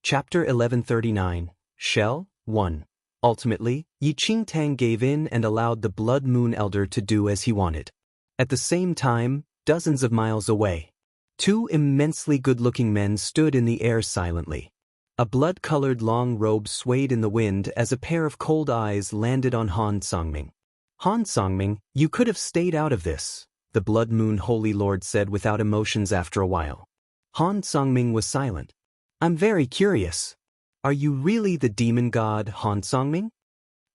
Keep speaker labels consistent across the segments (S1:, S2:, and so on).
S1: Chapter 1139, Shell 1. Ultimately, Yi Qingtang gave in and allowed the Blood Moon Elder to do as he wanted. At the same time, dozens of miles away, two immensely good-looking men stood in the air silently. A blood-colored long robe swayed in the wind as a pair of cold eyes landed on Han Songming. Han Songming, you could have stayed out of this, the Blood Moon Holy Lord said without emotions after a while. Han Songming was silent. I'm very curious. Are you really the demon god Han Songming?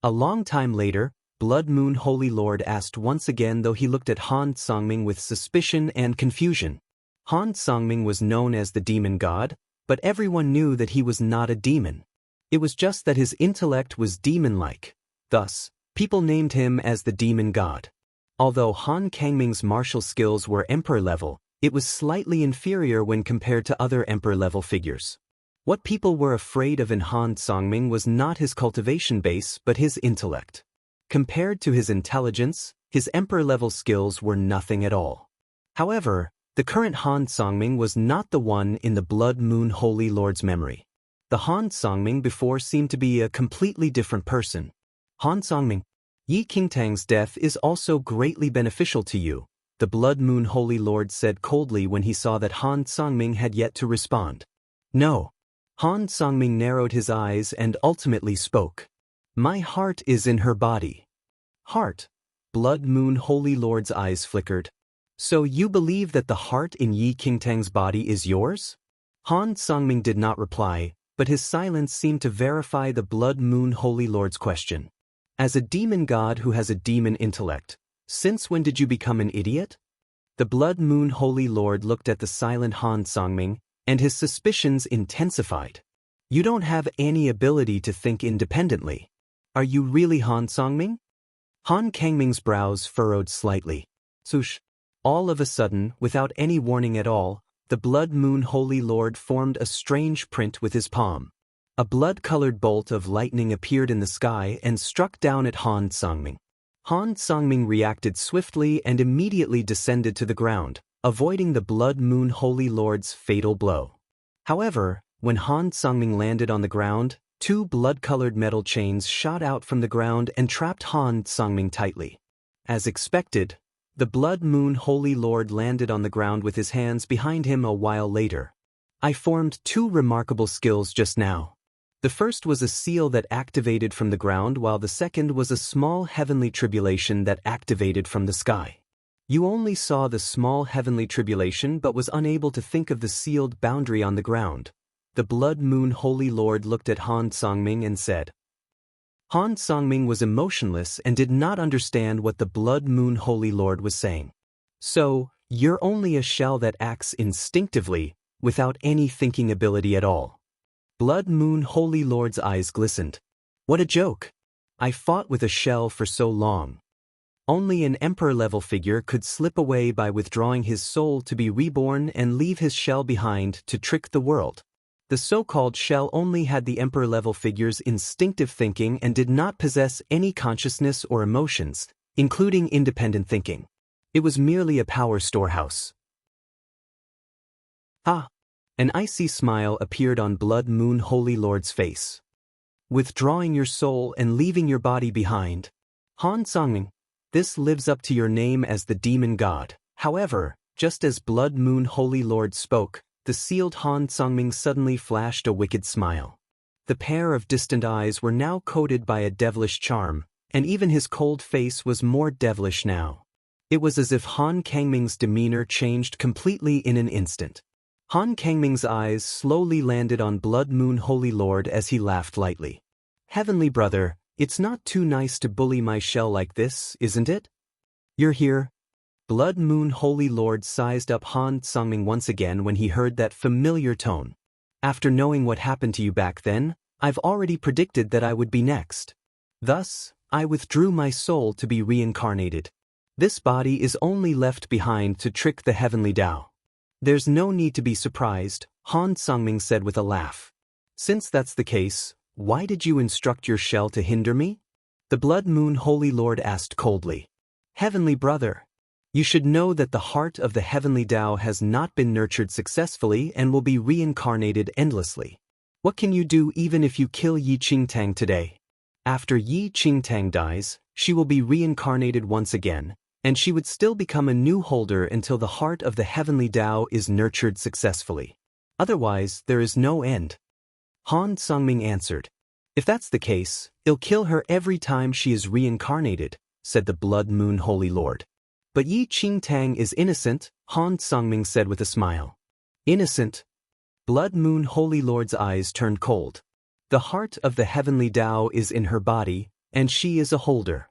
S1: A long time later, Blood Moon Holy Lord asked once again, though he looked at Han Songming with suspicion and confusion. Han Songming was known as the demon god, but everyone knew that he was not a demon. It was just that his intellect was demon-like. Thus, people named him as the demon god. Although Han Kangming's martial skills were emperor level, it was slightly inferior when compared to other emperor-level figures. What people were afraid of in Han Songming was not his cultivation base but his intellect. Compared to his intelligence, his emperor-level skills were nothing at all. However, the current Han Songming was not the one in the Blood Moon Holy Lord's memory. The Han Songming before seemed to be a completely different person. Han Songming, Yi Qingtang's death is also greatly beneficial to you, the Blood Moon Holy Lord said coldly when he saw that Han Songming had yet to respond. No. Han Songming narrowed his eyes and ultimately spoke. My heart is in her body. Heart? Blood Moon Holy Lord's eyes flickered. So you believe that the heart in Yi Qingtang's body is yours? Han Songming did not reply, but his silence seemed to verify the Blood Moon Holy Lord's question. As a demon god who has a demon intellect, since when did you become an idiot? The Blood Moon Holy Lord looked at the silent Han Songming, and his suspicions intensified. You don't have any ability to think independently. Are you really Han Songming? Han Kangming's brows furrowed slightly. Swoosh. All of a sudden, without any warning at all, the Blood Moon Holy Lord formed a strange print with his palm. A blood-colored bolt of lightning appeared in the sky and struck down at Han Songming. Han Songming reacted swiftly and immediately descended to the ground, avoiding the Blood Moon Holy Lord's fatal blow. However, when Han Songming landed on the ground, two blood-colored metal chains shot out from the ground and trapped Han Songming tightly. As expected, the Blood Moon Holy Lord landed on the ground with his hands behind him a while later. I formed two remarkable skills just now. The first was a seal that activated from the ground, while the second was a small heavenly tribulation that activated from the sky. You only saw the small heavenly tribulation but was unable to think of the sealed boundary on the ground. The Blood Moon Holy Lord looked at Han Songming and said. Han Songming was emotionless and did not understand what the Blood Moon Holy Lord was saying. So, you're only a shell that acts instinctively, without any thinking ability at all. Blood Moon Holy Lord's eyes glistened. What a joke! I fought with a shell for so long. Only an emperor-level figure could slip away by withdrawing his soul to be reborn and leave his shell behind to trick the world. The so-called shell only had the emperor-level figure's instinctive thinking and did not possess any consciousness or emotions, including independent thinking. It was merely a power storehouse. Ah! An icy smile appeared on Blood Moon Holy Lord's face. Withdrawing your soul and leaving your body behind. Han Songming, this lives up to your name as the demon god. However, just as Blood Moon Holy Lord spoke, the sealed Han Songming suddenly flashed a wicked smile. The pair of distant eyes were now coated by a devilish charm, and even his cold face was more devilish now. It was as if Han Kangming's demeanor changed completely in an instant. Han Kangming's eyes slowly landed on Blood Moon Holy Lord as he laughed lightly. Heavenly brother, it's not too nice to bully my shell like this, isn't it? You're here. Blood Moon Holy Lord sized up Han Songming once again when he heard that familiar tone. After knowing what happened to you back then, I've already predicted that I would be next. Thus, I withdrew my soul to be reincarnated. This body is only left behind to trick the heavenly Tao. There's no need to be surprised, Han Songming said with a laugh. Since that's the case, why did you instruct your shell to hinder me? The Blood Moon Holy Lord asked coldly. Heavenly brother, you should know that the heart of the heavenly Tao has not been nurtured successfully and will be reincarnated endlessly. What can you do even if you kill Yi Qingtang today? After Yi Qingtang dies, she will be reincarnated once again, and she would still become a new holder until the heart of the heavenly Tao is nurtured successfully. Otherwise, there is no end. Han Sangming answered. If that's the case, I'll kill her every time she is reincarnated, said the Blood Moon Holy Lord. But Yi Qingtang is innocent, Han Sangming said with a smile. Innocent? Blood Moon Holy Lord's eyes turned cold. The heart of the heavenly Tao is in her body, and she is a holder.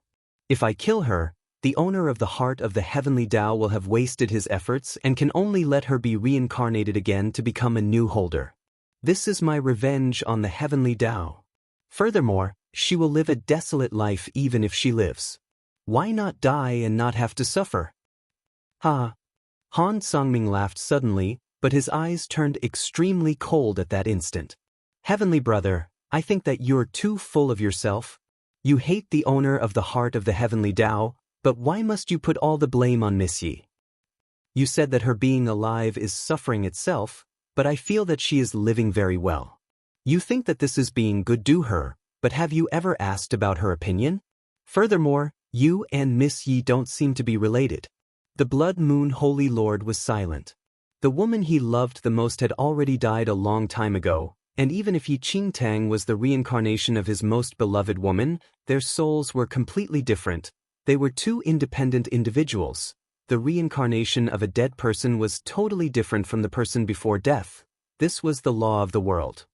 S1: If I kill her, the owner of the heart of the heavenly Tao will have wasted his efforts and can only let her be reincarnated again to become a new holder. This is my revenge on the heavenly Tao. Furthermore, she will live a desolate life even if she lives. Why not die and not have to suffer? Ha! Han Sangming laughed suddenly, but his eyes turned extremely cold at that instant. Heavenly brother, I think that you're too full of yourself. You hate the owner of the heart of the heavenly Tao, but why must you put all the blame on Miss Yi? You said that her being alive is suffering itself, but I feel that she is living very well. You think that this is being good to her, but have you ever asked about her opinion? Furthermore, you and Miss Yi don't seem to be related. The Blood Moon Holy Lord was silent. The woman he loved the most had already died a long time ago, and even if Yi Qingtang was the reincarnation of his most beloved woman, their souls were completely different. They were two independent individuals. The reincarnation of a dead person was totally different from the person before death. This was the law of the world.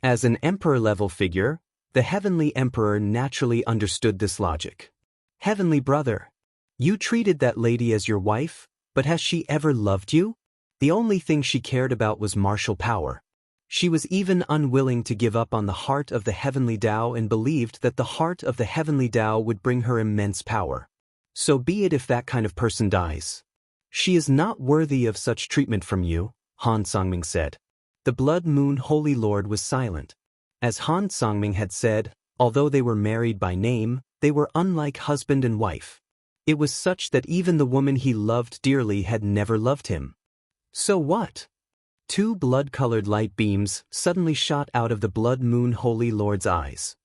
S1: As an emperor-level figure, the heavenly emperor naturally understood this logic. Heavenly brother, you treated that lady as your wife, but has she ever loved you? The only thing she cared about was martial power. She was even unwilling to give up on the heart of the heavenly Tao and believed that the heart of the heavenly Tao would bring her immense power. So be it if that kind of person dies. She is not worthy of such treatment from you, Han Sangming said. The Blood Moon Holy Lord was silent. As Han Sangming had said, although they were married by name, they were unlike husband and wife. It was such that even the woman he loved dearly had never loved him. So what? Two blood-colored light beams suddenly shot out of the Blood Moon Holy Lord's eyes.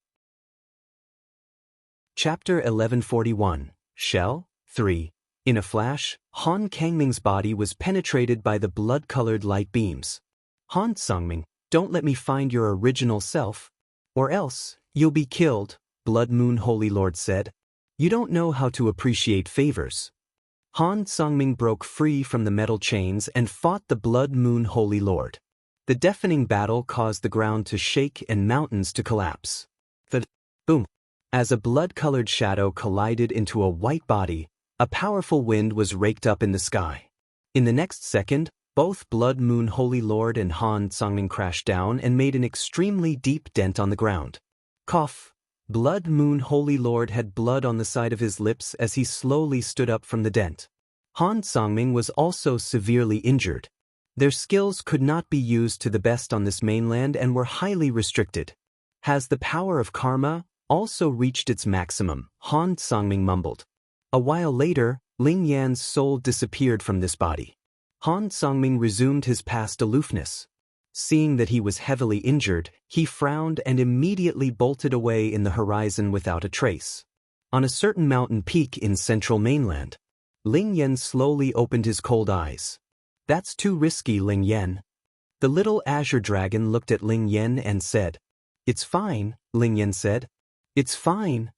S1: Chapter 1141, Shell 3. In a flash, Han Kangming's body was penetrated by the blood-colored light beams. Han Sangming, don't let me find your original self, or else you'll be killed, Blood Moon Holy Lord said. You don't know how to appreciate favors. Han Sangming broke free from the metal chains and fought the Blood Moon Holy Lord. The deafening battle caused the ground to shake and mountains to collapse. Boom! As a blood-colored shadow collided into a white body, a powerful wind was raked up in the sky. In the next second, both Blood Moon Holy Lord and Han Sangming crashed down and made an extremely deep dent on the ground. Cough! Blood Moon Holy Lord had blood on the side of his lips as he slowly stood up from the dent. Han Sangming was also severely injured. Their skills could not be used to the best on this mainland and were highly restricted. Has the power of karma also reached its maximum? Han Sangming mumbled. A while later, Ling Yan's soul disappeared from this body. Han Sangming resumed his past aloofness. Seeing that he was heavily injured, he frowned and immediately bolted away in the horizon without a trace. On a certain mountain peak in central mainland, Ling Yan slowly opened his cold eyes. That's too risky, Ling Yan. The little azure dragon looked at Ling Yan and said. It's fine, Ling Yan said. It's fine.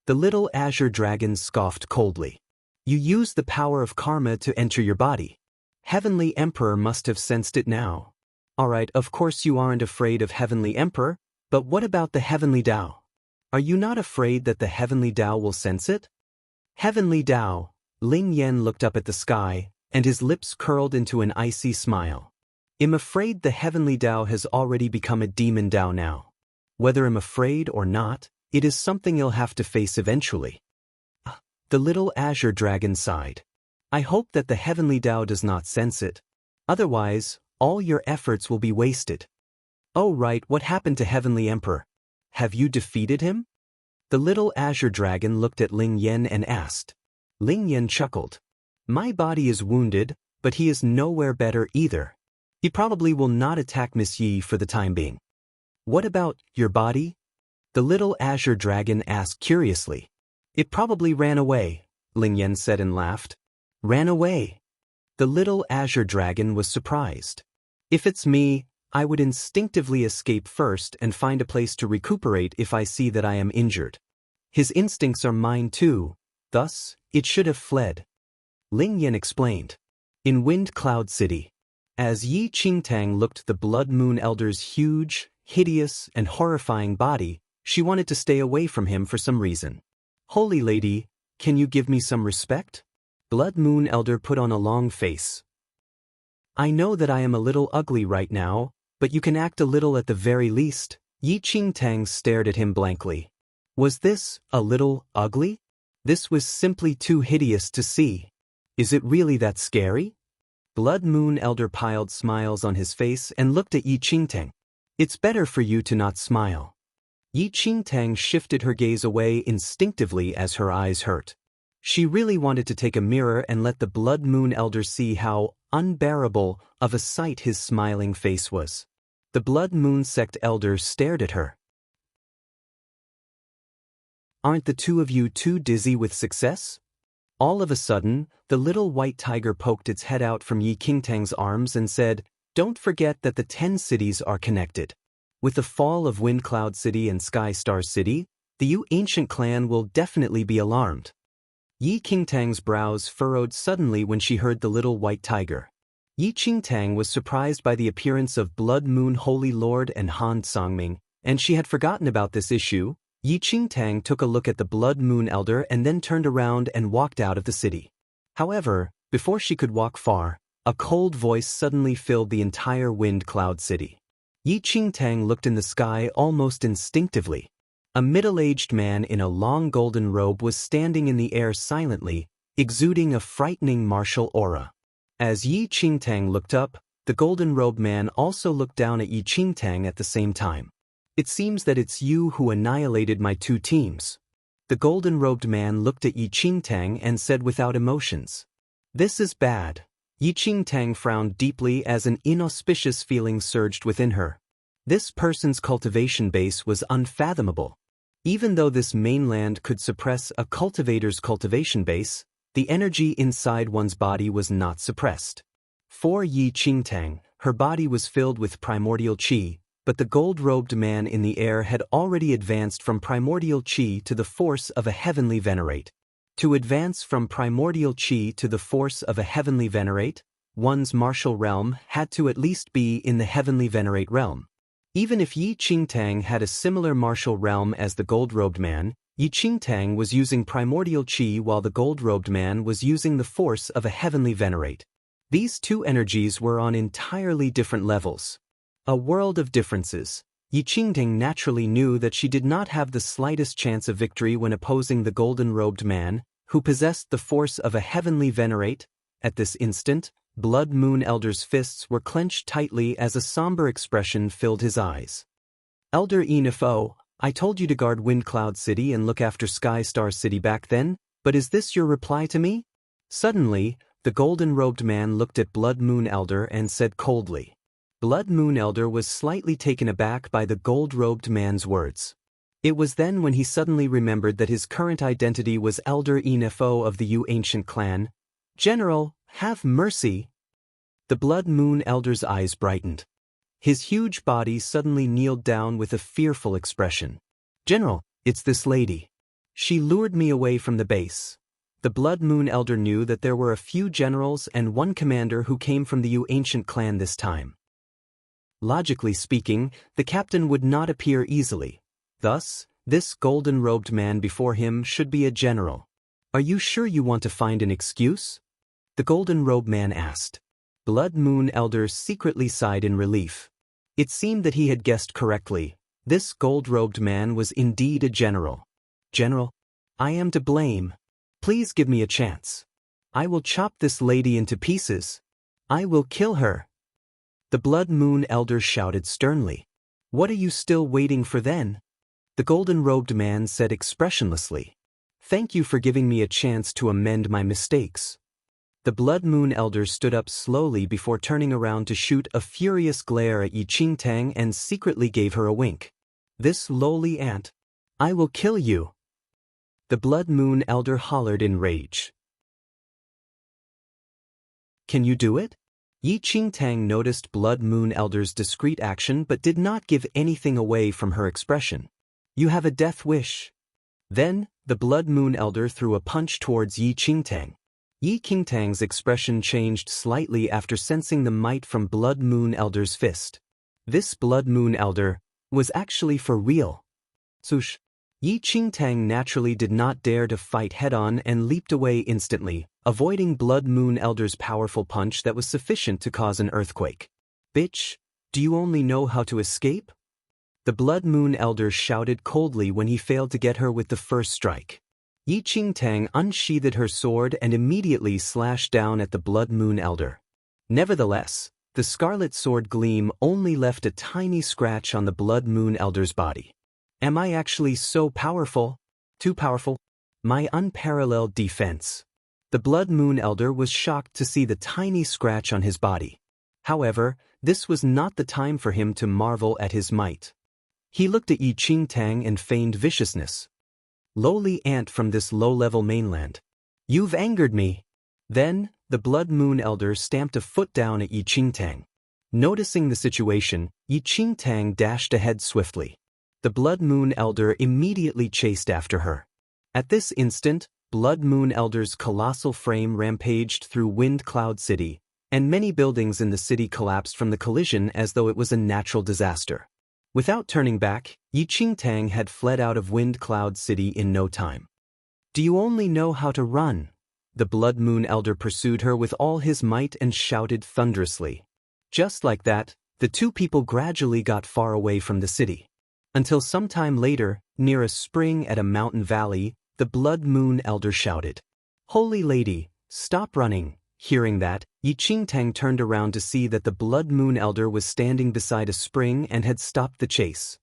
S1: The little azure dragon scoffed coldly. You used the power of karma to enter your body. Heavenly Emperor must have sensed it now. Alright, of course you aren't afraid of Heavenly Emperor, but what about the Heavenly Tao? Are you not afraid that the Heavenly Tao will sense it? Heavenly Tao, Ling Yan looked up at the sky, and his lips curled into an icy smile. I'm afraid the Heavenly Tao has already become a demon Tao now. Whether I'm afraid or not, it is something you'll have to face eventually. The little azure dragon sighed. I hope that the Heavenly Tao does not sense it. Otherwise, all your efforts will be wasted. Oh right, what happened to Heavenly Emperor? Have you defeated him? The little azure dragon looked at Ling Yan and asked. Ling Yan chuckled. My body is wounded, but he is nowhere better either. He probably will not attack Miss Yi for the time being. What about your body? The little azure dragon asked curiously. It probably ran away, Ling Yan said and laughed. Ran away? The little azure dragon was surprised. If it's me, I would instinctively escape first and find a place to recuperate if I see that I am injured. His instincts are mine too, thus, it should have fled. Ling Yan explained. In Wind Cloud City, as Yi Qingtang looked the Blood Moon Elder's huge, hideous, and horrifying body, she wanted to stay away from him for some reason. Holy Lady, can you give me some respect? Blood Moon Elder put on a long face. I know that I am a little ugly right now, but you can act a little at the very least. Yi Qingtang stared at him blankly. Was this a little ugly? This was simply too hideous to see. Is it really that scary? Blood Moon Elder piled smiles on his face and looked at Yi Qingtang. It's better for you to not smile. Yi Qingtang shifted her gaze away instinctively as her eyes hurt. She really wanted to take a mirror and let the Blood Moon Elder see how unbearable of a sight his smiling face was. The Blood Moon Sect Elder stared at her. Aren't the two of you too dizzy with success? All of a sudden, the little white tiger poked its head out from Yi Qingtang's arms and said, Don't forget that the 10 cities are connected. With the fall of Wind Cloud City and Sky Star City, the Yu ancient clan will definitely be alarmed. Yi Qingtang's brows furrowed suddenly when she heard the little white tiger. Yi Qingtang was surprised by the appearance of Blood Moon Holy Lord and Han Songming, and she had forgotten about this issue. Yi Qingtang took a look at the Blood Moon Elder and then turned around and walked out of the city. However, before she could walk far, a cold voice suddenly filled the entire Wind Cloud City. Yi Qingtang looked in the sky almost instinctively. A middle-aged man in a long golden robe was standing in the air silently, exuding a frightening martial aura. As Yi Qingtang looked up, the golden-robed man also looked down at Yi Qingtang at the same time. It seems that it's you who annihilated my two teams. The golden-robed man looked at Yi Qingtang and said without emotions. This is bad. Yi Qingtang frowned deeply as an inauspicious feeling surged within her. This person's cultivation base was unfathomable. Even though this mainland could suppress a cultivator's cultivation base, the energy inside one's body was not suppressed. For Yi Qingtang, her body was filled with primordial qi, but the gold-robed man in the air had already advanced from primordial qi to the force of a heavenly venerate. To advance from primordial qi to the force of a heavenly venerate, one's martial realm had to at least be in the heavenly venerate realm. Even if Yi Qingtang had a similar martial realm as the gold-robed man, Yi Qingtang was using primordial qi while the gold-robed man was using the force of a heavenly venerate. These two energies were on entirely different levels. A world of differences. Yi Qingtang naturally knew that she did not have the slightest chance of victory when opposing the golden-robed man, who possessed the force of a heavenly venerate. At this instant, Blood Moon Elder's fists were clenched tightly as a somber expression filled his eyes. Elder Enifo, I told you to guard Wind Cloud City and look after Sky Star City back then, but is this your reply to me? Suddenly, the golden-robed man looked at Blood Moon Elder and said coldly. Blood Moon Elder was slightly taken aback by the gold-robed man's words. It was then when he suddenly remembered that his current identity was Elder Enifo of the Yu ancient clan. General, have mercy. The Blood Moon Elder's eyes brightened. His huge body suddenly kneeled down with a fearful expression. General, it's this lady. She lured me away from the base. The Blood Moon Elder knew that there were a few generals and one commander who came from the Yu ancient clan this time. Logically speaking, the captain would not appear easily. Thus, this golden-robed man before him should be a general. Are you sure you want to find an excuse? The golden-robed man asked. Blood Moon Elder secretly sighed in relief. It seemed that he had guessed correctly. This gold-robed man was indeed a general. General, I am to blame. Please give me a chance. I will chop this lady into pieces. I will kill her. The Blood Moon Elder shouted sternly. What are you still waiting for then? The golden-robed man said expressionlessly. Thank you for giving me a chance to amend my mistakes. The Blood Moon Elder stood up slowly before turning around to shoot a furious glare at Yi Qingtang and secretly gave her a wink. This lowly ant. I will kill you. The Blood Moon Elder hollered in rage. Can you do it? Yi Qingtang noticed Blood Moon Elder's discreet action but did not give anything away from her expression. You have a death wish. Then, the Blood Moon Elder threw a punch towards Yi Qingtang. Yi Qingtang's expression changed slightly after sensing the might from Blood Moon Elder's fist. This Blood Moon Elder was actually for real. Swoosh! Yi Qingtang naturally did not dare to fight head-on and leaped away instantly, avoiding Blood Moon Elder's powerful punch that was sufficient to cause an earthquake. Bitch, do you only know how to escape? The Blood Moon Elder shouted coldly when he failed to get her with the first strike. Yi Qingtang unsheathed her sword and immediately slashed down at the Blood Moon Elder. Nevertheless, the scarlet sword gleam only left a tiny scratch on the Blood Moon Elder's body. Am I actually so powerful? Too powerful? My unparalleled defense. The Blood Moon Elder was shocked to see the tiny scratch on his body. However, this was not the time for him to marvel at his might. He looked at Yi Qingtang and feigned viciousness. Lowly ant from this low-level mainland. You've angered me. Then, the Blood Moon Elder stamped a foot down at Yi Qingtang. Noticing the situation, Yi Qingtang dashed ahead swiftly. The Blood Moon Elder immediately chased after her. At this instant, Blood Moon Elder's colossal frame rampaged through Wind Cloud City, and many buildings in the city collapsed from the collision as though it was a natural disaster. Without turning back, Yi Qingtang had fled out of Wind Cloud City in no time. Do you only know how to run? The Blood Moon Elder pursued her with all his might and shouted thunderously. Just like that, the two people gradually got far away from the city. Until sometime later, near a spring at a mountain valley, the Blood Moon Elder shouted, Holy Lady, stop running. Hearing that, Yi Qingtang turned around to see that the Blood Moon Elder was standing beside a spring and had stopped the chase.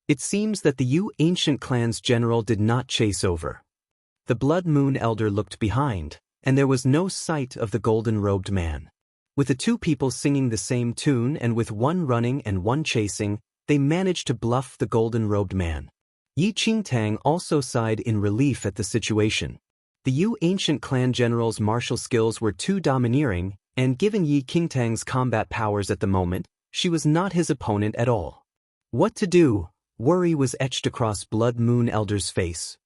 S1: It seems that the Yu ancient clan's general did not chase over. The Blood Moon Elder looked behind, and there was no sight of the golden-robed man. With the two people singing the same tune and with one running and one chasing, they managed to bluff the golden-robed man. Yi Qingtang also sighed in relief at the situation. The Yu ancient clan general's martial skills were too domineering, and given Yi Qingtang's combat powers at the moment, she was not his opponent at all. What to do? Worry was etched across Blood Moon Elder's face.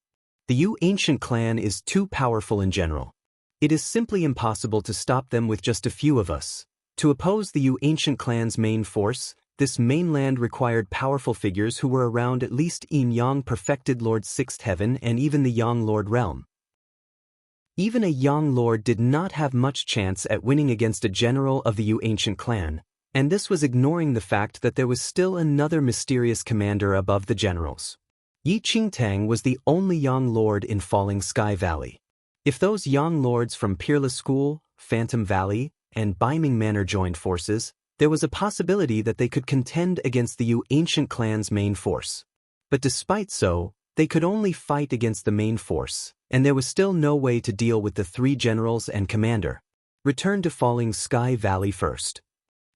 S1: The Yu ancient clan is too powerful in general. It is simply impossible to stop them with just a few of us. To oppose the Yu ancient clan's main force, this mainland required powerful figures who were around at least Yin Yang perfected Lord Sixth Heaven and even the Yang Lord realm. Even a Yang Lord did not have much chance at winning against a general of the Yu ancient clan, and this was ignoring the fact that there was still another mysterious commander above the generals. Yi Qingtang was the only Yang Lord in Falling Sky Valley. If those Yang Lords from Peerless School, Phantom Valley, and Beiming Manor joined forces, there was a possibility that they could contend against the Yu ancient clan's main force. But despite so, they could only fight against the main force, and there was still no way to deal with the three generals and commander. Return to Falling Sky Valley first.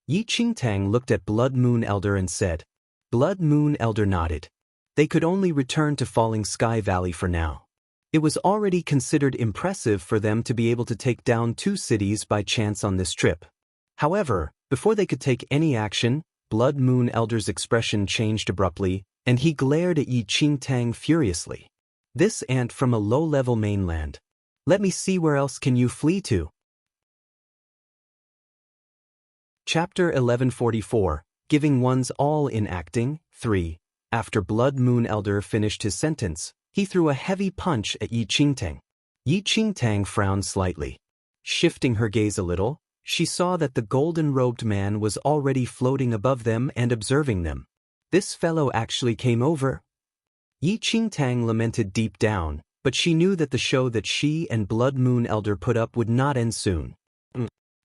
S1: Yi Qingtang looked at Blood Moon Elder and said. Blood Moon Elder nodded. They could only return to Falling Sky Valley for now. It was already considered impressive for them to be able to take down two cities by chance on this trip. However, before they could take any action, Blood Moon Elder's expression changed abruptly, and he glared at Yi Qingtang furiously. This ant from a low-level mainland. Let me see where else can you flee to. Chapter 1144, Giving One's All in Acting, 3. After Blood Moon Elder finished his sentence, he threw a heavy punch at Yi Qingtang. Yi Qingtang frowned slightly. Shifting her gaze a little, she saw that the golden-robed man was already floating above them and observing them. This fellow actually came over. Yi Qingtang lamented deep down, but she knew that the show that she and Blood Moon Elder put up would not end soon.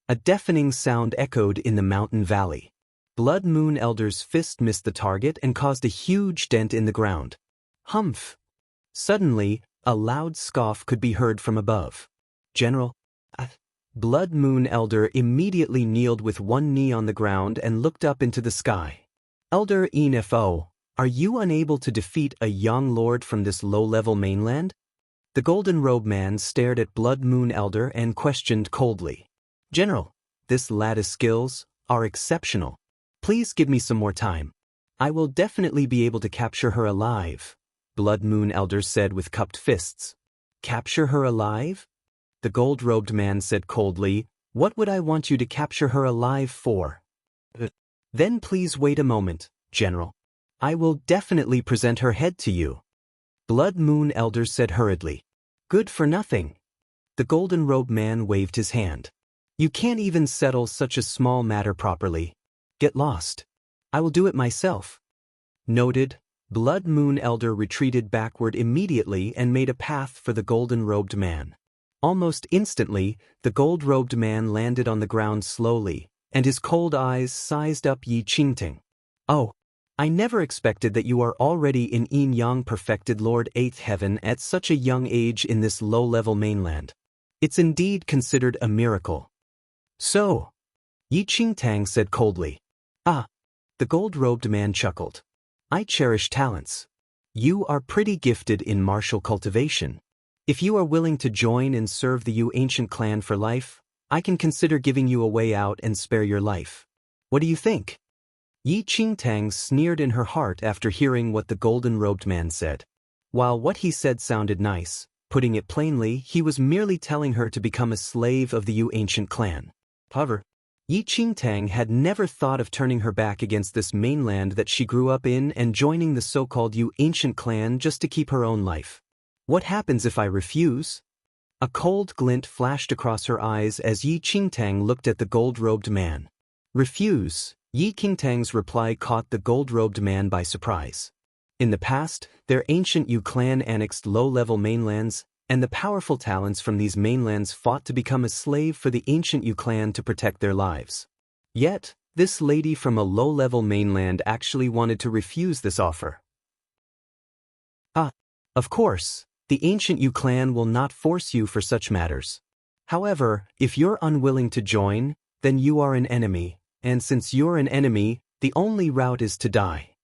S1: A deafening sound echoed in the mountain valley. Blood Moon Elder's fist missed the target and caused a huge dent in the ground. Humph! Suddenly, a loud scoff could be heard from above. General, Blood Moon Elder immediately kneeled with one knee on the ground and looked up into the sky. Elder Enfo, are you unable to defeat a young lord from this low-level mainland? The Golden Robe Man stared at Blood Moon Elder and questioned coldly. General, this lad's skills are exceptional. Please give me some more time. I will definitely be able to capture her alive, Blood Moon Elder said with cupped fists. Capture her alive? The gold-robed man said coldly, what would I want you to capture her alive for? Then please wait a moment, General. I will definitely present her head to you. Blood Moon Elder said hurriedly. Good for nothing. The golden-robed man waved his hand. You can't even settle such a small matter properly. Get lost. I will do it myself. Noted. Blood Moon Elder retreated backward immediately and made a path for the golden-robed man. Almost instantly, the gold-robed man landed on the ground slowly, and his cold eyes sized up Yi Qingtang. Oh, I never expected that you are already in Yin Yang perfected Lord 8th Heaven at such a young age in this low-level mainland. It's indeed considered a miracle. So, Yi Qingtang said coldly. Ah, the gold-robed man chuckled. I cherish talents. You are pretty gifted in martial cultivation. If you are willing to join and serve the Yu ancient clan for life, I can consider giving you a way out and spare your life. What do you think? Yi Qingtang sneered in her heart after hearing what the golden-robed man said. While what he said sounded nice, putting it plainly, he was merely telling her to become a slave of the Yu ancient clan. However, Yi Qingtang had never thought of turning her back against this mainland that she grew up in and joining the so-called Yu ancient clan just to keep her own life. What happens if I refuse? A cold glint flashed across her eyes as Yi Qingtang looked at the gold-robed man. Refuse. Yi Qingtang's reply caught the gold-robed man by surprise. In the past, their ancient Yu clan annexed low-level mainlands, and the powerful talents from these mainlands fought to become a slave for the ancient Yu clan to protect their lives. Yet, this lady from a low-level mainland actually wanted to refuse this offer. Ah, of course, the ancient Yu clan will not force you for such matters. However, if you're unwilling to join, then you are an enemy, and since you're an enemy, the only route is to die.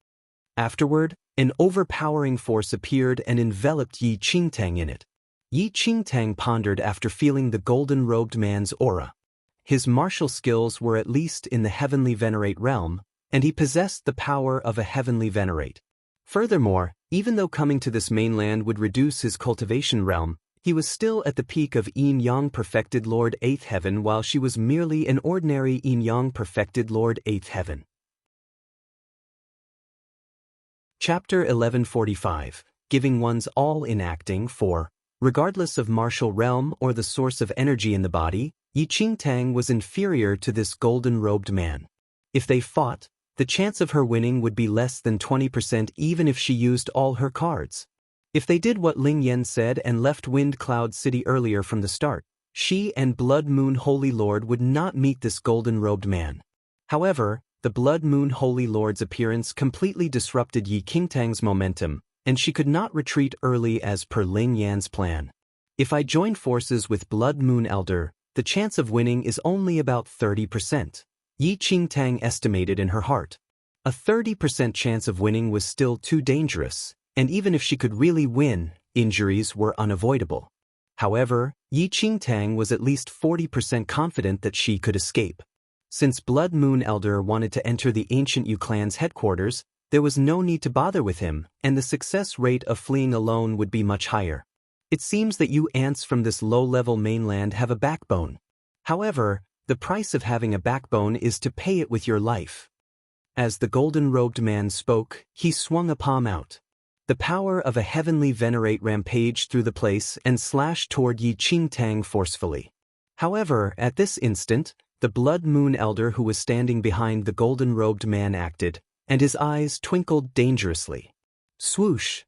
S1: Afterward, an overpowering force appeared and enveloped Yi Qingtang in it. Yi Qingtang pondered after feeling the golden-robed man's aura. His martial skills were at least in the heavenly venerate realm, and he possessed the power of a heavenly venerate. Furthermore, even though coming to this mainland would reduce his cultivation realm, he was still at the peak of Yin Yang perfected Lord 8th Heaven while she was merely an ordinary Yin Yang perfected Lord 8th Heaven. Chapter 1145, Giving One's All in Acting for, regardless of martial realm or the source of energy in the body, Yi Qingtang was inferior to this golden-robed man. If they fought, the chance of her winning would be less than 20% even if she used all her cards. If they did what Ling Yan said and left Wind Cloud City earlier from the start, she and Blood Moon Holy Lord would not meet this golden-robed man. However, the Blood Moon Holy Lord's appearance completely disrupted Yi Qingtang's momentum, and she could not retreat early as per Ling Yan's plan. If I join forces with Blood Moon Elder, the chance of winning is only about 30%. Yi Qingtang estimated in her heart. A 30% chance of winning was still too dangerous, and even if she could really win, injuries were unavoidable. However, Yi Qingtang was at least 40% confident that she could escape. Since Blood Moon Elder wanted to enter the ancient Yu clan's headquarters, there was no need to bother with him, and the success rate of fleeing alone would be much higher. It seems that you ants from this low-level mainland have a backbone. However, the price of having a backbone is to pay it with your life. As the golden-robed man spoke, he swung a palm out. The power of a heavenly venerate rampaged through the place and slashed toward Yi Qingtang forcefully. However, at this instant, the Blood Moon Elder who was standing behind the golden-robed man acted, and his eyes twinkled dangerously. Swoosh!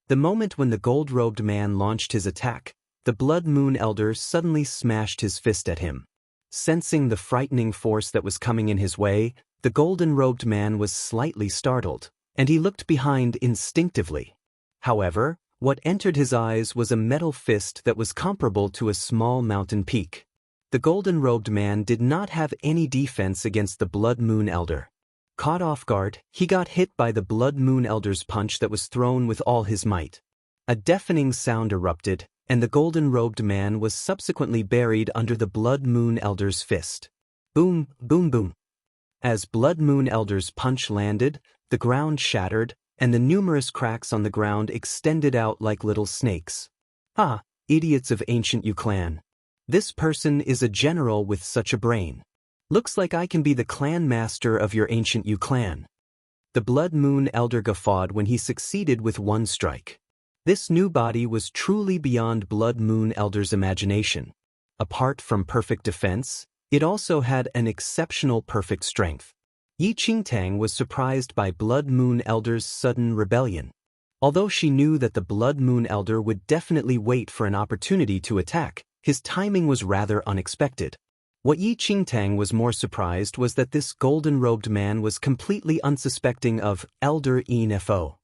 S1: The moment when the gold-robed man launched his attack, the Blood Moon Elder suddenly smashed his fist at him. Sensing the frightening force that was coming in his way, the golden-robed man was slightly startled, and he looked behind instinctively. However, what entered his eyes was a metal fist that was comparable to a small mountain peak. The golden-robed man did not have any defense against the Blood Moon Elder. Caught off guard, he got hit by the Blood Moon Elder's punch that was thrown with all his might. A deafening sound erupted, and the golden-robed man was subsequently buried under the Blood Moon Elder's fist. Boom, boom, boom. As Blood Moon Elder's punch landed, the ground shattered, and the numerous cracks on the ground extended out like little snakes. Ah, idiots of ancient Yu clan. This person is a general with such a brain. Looks like I can be the clan master of your ancient Yu clan. The Blood Moon Elder guffawed when he succeeded with one strike. This new body was truly beyond Blood Moon Elder's imagination. Apart from perfect defense, it also had an exceptional perfect strength. Yi Qingtang was surprised by Blood Moon Elder's sudden rebellion. Although she knew that the Blood Moon Elder would definitely wait for an opportunity to attack, his timing was rather unexpected. What Yi Qingtang was more surprised was that this golden-robed man was completely unsuspecting of Elder Enfo.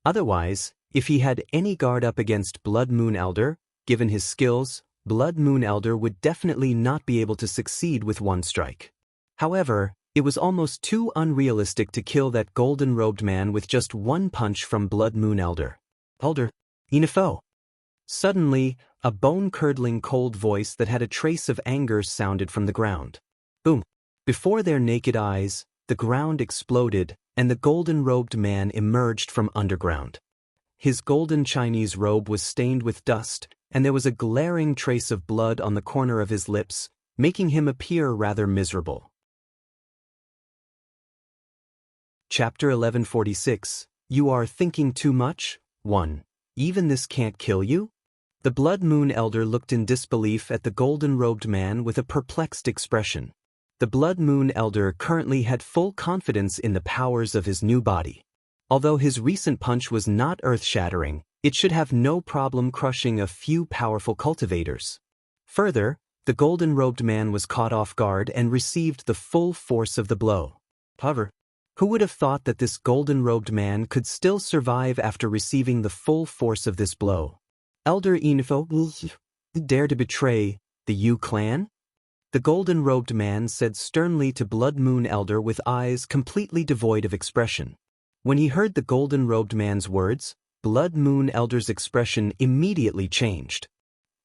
S1: Otherwise, if he had any guard up against Blood Moon Elder, given his skills, Blood Moon Elder would definitely not be able to succeed with one strike. However, it was almost too unrealistic to kill that golden-robed man with just one punch from Blood Moon Elder. Elder Enfo. Suddenly, a bone-curdling cold voice that had a trace of anger sounded from the ground. Boom! Before their naked eyes, the ground exploded, and the golden-robed man emerged from underground. His golden Chinese robe was stained with dust, and there was a glaring trace of blood on the corner of his lips, making him appear rather miserable. Chapter 1146. You are thinking too much? 1. Even this can't kill you? The Blood Moon Elder looked in disbelief at the golden-robed man with a perplexed expression. The Blood Moon Elder currently had full confidence in the powers of his new body. Although his recent punch was not earth-shattering, it should have no problem crushing a few powerful cultivators. Further, the golden-robed man was caught off guard and received the full force of the blow. However, who would have thought that this golden-robed man could still survive after receiving the full force of this blow? Elder Enfo dare to betray the Yu clan? The golden-robed man said sternly to Blood Moon Elder with eyes completely devoid of expression. When he heard the golden-robed man's words, Blood Moon Elder's expression immediately changed.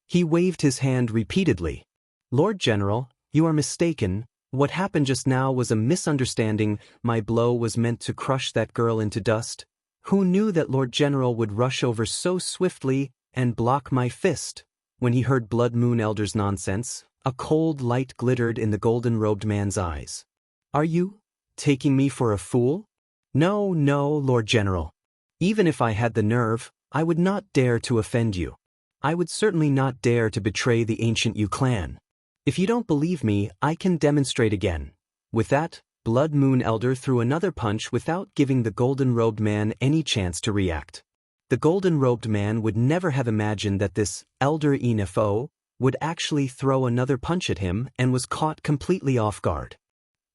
S1: He waved his hand repeatedly. Lord General, you are mistaken. What happened just now was a misunderstanding. My blow was meant to crush that girl into dust. Who knew that Lord General would rush over so swiftly and block my fist? When he heard Blood Moon Elder's nonsense, a cold light glittered in the golden-robed man's eyes. Are you taking me for a fool? No, no, Lord General. Even if I had the nerve, I would not dare to offend you. I would certainly not dare to betray the ancient Yu clan. If you don't believe me, I can demonstrate again. With that, Blood Moon Elder threw another punch without giving the golden-robed man any chance to react. The golden-robed man would never have imagined that this Elder Enfo would actually throw another punch at him and was caught completely off guard.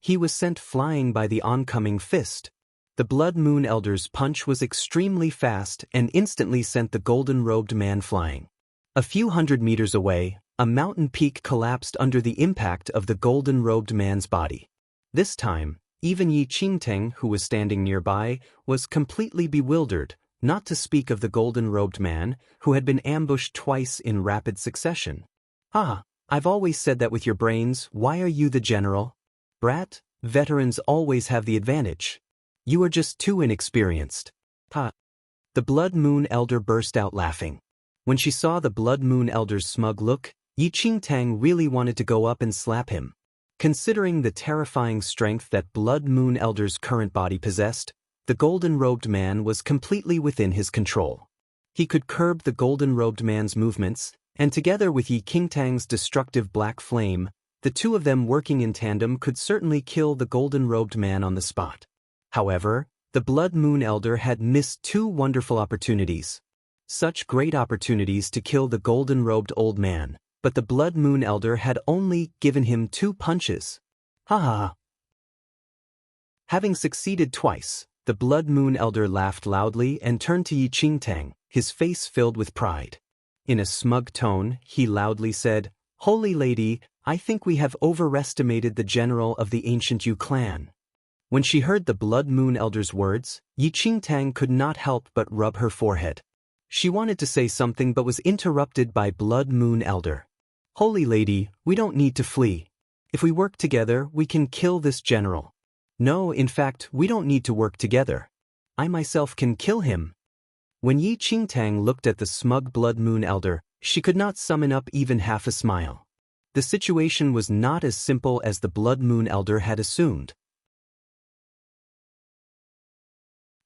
S1: He was sent flying by the oncoming fist. The Blood Moon Elder's punch was extremely fast and instantly sent the golden-robed man flying. A few hundred meters away, a mountain peak collapsed under the impact of the golden-robed man's body. This time, even Yi Qingtang, who was standing nearby, was completely bewildered, not to speak of the golden-robed man, who had been ambushed twice in rapid succession. Ah, I've always said that with your brains, why are you the general? Brat, veterans always have the advantage. You are just too inexperienced. Ha! The Blood Moon Elder burst out laughing. When she saw the Blood Moon Elder's smug look, Yi Qingtang really wanted to go up and slap him. Considering the terrifying strength that Blood Moon Elder's current body possessed, the golden-robed man was completely within his control. He could curb the golden-robed man's movements, and together with Yi Qingtang's destructive black flame, the two of them working in tandem could certainly kill the golden-robed man on the spot. However, the Blood Moon Elder had missed two wonderful opportunities. Such great opportunities to kill the golden-robed old man, but the Blood Moon Elder had only given him 2 punches. Ha ha! Having succeeded twice, the Blood Moon Elder laughed loudly and turned to Yi Qingtang, his face filled with pride. In a smug tone, he loudly said, Holy Lady, I think we have overestimated the general of the ancient Yu clan. When she heard the Blood Moon Elder's words, Yi Qingtang could not help but rub her forehead. She wanted to say something but was interrupted by Blood Moon Elder. Holy Lady, we don't need to flee. If we work together, we can kill this general. No, in fact, we don't need to work together. I myself can kill him. When Yi Qingtang looked at the smug Blood Moon Elder, she could not summon up even half a smile. The situation was not as simple as the Blood Moon Elder had assumed.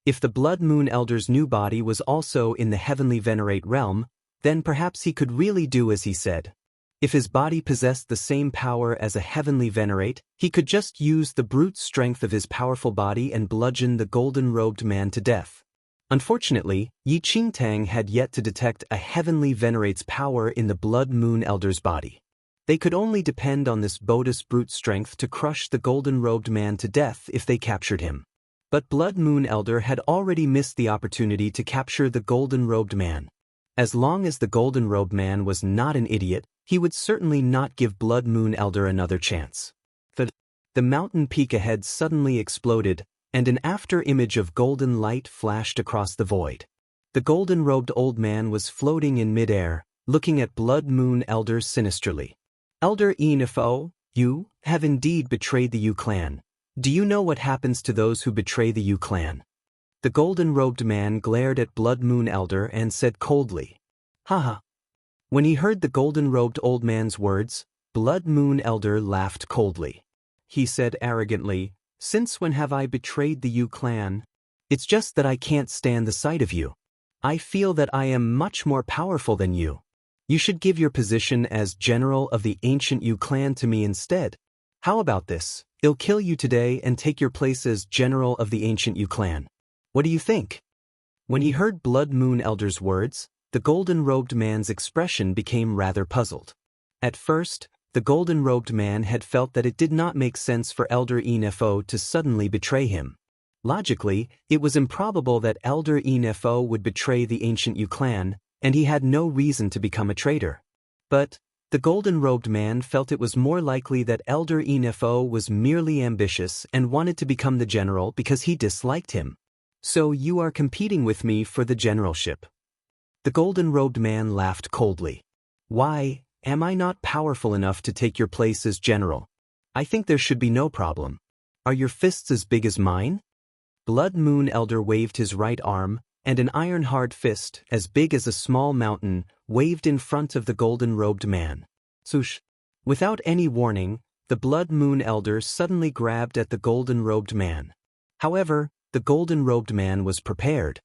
S1: If the Blood Moon Elder's new body was also in the Heavenly Venerate realm, then perhaps he could really do as he said. If his body possessed the same power as a Heavenly Venerate, he could just use the brute strength of his powerful body and bludgeon the golden-robed man to death. Unfortunately, Yi Qingtang had yet to detect a Heavenly Venerate's power in the Blood Moon Elder's body. They could only depend on this bogus brute strength to crush the golden-robed man to death if they captured him. But Blood Moon Elder had already missed the opportunity to capture the golden-robed man. As long as the golden-robed man was not an idiot, he would certainly not give Blood Moon Elder another chance. The mountain peak ahead suddenly exploded, and an after-image of golden light flashed across the void. The golden-robed old man was floating in mid-air, looking at Blood Moon Elder sinisterly. Elder Enifo, you have indeed betrayed the Yu clan. Do you know what happens to those who betray the Yu clan? The golden-robed man glared at Blood Moon Elder and said coldly, "Haha." When he heard the golden-robed old man's words, Blood Moon Elder laughed coldly. He said arrogantly, "Since when have I betrayed the Yu clan? It's just that I can't stand the sight of you. I feel that I am much more powerful than you. You should give your position as general of the ancient Yu clan to me instead. How about this? I'll kill you today and take your place as general of the ancient Yu clan. What do you think?" When he heard Blood Moon Elder's words, the golden-robed man's expression became rather puzzled. At first, the golden-robed man had felt that it did not make sense for Elder Enifo to suddenly betray him. Logically, it was improbable that Elder Enifo would betray the ancient Yu clan, and he had no reason to become a traitor. But the golden-robed man felt it was more likely that Elder Enifo was merely ambitious and wanted to become the general because he disliked him. "So you are competing with me for the generalship." The golden-robed man laughed coldly. "Why, am I not powerful enough to take your place as general? I think there should be no problem. Are your fists as big as mine?" Blood Moon Elder waved his right arm, and an iron-hard fist, as big as a small mountain, waved in front of the golden-robed man. Swoosh! Without any warning, the Blood Moon Elder suddenly grabbed at the golden-robed man. However, the golden-robed man was prepared.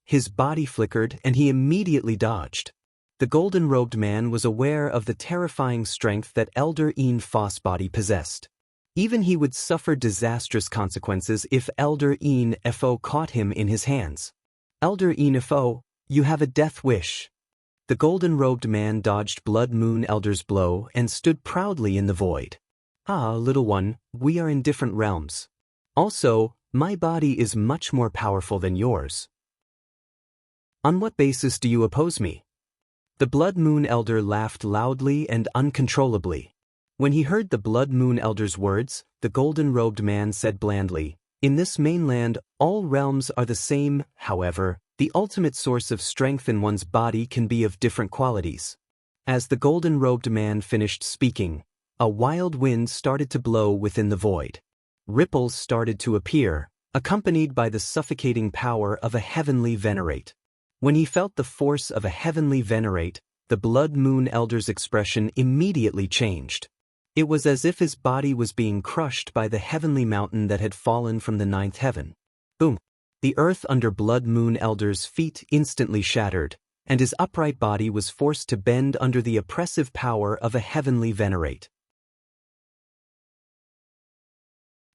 S1: His body flickered and he immediately dodged. The golden-robed man was aware of the terrifying strength that Elder Enfo's body possessed. Even he would suffer disastrous consequences if Elder Enifo caught him in his hands. "Elder Enifo, you have a death wish." The golden-robed man dodged Blood Moon Elder's blow and stood proudly in the void. "Ah, little one, we are in different realms. Also, my body is much more powerful than yours. On what basis do you oppose me?" The Blood Moon Elder laughed loudly and uncontrollably. When he heard the Blood Moon Elder's words, the golden-robed man said blandly, "In this mainland, all realms are the same. However, the ultimate source of strength in one's body can be of different qualities." As the golden-robed man finished speaking, a wild wind started to blow within the void. Ripples started to appear, accompanied by the suffocating power of a Heavenly Venerate. When he felt the force of a Heavenly Venerate, the Blood Moon Elder's expression immediately changed. It was as if his body was being crushed by the heavenly mountain that had fallen from the ninth heaven. Boom! The earth under Blood Moon Elder's feet instantly shattered, and his upright body was forced to bend under the oppressive power of a Heavenly Venerate.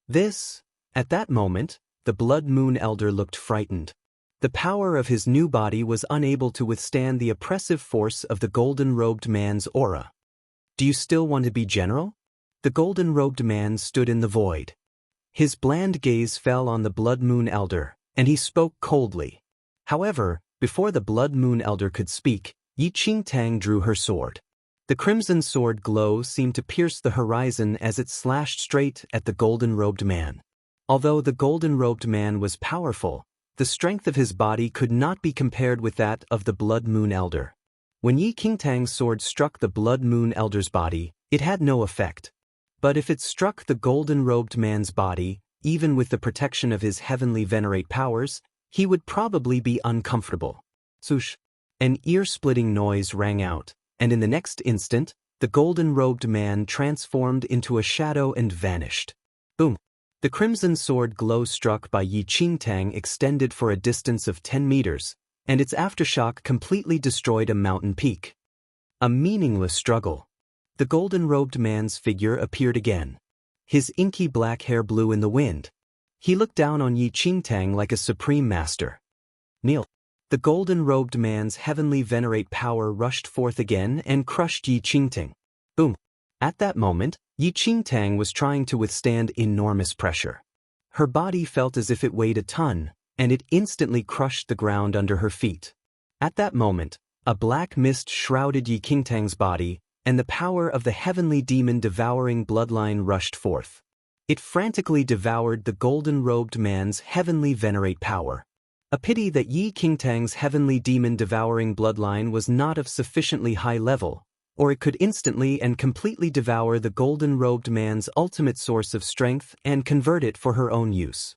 S1: At that moment, the Blood Moon Elder looked frightened. The power of his new body was unable to withstand the oppressive force of the golden-robed man's aura. "Do you still want to be general?" The golden-robed man stood in the void. His bland gaze fell on the Blood Moon Elder, and he spoke coldly. However, before the Blood Moon Elder could speak, Yi Qingtang drew her sword. The crimson sword glow seemed to pierce the horizon as it slashed straight at the golden-robed man. Although the golden-robed man was powerful, the strength of his body could not be compared with that of the Blood Moon Elder. When Yi Qingtang's sword struck the Blood Moon Elder's body, it had no effect. But if it struck the golden-robed man's body, even with the protection of his heavenly venerate powers, he would probably be uncomfortable. Swoosh! An ear-splitting noise rang out, and in the next instant, the golden-robed man transformed into a shadow and vanished. Boom! The crimson sword glow struck by Yi Qingtang extended for a distance of 10 meters, and its aftershock completely destroyed a mountain peak. A meaningless struggle. The golden-robed man's figure appeared again. His inky black hair blew in the wind. He looked down on Yi Qingtang like a supreme master. Kneel. The golden-robed man's heavenly venerate power rushed forth again and crushed Yi Qingtang. Boom! At that moment, Yi Qingtang was trying to withstand enormous pressure. Her body felt as if it weighed a ton, and it instantly crushed the ground under her feet. At that moment, a black mist shrouded Yi Qingtang's body, and the power of the heavenly demon-devouring bloodline rushed forth. It frantically devoured the golden-robed man's heavenly venerate power. A pity that Yi Qingtang's heavenly demon-devouring bloodline was not of sufficiently high level, or it could instantly and completely devour the golden-robed man's ultimate source of strength and convert it for her own use.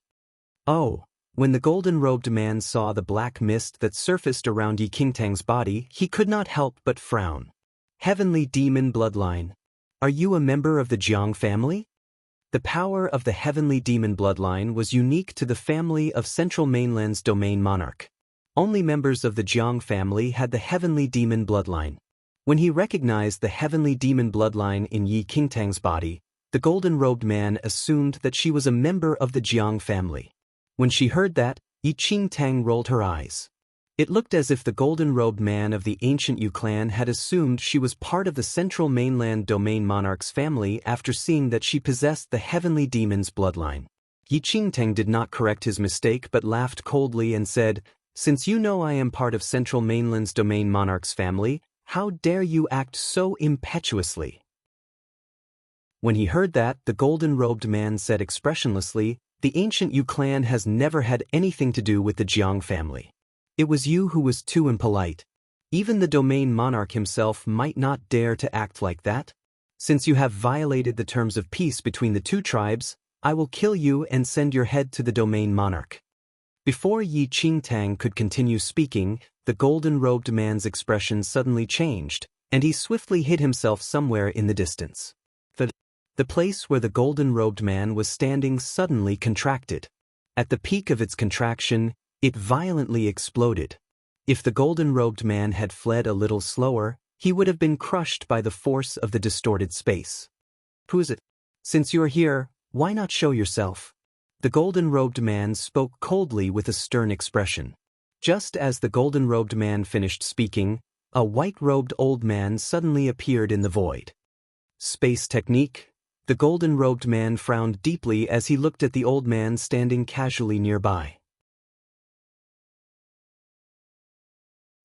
S1: Oh! When the golden-robed man saw the black mist that surfaced around Yi Qingtang's body, he could not help but frown. Heavenly Demon Bloodline. Are you a member of the Jiang family? The power of the Heavenly Demon Bloodline was unique to the family of Central Mainland's Domain Monarch. Only members of the Jiang family had the Heavenly Demon Bloodline. When he recognized the Heavenly Demon Bloodline in Yi Qingtang's body, the golden-robed man assumed that she was a member of the Jiang family. When she heard that, Yi Qingtang rolled her eyes. It looked as if the golden-robed man of the ancient Yu clan had assumed she was part of the Central Mainland Domain Monarch's family after seeing that she possessed the Heavenly Demon's bloodline. Yi Qingtang did not correct his mistake but laughed coldly and said, "Since you know I am part of Central Mainland's Domain Monarch's family, how dare you act so impetuously?" When he heard that, the golden-robed man said expressionlessly, "The ancient Yu clan has never had anything to do with the Jiang family. It was you who was too impolite. Even the domain monarch himself might not dare to act like that. Since you have violated the terms of peace between the two tribes, I will kill you and send your head to the domain monarch." Before Yi Qingtang could continue speaking, the golden-robed man's expression suddenly changed, and he swiftly hid himself somewhere in the distance. The place where the golden-robed man was standing suddenly contracted. At the peak of its contraction, it violently exploded. If the golden-robed man had fled a little slower, he would have been crushed by the force of the distorted space. "Who is it? Since you're here, why not show yourself?" The golden-robed man spoke coldly with a stern expression. Just as the golden-robed man finished speaking, a white-robed old man suddenly appeared in the void. Space technique. The golden-robed man frowned deeply as he looked at the old man standing casually nearby.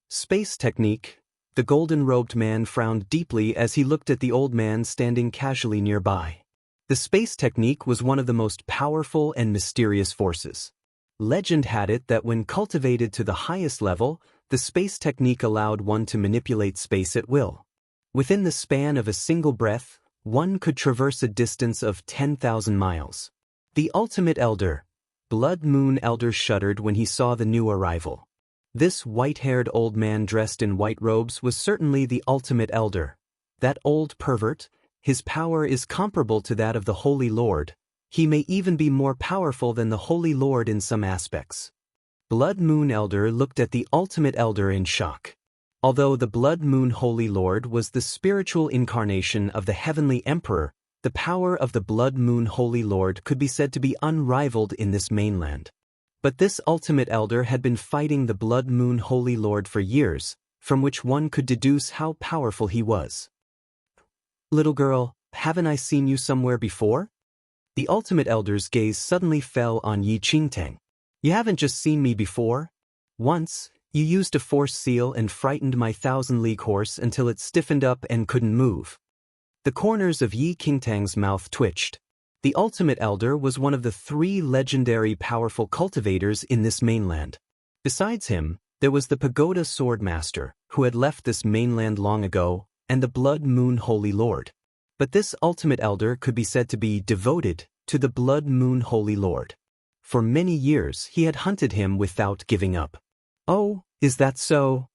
S1: Space technique. The golden-robed man frowned deeply as he looked at the old man standing casually nearby. The space technique was one of the most powerful and mysterious forces. Legend had it that when cultivated to the highest level, the space technique allowed one to manipulate space at will. Within the span of a single breath, one could traverse a distance of 10,000 miles. The ultimate elder. Blood Moon Elder shuddered when he saw the new arrival. This white-haired old man dressed in white robes was certainly the ultimate elder. That old pervert, his power is comparable to that of the Holy Lord. He may even be more powerful than the Holy Lord in some aspects. Blood Moon Elder looked at the ultimate elder in shock. Although the Blood Moon Holy Lord was the spiritual incarnation of the Heavenly Emperor, the power of the Blood Moon Holy Lord could be said to be unrivaled in this mainland. But this ultimate elder had been fighting the Blood Moon Holy Lord for years, from which one could deduce how powerful he was. "Little girl, haven't I seen you somewhere before?" The ultimate elder's gaze suddenly fell on Yi Qingtang. "You haven't just seen me before? Once, You used a force seal and frightened my 1,000-league horse until it stiffened up and couldn't move." The corners of Yi Qingtang's mouth twitched. The Ultimate Elder was one of the 3 legendary powerful cultivators in this mainland. Besides him, there was the Pagoda Swordmaster, who had left this mainland long ago, and the Blood Moon Holy Lord. But this Ultimate Elder could be said to be devoted to the Blood Moon Holy Lord. For many years he had hunted him without giving up. "Oh, is that so?"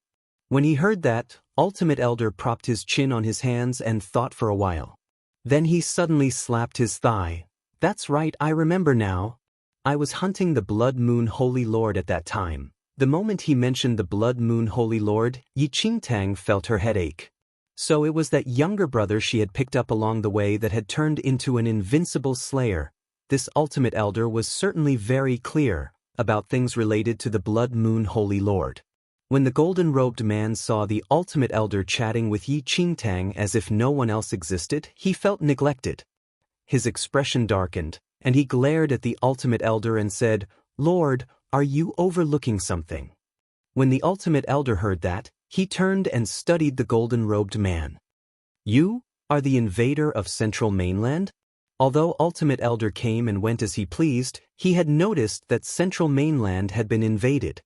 S1: When he heard that, Ultimate Elder propped his chin on his hands and thought for a while. Then he suddenly slapped his thigh. "That's right, I remember now. I was hunting the Blood Moon Holy Lord at that time." The moment he mentioned the Blood Moon Holy Lord, Yi Qingtang felt her head ache. So it was that younger brother she had picked up along the way that had turned into an invincible slayer. This Ultimate Elder was certainly very clear about things related to the Blood Moon Holy Lord. When the golden-robed man saw the Ultimate Elder chatting with Yi Qingtang as if no one else existed, he felt neglected. His expression darkened, and he glared at the Ultimate Elder and said, "Lord, are you overlooking something?" When the Ultimate Elder heard that, he turned and studied the golden-robed man. "You are the invader of Central Mainland?" Although Ultimate Elder came and went as he pleased, he had noticed that Central Mainland had been invaded.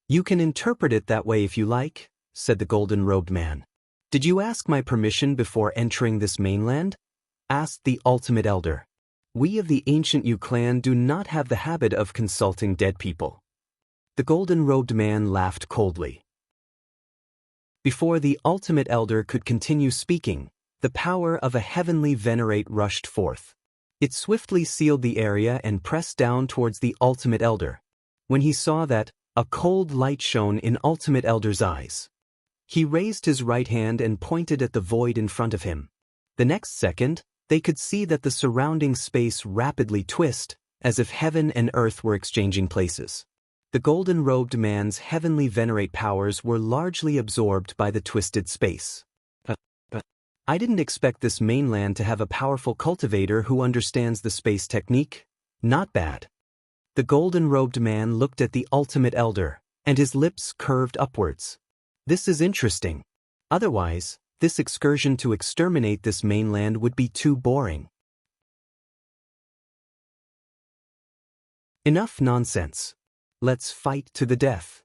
S1: "You can interpret it that way if you like," said the golden-robed man. "Did you ask my permission before entering this mainland?" asked the Ultimate Elder. "We of the ancient Yu clan do not have the habit of consulting dead people." The golden-robed man laughed coldly. Before the Ultimate Elder could continue speaking, the power of a heavenly venerate rushed forth. It swiftly sealed the area and pressed down towards the Ultimate Elder. When he saw that, a cold light shone in Ultimate Elder's eyes. He raised his right hand and pointed at the void in front of him. The next second, they could see that the surrounding space rapidly twisted, as if heaven and earth were exchanging places. The golden-robed man's heavenly venerate powers were largely absorbed by the twisted space. I didn't expect this mainland to have a powerful cultivator who understands the space technique. Not bad. The golden-robed man looked at the Ultimate Elder, and his lips curved upwards. "This is interesting. Otherwise, this excursion to exterminate this mainland would be too boring." Enough nonsense. Let's fight to the death.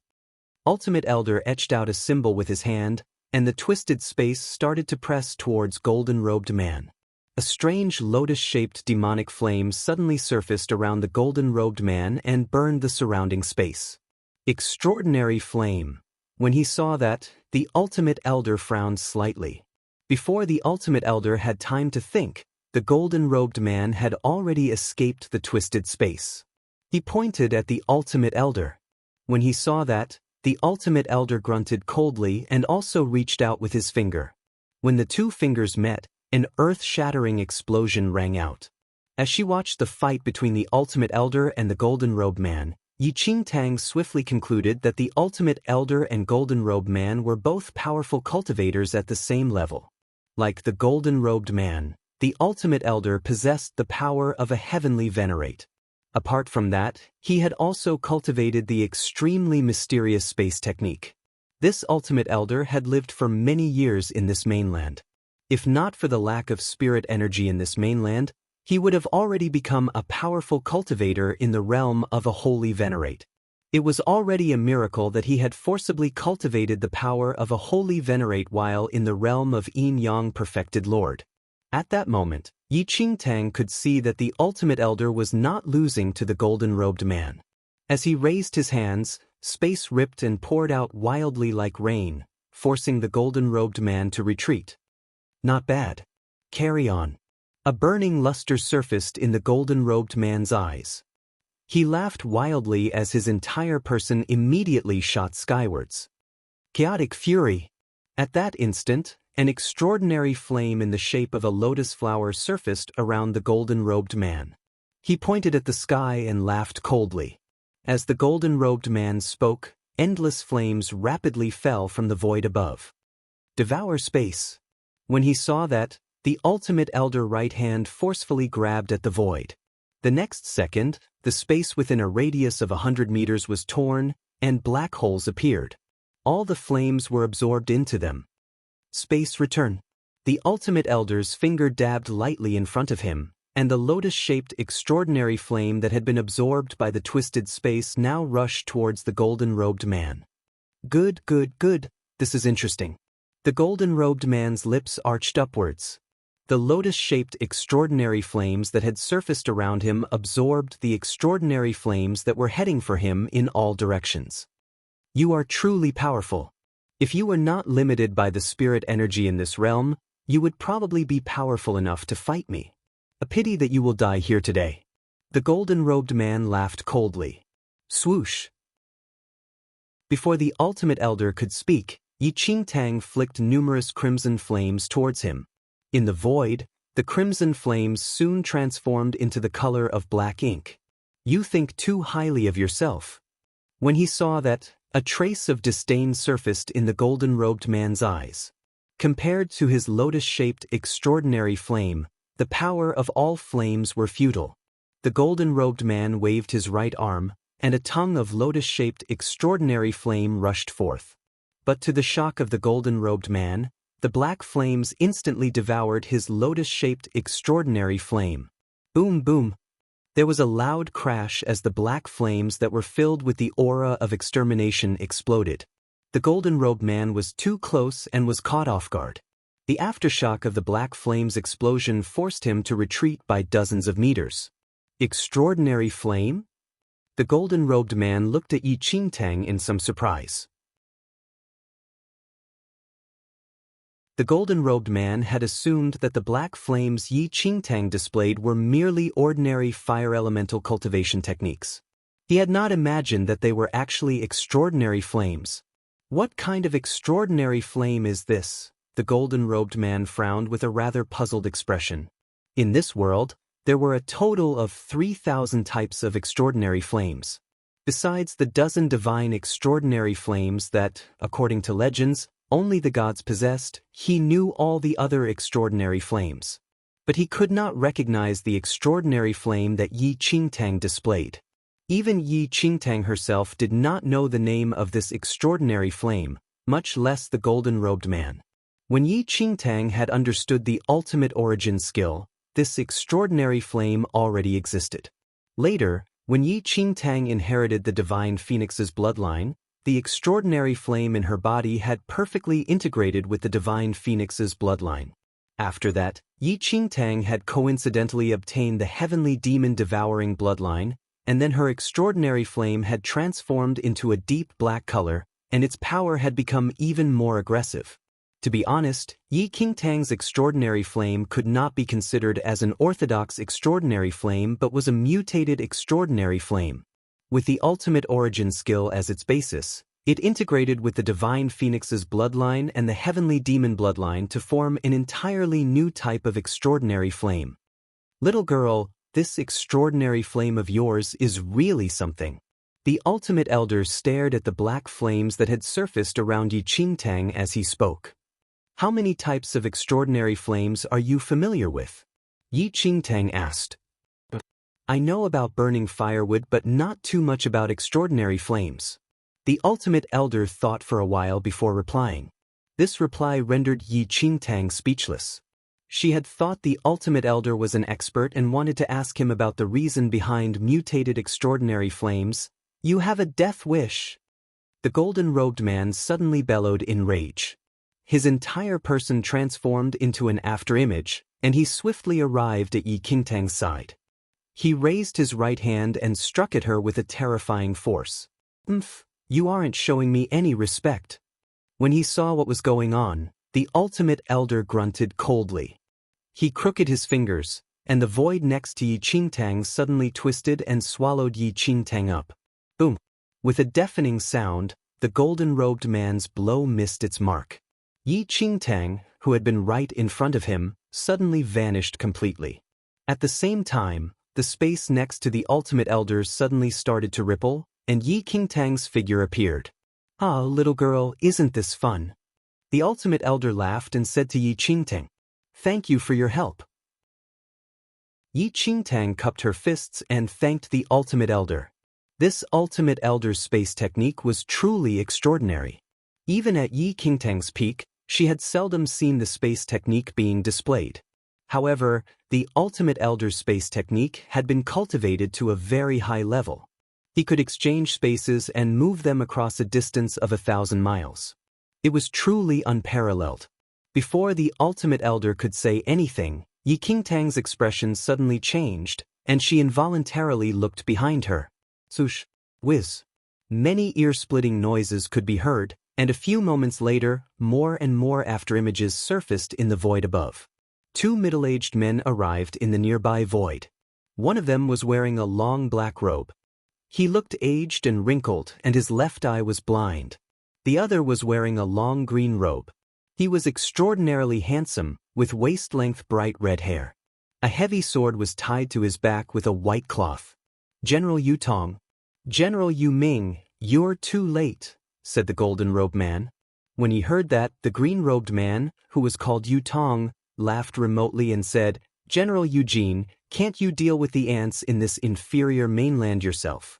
S1: Ultimate Elder etched out a symbol with his hand, and the twisted space started to press towards golden-robed man. A strange lotus-shaped demonic flame suddenly surfaced around the golden-robed man and burned the surrounding space. Extraordinary flame. When he saw that, the Ultimate Elder frowned slightly. Before the Ultimate Elder had time to think, the golden-robed man had already escaped the twisted space. He pointed at the Ultimate Elder. When he saw that, the Ultimate Elder grunted coldly and also reached out with his finger. When the two fingers met, an earth-shattering explosion rang out. As she watched the fight between the Ultimate Elder and the golden-robed man, Yi Qingtang swiftly concluded that the Ultimate Elder and golden-robed man were both powerful cultivators at the same level. Like the golden-robed man, the Ultimate Elder possessed the power of a heavenly venerate. Apart from that, he had also cultivated the extremely mysterious space technique. This Ultimate Elder had lived for many years in this mainland. If not for the lack of spirit energy in this mainland, he would have already become a powerful cultivator in the realm of a holy venerate. It was already a miracle that he had forcibly cultivated the power of a holy venerate while in the realm of Yin-Yang perfected Lord. At that moment, Yi Qingtang could see that the Ultimate Elder was not losing to the golden-robed man. As he raised his hands, space ripped and poured out wildly like rain, forcing the golden-robed man to retreat. Not bad. Carry on. A burning luster surfaced in the golden-robed man's eyes. He laughed wildly as his entire person immediately shot skywards. Chaotic fury. At that instant, an extraordinary flame in the shape of a lotus flower surfaced around the golden-robed man. He pointed at the sky and laughed coldly. As the golden-robed man spoke, endless flames rapidly fell from the void above. Devour space. When he saw that, the Ultimate Elder right hand forcefully grabbed at the void. The next second, the space within a radius of 100 meters was torn, and black holes appeared. All the flames were absorbed into them. Space return. The Ultimate Elder's finger dabbed lightly in front of him, and the lotus-shaped extraordinary flame that had been absorbed by the twisted space now rushed towards the golden-robed man. Good, good, good, this is interesting. The golden-robed man's lips arched upwards. The lotus-shaped extraordinary flames that had surfaced around him absorbed the extraordinary flames that were heading for him in all directions. You are truly powerful. If you were not limited by the spirit energy in this realm, you would probably be powerful enough to fight me. A pity that you will die here today. The golden-robed man laughed coldly. Swoosh. Before the Ultimate Elder could speak, Yi Qingtang flicked numerous crimson flames towards him. In the void, the crimson flames soon transformed into the color of black ink. You think too highly of yourself. When he saw that, a trace of disdain surfaced in the golden-robed man's eyes. Compared to his lotus-shaped extraordinary flame, the power of all flames were futile. The golden-robed man waved his right arm, and a tongue of lotus-shaped extraordinary flame rushed forth. But to the shock of the golden-robed man, the black flames instantly devoured his lotus-shaped extraordinary flame. Boom, boom. There was a loud crash as the black flames that were filled with the aura of extermination exploded. The golden-robed man was too close and was caught off guard. The aftershock of the black flames' explosion forced him to retreat by dozens of meters. Extraordinary flame? The golden-robed man looked at Yi Qingtang in some surprise. The golden-robed man had assumed that the black flames Yi Qingtang displayed were merely ordinary fire elemental cultivation techniques. He had not imagined that they were actually extraordinary flames. What kind of extraordinary flame is this? The golden-robed man frowned with a rather puzzled expression. In this world, there were a total of 3,000 types of extraordinary flames. Besides the dozen divine extraordinary flames that, according to legends, only the gods possessed, he knew all the other extraordinary flames. But he could not recognize the extraordinary flame that Yi Qingtang displayed. Even Yi Qingtang herself did not know the name of this extraordinary flame, much less the golden-robed man. When Yi Qingtang had understood the ultimate origin skill, this extraordinary flame already existed. Later, when Yi Qingtang inherited the divine phoenix's bloodline, the extraordinary flame in her body had perfectly integrated with the divine phoenix's bloodline. After that, Yi Qingtang had coincidentally obtained the heavenly demon-devouring bloodline, and then her extraordinary flame had transformed into a deep black color, and its power had become even more aggressive. To be honest, Yi Qingtang's extraordinary flame could not be considered as an orthodox extraordinary flame but was a mutated extraordinary flame. With the ultimate origin skill as its basis, it integrated with the divine phoenix's bloodline and the heavenly demon bloodline to form an entirely new type of extraordinary flame. Little girl, this extraordinary flame of yours is really something. The Ultimate Elder stared at the black flames that had surfaced around Yi Qingtang as he spoke. How many types of extraordinary flames are you familiar with? Yi Qingtang asked. I know about burning firewood but not too much about extraordinary flames. The Ultimate Elder thought for a while before replying. This reply rendered Yi Qingtang speechless. She had thought the Ultimate Elder was an expert and wanted to ask him about the reason behind mutated extraordinary flames. You have a death wish. The golden-robed man suddenly bellowed in rage. His entire person transformed into an afterimage, and he swiftly arrived at Yi Qingtang's side. He raised his right hand and struck at her with a terrifying force. You aren't showing me any respect. When he saw what was going on, the Ultimate Elder grunted coldly. He crooked his fingers, and the void next to Yi Qingtang suddenly twisted and swallowed Yi Qingtang up. Boom! With a deafening sound, the golden-robed man's blow missed its mark. Yi Qingtang, who had been right in front of him, suddenly vanished completely. At the same time, the space next to the Ultimate Elder suddenly started to ripple, and Yi Qingtang's figure appeared. Ah, little girl, isn't this fun? The Ultimate Elder laughed and said to Yi Qingtang, Thank you for your help. Yi Qingtang cupped her fists and thanked the Ultimate Elder. This Ultimate Elder's space technique was truly extraordinary. Even at Yi Qingtang's peak, she had seldom seen the space technique being displayed. However, the Ultimate Elder's space technique had been cultivated to a very high level. He could exchange spaces and move them across a distance of 1,000 miles. It was truly unparalleled. Before the Ultimate Elder could say anything, Yi Qingtang's expression suddenly changed, and she involuntarily looked behind her. Swoosh! Whiz! Many ear-splitting noises could be heard, and a few moments later, more and more afterimages surfaced in the void above. 2 middle-aged men arrived in the nearby void. One of them was wearing a long black robe. He looked aged and wrinkled, and his left eye was blind. The other was wearing a long green robe. He was extraordinarily handsome, with waist-length bright red hair. A heavy sword was tied to his back with a white cloth. General Yu Tong. General Yu Ming, you're too late, said the golden-robed man. When he heard that, the green-robed man, who was called Yu Tong, laughed remotely and said, General Eugene, can't you deal with the ants in this inferior mainland yourself?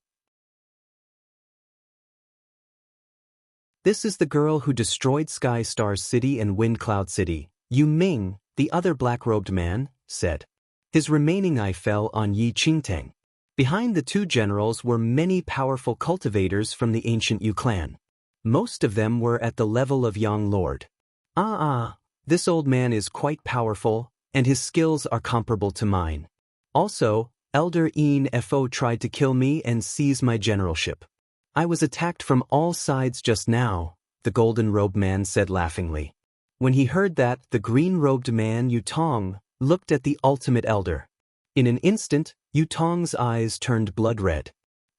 S1: This is the girl who destroyed Sky Star City and Wind Cloud City, Yu Ming, the other black-robed man, said. His remaining eye fell on Yi Qingtang. Behind the 2 generals were many powerful cultivators from the ancient Yu clan. Most of them were at the level of Yang Lord. This old man is quite powerful, and his skills are comparable to mine. Also, Elder Yin Fo tried to kill me and seize my generalship. I was attacked from all sides just now, the golden-robed man said laughingly. When he heard that, the green-robed man Yu Tong looked at the Ultimate Elder. In an instant, Yu Tong's eyes turned blood-red.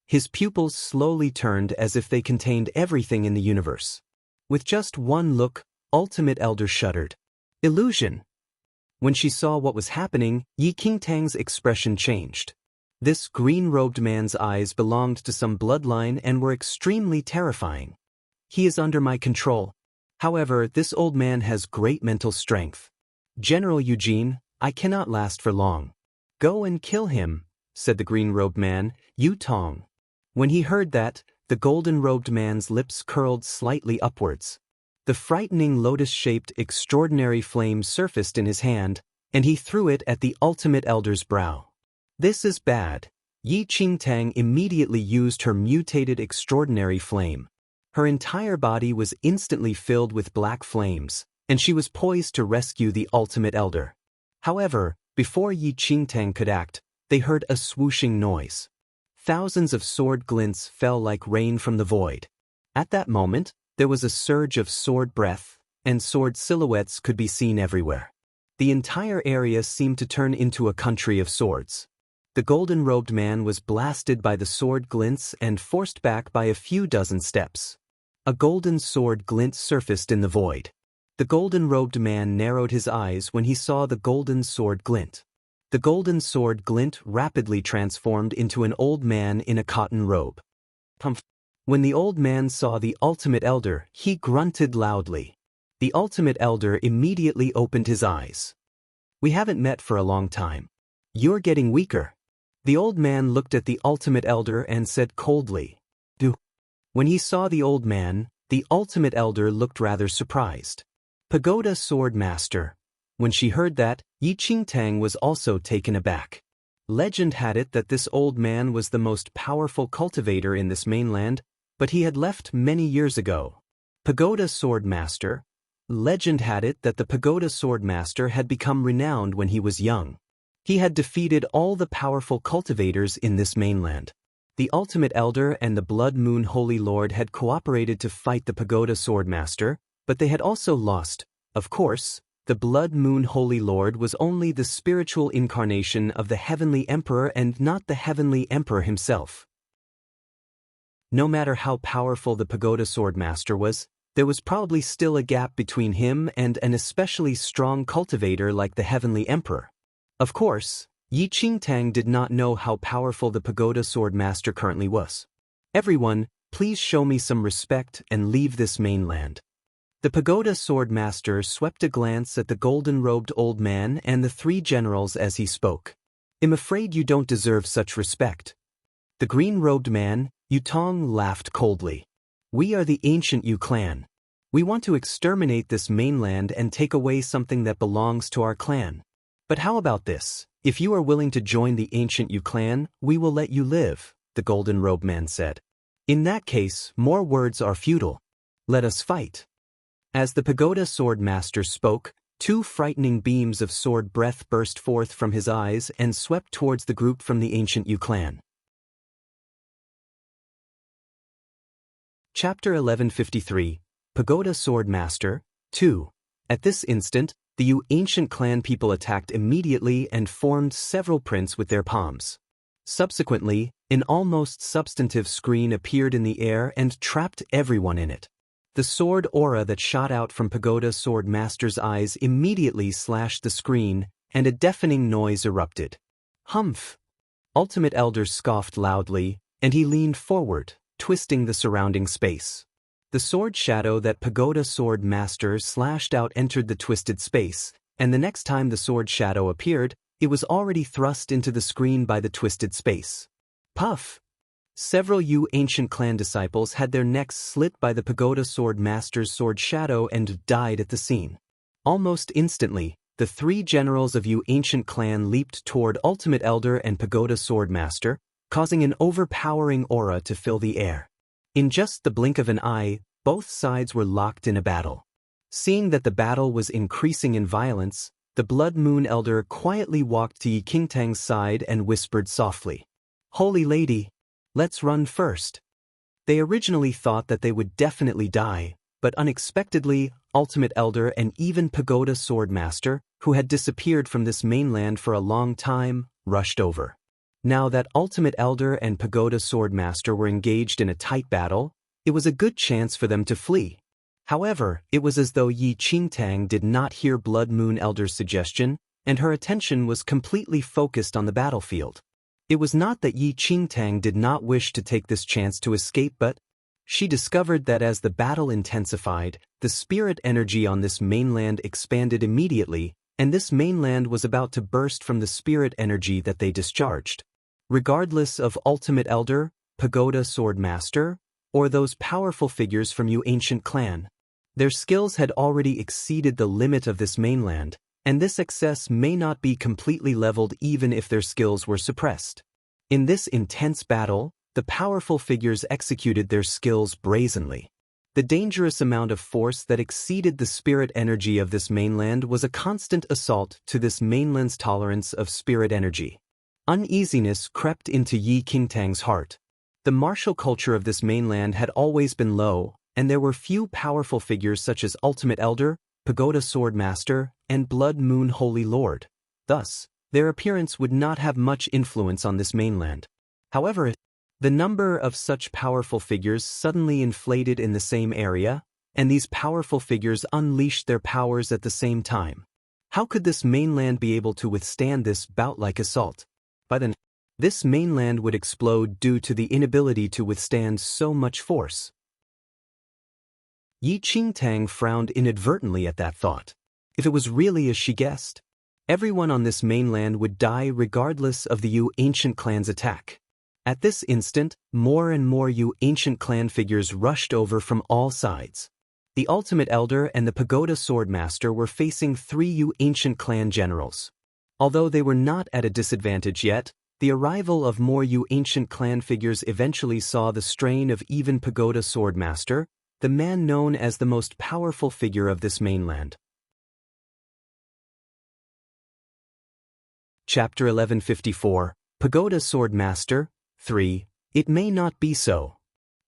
S1: His pupils slowly turned as if they contained everything in the universe. With just one look, Ultimate Elder shuddered. Illusion! When she saw what was happening, Yi Qingtang's expression changed. This green-robed man's eyes belonged to some bloodline and were extremely terrifying. He is under my control. However, this old man has great mental strength. General Eugene, I cannot last for long. Go and kill him, said the green-robed man, Yu Tong. When he heard that, the golden-robed man's lips curled slightly upwards. The frightening lotus-shaped extraordinary flame surfaced in his hand, and he threw it at the Ultimate Elder's brow. This is bad. Yi Qingtang immediately used her mutated extraordinary flame. Her entire body was instantly filled with black flames, and she was poised to rescue the Ultimate Elder. However, before Yi Qingtang could act, they heard a swooshing noise. Thousands of sword glints fell like rain from the void. At that moment, there was a surge of sword breath, and sword silhouettes could be seen everywhere. The entire area seemed to turn into a country of swords. The golden-robed man was blasted by the sword glints and forced back by a few dozen steps. A golden sword glint surfaced in the void. The golden-robed man narrowed his eyes when he saw the golden sword glint. The golden sword glint rapidly transformed into an old man in a cotton robe. When the old man saw the Ultimate Elder, he grunted loudly. The Ultimate Elder immediately opened his eyes. We haven't met for a long time. You're getting weaker. The old man looked at the Ultimate Elder and said coldly, "Do." When he saw the old man, the Ultimate Elder looked rather surprised. Pagoda Sword Master. When she heard that, Yi Qingtang was also taken aback. Legend had it that this old man was the most powerful cultivator in this mainland, but he had left many years ago. Pagoda Sword Master. Legend had it that the Pagoda Sword Master had become renowned when he was young. He had defeated all the powerful cultivators in this mainland. The Ultimate Elder and the Blood Moon Holy Lord had cooperated to fight the Pagoda Sword Master, but they had also lost. Of course, the Blood Moon Holy Lord was only the spiritual incarnation of the Heavenly Emperor and not the Heavenly Emperor himself. No matter how powerful the Pagoda Sword Master was, there was probably still a gap between him and an especially strong cultivator like the Heavenly Emperor. Of course, Yi Qingtang did not know how powerful the Pagoda Sword Master currently was. Everyone, please show me some respect and leave this mainland. The Pagoda Sword Master swept a glance at the golden-robed old man and the 3 generals as he spoke. I'm afraid you don't deserve such respect. The green-robed man, Yu Tong, laughed coldly. We are the ancient Yu clan. We want to exterminate this mainland and take away something that belongs to our clan. But how about this? If you are willing to join the ancient Yu clan, we will let you live, the golden robe man said. In that case, more words are futile. Let us fight. As the pagoda sword master spoke, two frightening beams of sword breath burst forth from his eyes and swept towards the group from the ancient Yu clan. Chapter 1153, Pagoda Sword Master, 2. At this instant, the Yu ancient clan people attacked immediately and formed several prints with their palms. Subsequently, an almost substantive screen appeared in the air and trapped everyone in it. The sword aura that shot out from Pagoda Sword Master's eyes immediately slashed the screen, and a deafening noise erupted. Humph! Ultimate Elder scoffed loudly, and he leaned forward, twisting the surrounding space. The sword shadow that Pagoda Sword Master slashed out entered the twisted space, and the next time the sword shadow appeared, it was already thrust into the screen by the twisted space. Puff! Several Yu ancient clan disciples had their necks slit by the Pagoda Sword Master's sword shadow and died at the scene. Almost instantly, the three generals of Yu ancient clan leaped toward Ultimate Elder and Pagoda Sword Master, causing an overpowering aura to fill the air. In just the blink of an eye, both sides were locked in a battle. Seeing that the battle was increasing in violence, the Blood Moon Elder quietly walked to Yi Qingtang's side and whispered softly, "Holy Lady, let's run first." They originally thought that they would definitely die, but unexpectedly, Ultimate Elder and even Pagoda Sword Master, who had disappeared from this mainland for a long time, rushed over. Now that Ultimate Elder and Pagoda Sword Master were engaged in a tight battle, it was a good chance for them to flee. However, it was as though Yi Qingtang did not hear Blood Moon Elder's suggestion, and her attention was completely focused on the battlefield. It was not that Yi Qingtang did not wish to take this chance to escape, but she discovered that as the battle intensified, the spirit energy on this mainland expanded immediately, and this mainland was about to burst from the spirit energy that they discharged. Regardless of Ultimate Elder, Pagoda Sword Master, or those powerful figures from Yu ancient clan, their skills had already exceeded the limit of this mainland, and this excess may not be completely leveled even if their skills were suppressed. In this intense battle, the powerful figures executed their skills brazenly. The dangerous amount of force that exceeded the spirit energy of this mainland was a constant assault to this mainland's tolerance of spirit energy. Uneasiness crept into Yi Qingtang's heart. The martial culture of this mainland had always been low, and there were few powerful figures such as Ultimate Elder, Pagoda Sword Master, and Blood Moon Holy Lord. Thus, their appearance would not have much influence on this mainland. However, the number of such powerful figures suddenly inflated in the same area, and these powerful figures unleashed their powers at the same time. How could this mainland be able to withstand this bout-like assault? By then, this mainland would explode due to the inability to withstand so much force. Yi Qingtang frowned inadvertently at that thought. If it was really as she guessed, everyone on this mainland would die regardless of the Yu ancient clan's attack. At this instant, more and more Yu ancient clan figures rushed over from all sides. The Ultimate Elder and the Pagoda Sword Master were facing three Yu ancient clan generals. Although they were not at a disadvantage yet, the arrival of more Yu ancient clan figures eventually saw the strain of even Pagoda Sword Master, the man known as the most powerful figure of this mainland. Chapter 1154, Pagoda Sword Master, 3. It may not be so.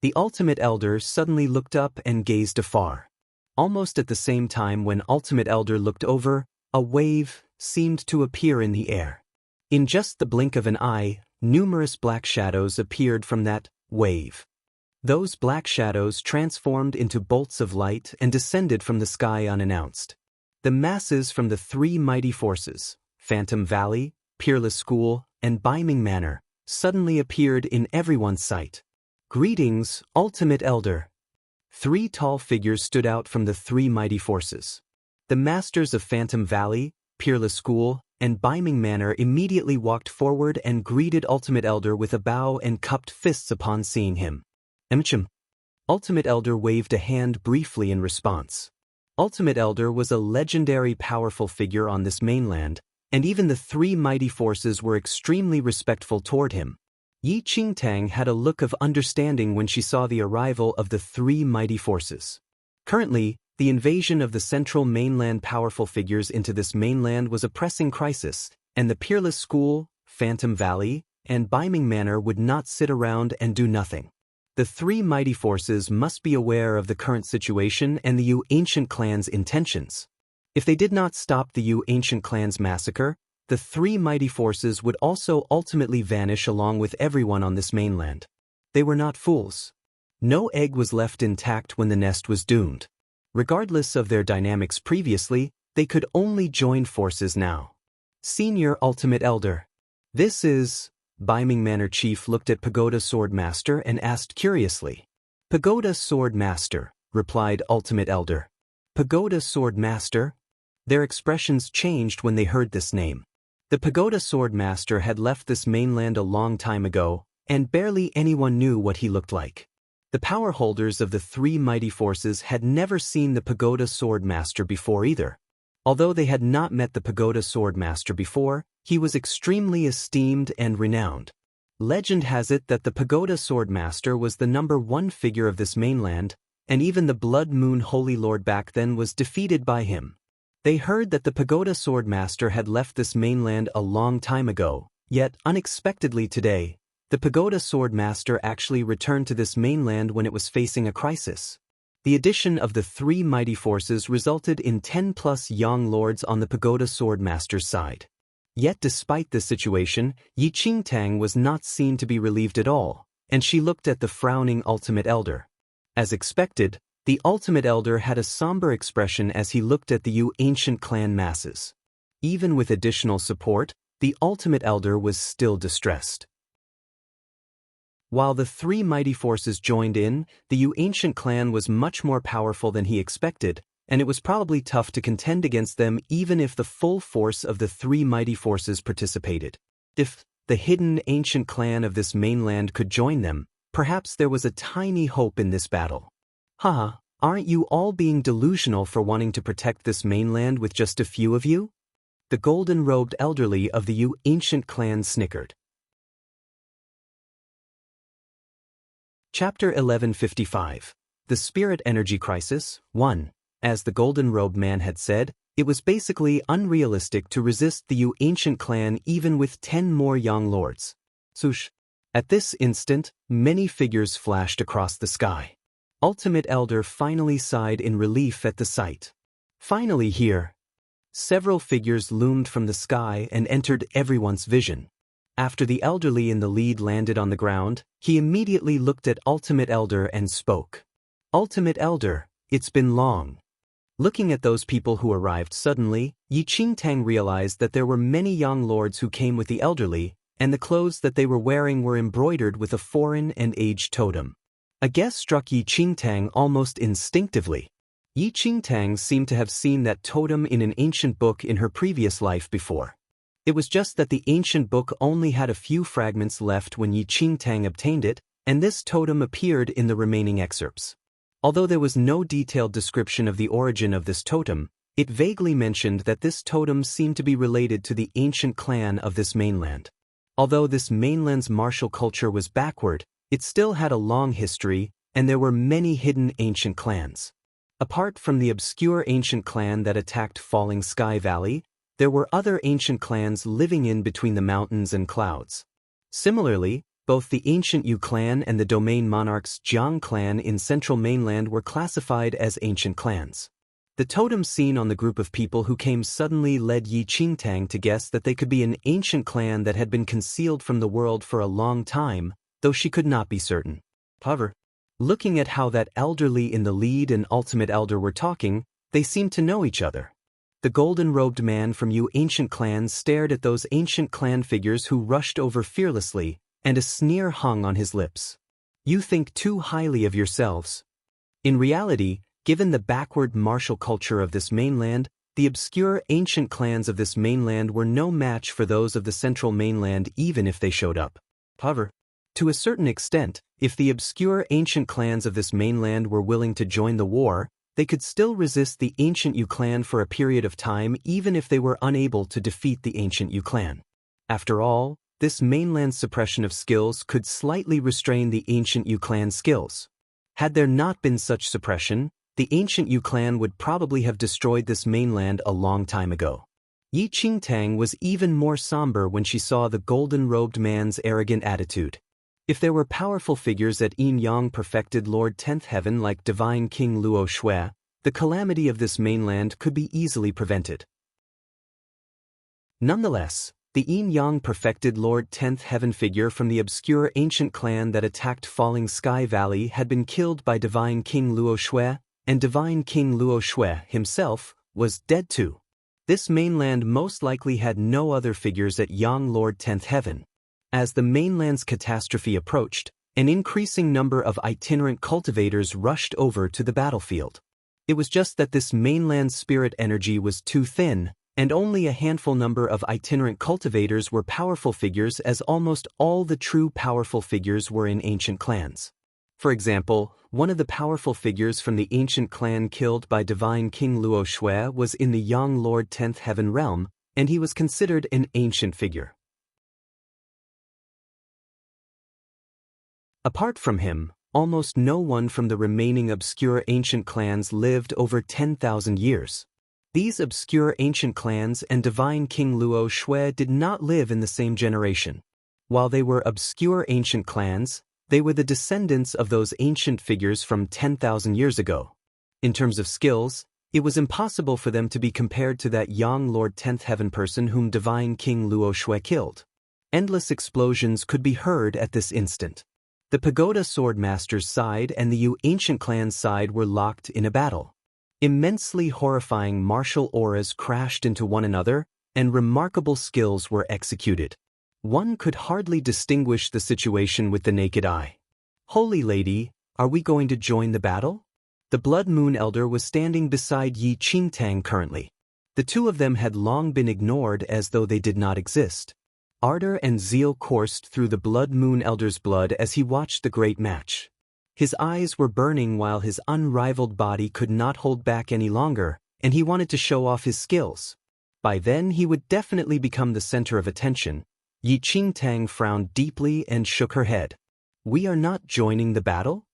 S1: The Ultimate Elder suddenly looked up and gazed afar. Almost at the same time when Ultimate Elder looked over, a wave seemed to appear in the air. In just the blink of an eye, numerous black shadows appeared from that wave. Those black shadows transformed into bolts of light and descended from the sky unannounced. The masses from the three mighty forces, Phantom Valley, Peerless School, and Biming Manor, suddenly appeared in everyone's sight. Greetings, Ultimate Elder. Three tall figures stood out from the three mighty forces. The masters of Phantom Valley, Peerless School, and Biming Manor immediately walked forward and greeted Ultimate Elder with a bow and cupped fists upon seeing him. Ultimate Elder waved a hand briefly in response. Ultimate Elder was a legendary powerful figure on this mainland, and even the three mighty forces were extremely respectful toward him. Yi Qingtang had a look of understanding when she saw the arrival of the three mighty forces. Currently, the invasion of the central mainland powerful figures into this mainland was a pressing crisis, and the Peerless School, Phantom Valley, and Biming Manor would not sit around and do nothing. The three mighty forces must be aware of the current situation and the Yu ancient clan's intentions. If they did not stop the Yu ancient clan's massacre, the three mighty forces would also ultimately vanish along with everyone on this mainland. They were not fools. No egg was left intact when the nest was doomed. Regardless of their dynamics previously, they could only join forces now. Senior Ultimate Elder. This is... Biming Manor Chief looked at Pagoda Sword Master and asked curiously. Pagoda Sword Master, replied Ultimate Elder. Pagoda Sword Master? Their expressions changed when they heard this name. The Pagoda Sword Master had left this mainland a long time ago, and barely anyone knew what he looked like. The power holders of the three mighty forces had never seen the Pagoda Sword Master before either. Although they had not met the Pagoda Sword Master before, he was extremely esteemed and renowned. Legend has it that the Pagoda Sword Master was the #1 figure of this mainland, and even the Blood Moon Holy Lord back then was defeated by him. They heard that the Pagoda Sword Master had left this mainland a long time ago, yet unexpectedly today, the Pagoda Sword Master actually returned to this mainland when it was facing a crisis. The addition of the three mighty forces resulted in 10+ young lords on the Pagoda Sword Master's side. Yet despite this situation, Yi Qingtang was not seen to be relieved at all, and she looked at the frowning Ultimate Elder. As expected, the Ultimate Elder had a somber expression as he looked at the Yu ancient clan masses. Even with additional support, the Ultimate Elder was still distressed. While the three mighty forces joined in, the Yu ancient clan was much more powerful than he expected, and it was probably tough to contend against them even if the full force of the three mighty forces participated. If the hidden ancient clan of this mainland could join them, perhaps there was a tiny hope in this battle. Haha, aren't you all being delusional for wanting to protect this mainland with just a few of you? The golden-robed elderly of the Yu ancient clan snickered. Chapter 1155. The Spirit Energy Crisis, 1. As the golden-robed man had said, it was basically unrealistic to resist the Yu ancient clan even with 10 more young lords. Swoosh. At this instant, many figures flashed across the sky. Ultimate Elder finally sighed in relief at the sight. Finally here. Several figures loomed from the sky and entered everyone's vision. After the elderly in the lead landed on the ground, he immediately looked at Ultimate Elder and spoke. Ultimate Elder, it's been long. Looking at those people who arrived suddenly, Yi Qingtang realized that there were many young lords who came with the elderly, and the clothes that they were wearing were embroidered with a foreign and aged totem. A guess struck Yi Qingtang almost instinctively. Yi Qingtang seemed to have seen that totem in an ancient book in her previous life before. It was just that the ancient book only had a few fragments left when Yi Qingtang obtained it, and this totem appeared in the remaining excerpts. Although there was no detailed description of the origin of this totem, it vaguely mentioned that this totem seemed to be related to the ancient clan of this mainland. Although this mainland's martial culture was backward, it still had a long history, and there were many hidden ancient clans. Apart from the obscure ancient clan that attacked Falling Sky Valley, there were other ancient clans living in between the mountains and clouds. Similarly, both the ancient Yu clan and the domain monarch's Jiang clan in central mainland were classified as ancient clans. The totem seen on the group of people who came suddenly led Yi Qingtang to guess that they could be an ancient clan that had been concealed from the world for a long time, though she could not be certain. However, looking at how that elderly in the lead and Ultimate Elder were talking, they seemed to know each other. The golden-robed man from Yu ancient clan stared at those ancient clan figures who rushed over fearlessly, and a sneer hung on his lips. You think too highly of yourselves. In reality, given the backward martial culture of this mainland, the obscure ancient clans of this mainland were no match for those of the central mainland even if they showed up. However, To a certain extent, if the obscure ancient clans of this mainland were willing to join the war, they could still resist the ancient Yu clan for a period of time even if they were unable to defeat the ancient Yu clan. After all, this mainland's suppression of skills could slightly restrain the ancient Yu clan skills. Had there not been such suppression, the ancient Yu clan would probably have destroyed this mainland a long time ago. Yi Qingtang was even more somber when she saw the golden-robed man's arrogant attitude. If there were powerful figures at Yin Yang perfected Lord 10th Heaven like Divine King Luo Shui, the calamity of this mainland could be easily prevented. Nonetheless, the Yin Yang perfected Lord 10th Heaven figure from the obscure ancient clan that attacked Falling Sky Valley had been killed by Divine King Luo Shui, and Divine King Luo Shui himself was dead too. This mainland most likely had no other figures at Yang Lord 10th Heaven. As the mainland's catastrophe approached, an increasing number of itinerant cultivators rushed over to the battlefield. It was just that this mainland's spirit energy was too thin, and only a handful number of itinerant cultivators were powerful figures, as almost all the true powerful figures were in ancient clans. For example, one of the powerful figures from the ancient clan killed by Divine King Luo Shui was in the Yang Lord 10th Heaven realm, and he was considered an ancient figure. Apart from him, almost no one from the remaining obscure ancient clans lived over 10,000 years. These obscure ancient clans and Divine King Luo Shui did not live in the same generation. While they were obscure ancient clans, they were the descendants of those ancient figures from 10,000 years ago. In terms of skills, it was impossible for them to be compared to that Yang Lord 10th Heaven person whom Divine King Luo Shui killed. Endless explosions could be heard at this instant. The Pagoda Swordmaster's side and the Yu ancient clan's side were locked in a battle. Immensely horrifying martial auras crashed into one another, and remarkable skills were executed. One could hardly distinguish the situation with the naked eye. "Holy Lady, are we going to join the battle?" The Blood Moon Elder was standing beside Yi Qingtang currently. The two of them had long been ignored as though they did not exist. Ardor and zeal coursed through the Blood Moon Elder's blood as he watched the great match. His eyes were burning while his unrivaled body could not hold back any longer, and he wanted to show off his skills. By then he would definitely become the center of attention. Yi Qingtang frowned deeply and shook her head. "We are not joining the battle?"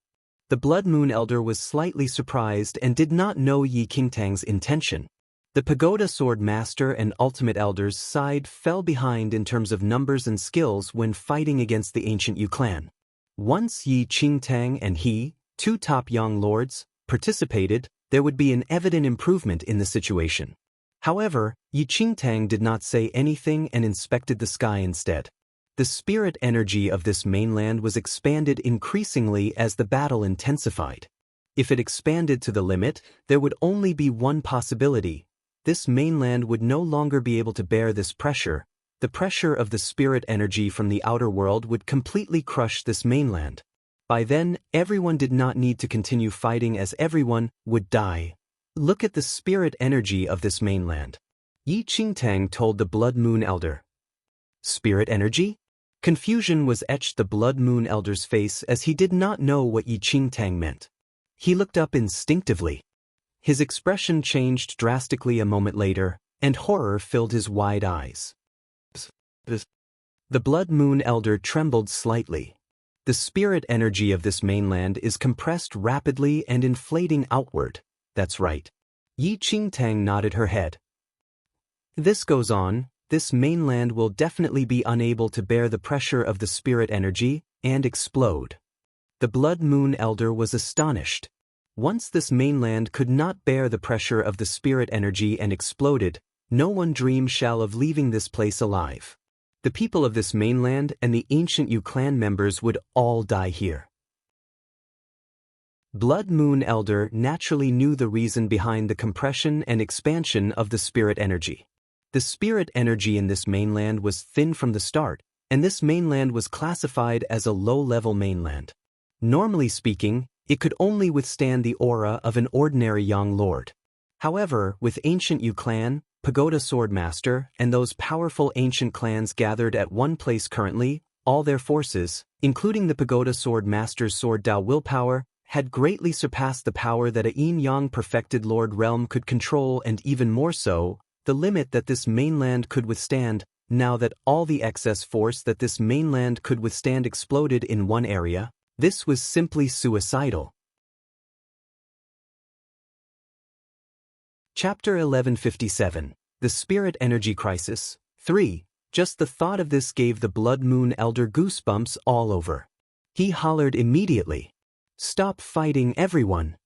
S1: The Blood Moon Elder was slightly surprised and did not know Yi Qingtang's intention. The Pagoda Sword Master and Ultimate Elder's side fell behind in terms of numbers and skills when fighting against the ancient Yu clan. Once Yi Qingtang and he, two top young lords, participated, there would be an evident improvement in the situation. However, Yi Qingtang did not say anything and inspected the sky instead. The spirit energy of this mainland was expanded increasingly as the battle intensified. If it expanded to the limit, there would only be one possibility. This mainland would no longer be able to bear this pressure. The pressure of the spirit energy from the outer world would completely crush this mainland. By then, everyone did not need to continue fighting as everyone would die. "Look at the spirit energy of this mainland," Yi Qingtang told the Blood Moon Elder. Spirit energy? Confusion was etched the Blood Moon Elder's face as he did not know what Yi Qingtang meant. He looked up instinctively. His expression changed drastically a moment later, and horror filled his wide eyes. The Blood Moon Elder trembled slightly. The spirit energy of this mainland is compressed rapidly and inflating outward. That's right. Yi Qingtang nodded her head. This goes on, this mainland will definitely be unable to bear the pressure of the spirit energy and explode. The Blood Moon Elder was astonished. Once this mainland could not bear the pressure of the spirit energy and exploded, no one dream shall of leaving this place alive. The people of this mainland and the ancient Yu clan members would all die here. Blood Moon Elder naturally knew the reason behind the compression and expansion of the spirit energy. The spirit energy in this mainland was thin from the start, and this mainland was classified as a low-level mainland. Normally speaking, it could only withstand the aura of an ordinary young lord. However, with ancient Yu clan, Pagoda Swordmaster, and those powerful ancient clans gathered at one place currently, All their forces, including the Pagoda Sword Master's Sword Dao willpower, had greatly surpassed the power that a yin-yang perfected Lord Realm could control, and even more so, the limit that this mainland could withstand. Now that all the excess force that this mainland could withstand exploded in one area, this was simply suicidal. Chapter 1157. The Spirit Energy Crisis. 3. Just the thought of this gave the Blood Moon Elder goosebumps all over. He hollered immediately, "Stop fighting, everyone!"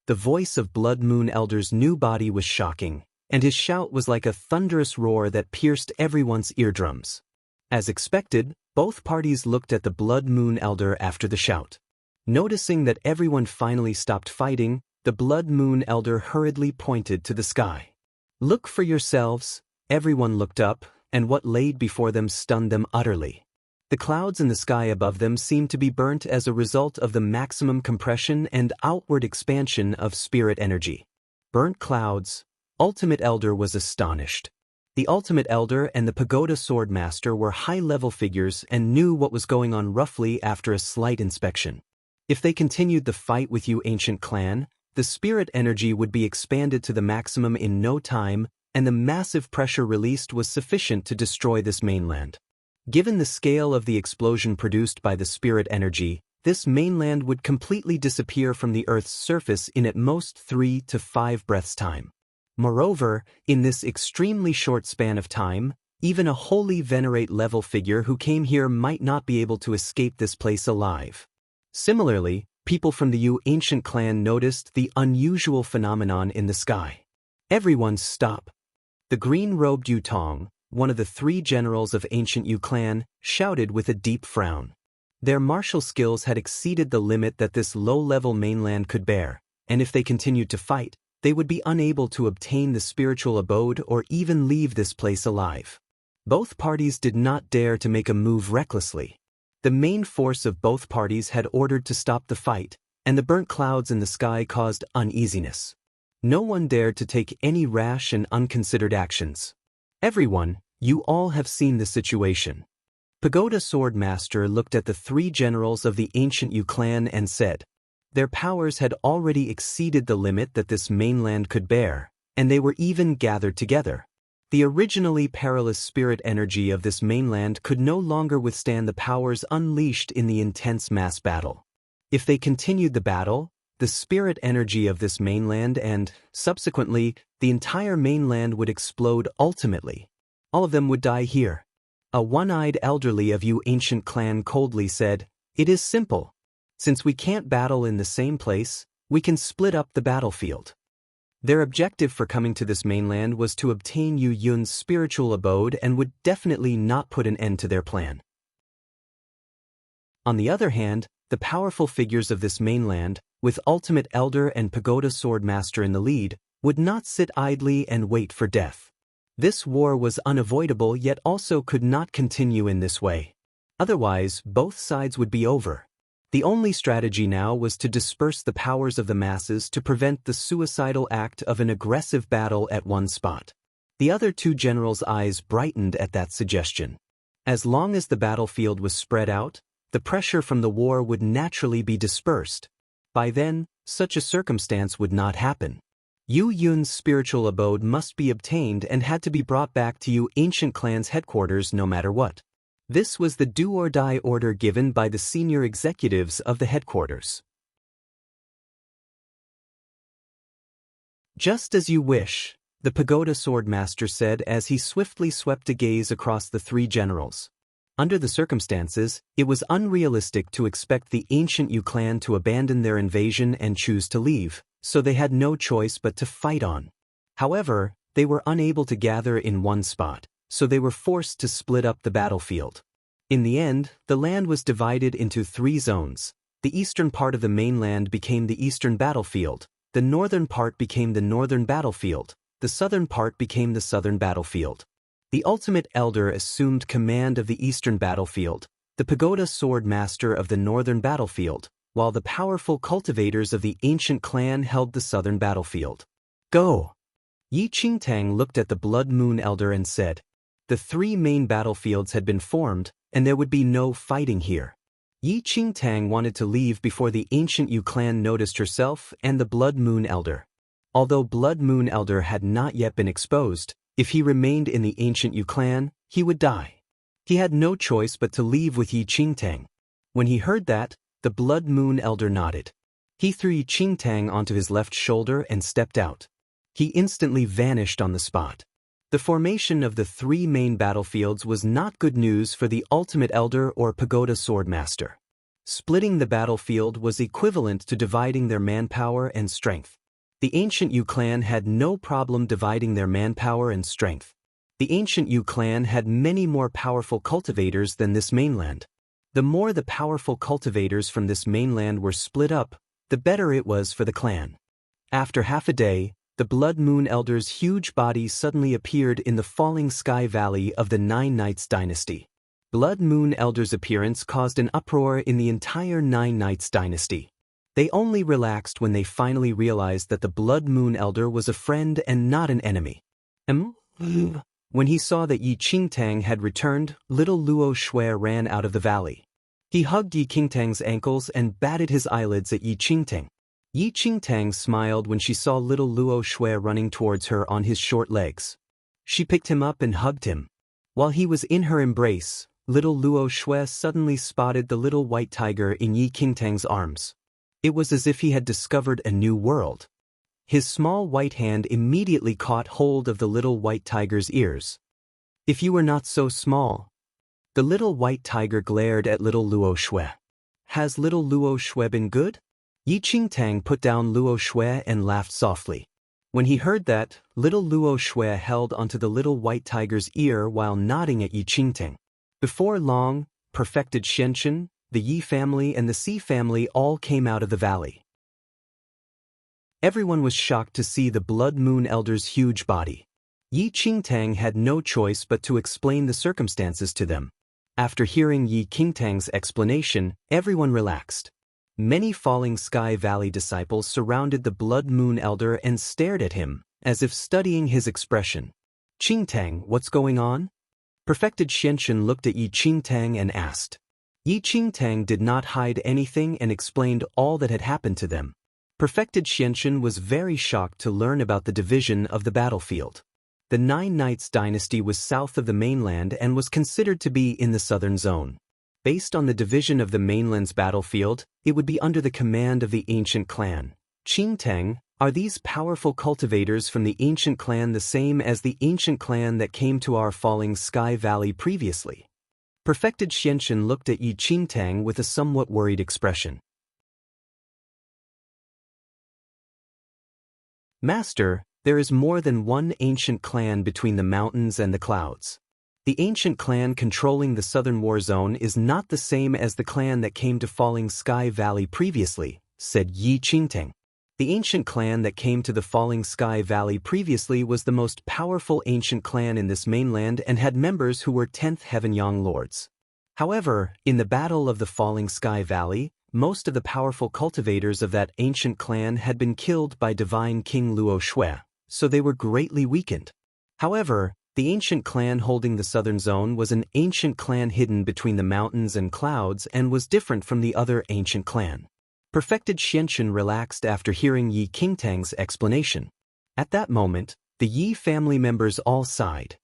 S1: The voice of Blood Moon Elder's new body was shocking, and his shout was like a thunderous roar that pierced everyone's eardrums. As expected, both parties looked at the Blood Moon Elder after the shout. Noticing that everyone finally stopped fighting, the Blood Moon Elder hurriedly pointed to the sky. "Look for yourselves." Everyone looked up, and what laid before them stunned them utterly. The clouds in the sky above them seemed to be burnt as a result of the maximum compression and outward expansion of spirit energy. Burnt clouds. Ultimate Elder was astonished. The Ultimate Elder and the Pagoda Sword Master were high-level figures and knew what was going on roughly after a slight inspection. If they continued the fight with you ancient clan, the spirit energy would be expanded to the maximum in no time, and the massive pressure released was sufficient to destroy this mainland. Given the scale of the explosion produced by the spirit energy, this mainland would completely disappear from the Earth's surface in at most 3 to 5 breaths' time. Moreover, in this extremely short span of time, even a holy venerate level figure who came here might not be able to escape this place alive. Similarly, people from the Yu ancient clan noticed the unusual phenomenon in the sky. Everyone stop. The green-robed Yu Tong, one of the 3 generals of ancient Yu clan, shouted with a deep frown. Their martial skills had exceeded the limit that this low-level mainland could bear, and if they continued to fight, they would be unable to obtain the spiritual abode or even leave this place alive. Both parties did not dare to make a move recklessly. The main force of both parties had ordered to stop the fight, and the burnt clouds in the sky caused uneasiness. No one dared to take any rash and unconsidered actions. "Everyone, you all have seen the situation." Pagoda Sword Master looked at the 3 generals of the ancient Yu clan and said, their powers had already exceeded the limit that this mainland could bear, and they were even gathered together. The originally perilous spirit energy of this mainland could no longer withstand the powers unleashed in the intense mass battle. If they continued the battle, the spirit energy of this mainland and, subsequently, the entire mainland would explode ultimately. All of them would die here. A one-eyed elderly of Yu ancient clan coldly said, "It is simple. Since we can't battle in the same place, we can split up the battlefield." Their objective for coming to this mainland was to obtain Yu Yun's spiritual abode and would definitely not put an end to their plan. On the other hand, the powerful figures of this mainland, with Ultimate Elder and Pagoda Sword Master in the lead, would not sit idly and wait for death. This war was unavoidable yet also could not continue in this way. Otherwise, both sides would be over. The only strategy now was to disperse the powers of the masses to prevent the suicidal act of an aggressive battle at one spot. The other 2 generals' eyes brightened at that suggestion. As long as the battlefield was spread out, the pressure from the war would naturally be dispersed. By then, such a circumstance would not happen. Yu Yun's spiritual abode must be obtained and had to be brought back to Yu ancient clan's headquarters no matter what. This was the do-or-die order given by the senior executives of the headquarters. "Just as you wish," the Pagoda Sword Master said as he swiftly swept a gaze across the 3 generals. Under the circumstances, it was unrealistic to expect the ancient Yu clan to abandon their invasion and choose to leave, so they had no choice but to fight on. However, they were unable to gather in one spot, so they were forced to split up the battlefield. In the end, the land was divided into 3 zones. The eastern part of the mainland became the eastern battlefield, the northern part became the northern battlefield, the southern part became the southern battlefield. The Ultimate Elder assumed command of the eastern battlefield, the Pagoda Sword Master of the northern battlefield, while the powerful cultivators of the ancient clan held the southern battlefield. "Go!" Yi Qingtang looked at the Blood Moon Elder and said. The 3 main battlefields had been formed, and there would be no fighting here. Yi Qingtang wanted to leave before the ancient Yu clan noticed herself and the Blood Moon Elder. Although Blood Moon Elder had not yet been exposed, if he remained in the ancient Yu clan, he would die. He had no choice but to leave with Yi Qingtang. When he heard that, the Blood Moon Elder nodded. He threw Yi Qingtang onto his left shoulder and stepped out. He instantly vanished on the spot. The formation of the three main battlefields was not good news for the Ultimate Elder or Pagoda Swordmaster. Splitting the battlefield was equivalent to dividing their manpower and strength. The ancient Yu clan had no problem dividing their manpower and strength. The ancient Yu clan had many more powerful cultivators than this mainland. The more the powerful cultivators from this mainland were split up, the better it was for the clan. After half a day, the Blood Moon Elder's huge body suddenly appeared in the falling sky valley of the Nine Knights dynasty. Blood Moon Elder's appearance caused an uproar in the entire Nine Knights dynasty. They only relaxed when they finally realized that the Blood Moon Elder was a friend and not an enemy. When he saw that Yi Qingtang had returned, little Luo Shui ran out of the valley. He hugged Yi Qingtang's ankles and batted his eyelids at Yi Qingtang. Yi Qingtang smiled when she saw little Luo Shui running towards her on his short legs. She picked him up and hugged him. While he was in her embrace, little Luo Shui suddenly spotted the little white tiger in Yi Qingtang's arms. It was as if he had discovered a new world. His small white hand immediately caught hold of the little white tiger's ears. "If you were not so small." The little white tiger glared at little Luo Shui. "Has little Luo Shui been good?" Yi Qingtang put down Luo Shui and laughed softly. When he heard that, little Luo Shui held onto the little white tiger's ear while nodding at Yi Qingtang. Before long, perfected Xianchen, the Yi family and the Si family all came out of the valley. Everyone was shocked to see the Blood Moon Elder's huge body. Yi Qingtang had no choice but to explain the circumstances to them. After hearing Yi Qingtang's explanation, everyone relaxed. Many Falling Sky Valley disciples surrounded the Blood Moon Elder and stared at him, as if studying his expression. "Qingtang, what's going on?" Perfected Xianchen looked at Yi Qingtang and asked. Yi Qingtang did not hide anything and explained all that had happened to them. Perfected Xianchen was very shocked to learn about the division of the battlefield. The Nine Knights dynasty was south of the mainland and was considered to be in the southern zone. Based on the division of the mainland's battlefield, it would be under the command of the ancient clan. Qingtang, are these powerful cultivators from the ancient clan the same as the ancient clan that came to our Falling Sky Valley previously? Perfected Xianchen looked at Yi Qingtang with a somewhat worried expression. "Master, there is more than one ancient clan between the mountains and the clouds. The ancient clan controlling the southern war zone is not the same as the clan that came to Falling Sky Valley previously," said Yi Qingtang. The ancient clan that came to the Falling Sky Valley previously was the most powerful ancient clan in this mainland and had members who were 10th Heaven Yang Lords. However, in the Battle of the Falling Sky Valley, most of the powerful cultivators of that ancient clan had been killed by Divine King Luo Shui, so they were greatly weakened. However, the ancient clan holding the southern zone was an ancient clan hidden between the mountains and clouds and was different from the other ancient clan. Perfected Xianchen relaxed after hearing Yi Qingtang's explanation. At that moment, the Yi family members all sighed.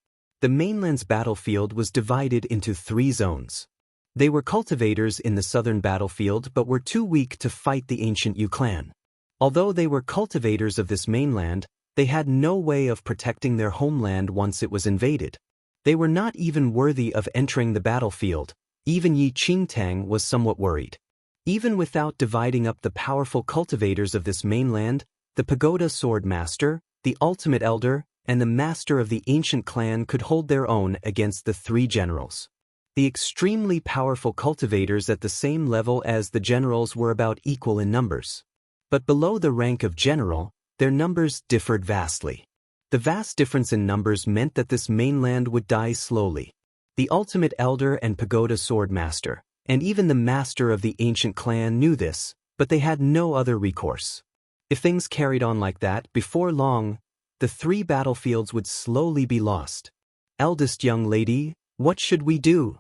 S1: The mainland's battlefield was divided into 3 zones. They were cultivators in the southern battlefield but were too weak to fight the ancient Yu clan. Although they were cultivators of this mainland, they had no way of protecting their homeland once it was invaded. They were not even worthy of entering the battlefield. Even Yi Qingtang was somewhat worried. Even without dividing up the powerful cultivators of this mainland, the Pagoda Swordmaster, the Ultimate Elder, and the Master of the ancient clan could hold their own against the 3 generals. The extremely powerful cultivators at the same level as the generals were about equal in numbers. But below the rank of general, their numbers differed vastly. The vast difference in numbers meant that this mainland would die slowly. The Ultimate Elder and Pagoda Swordmaster, and even the Master of the ancient clan knew this, but they had no other recourse. If things carried on like that, before long, the 3 battlefields would slowly be lost. "Eldest young lady, what should we do?"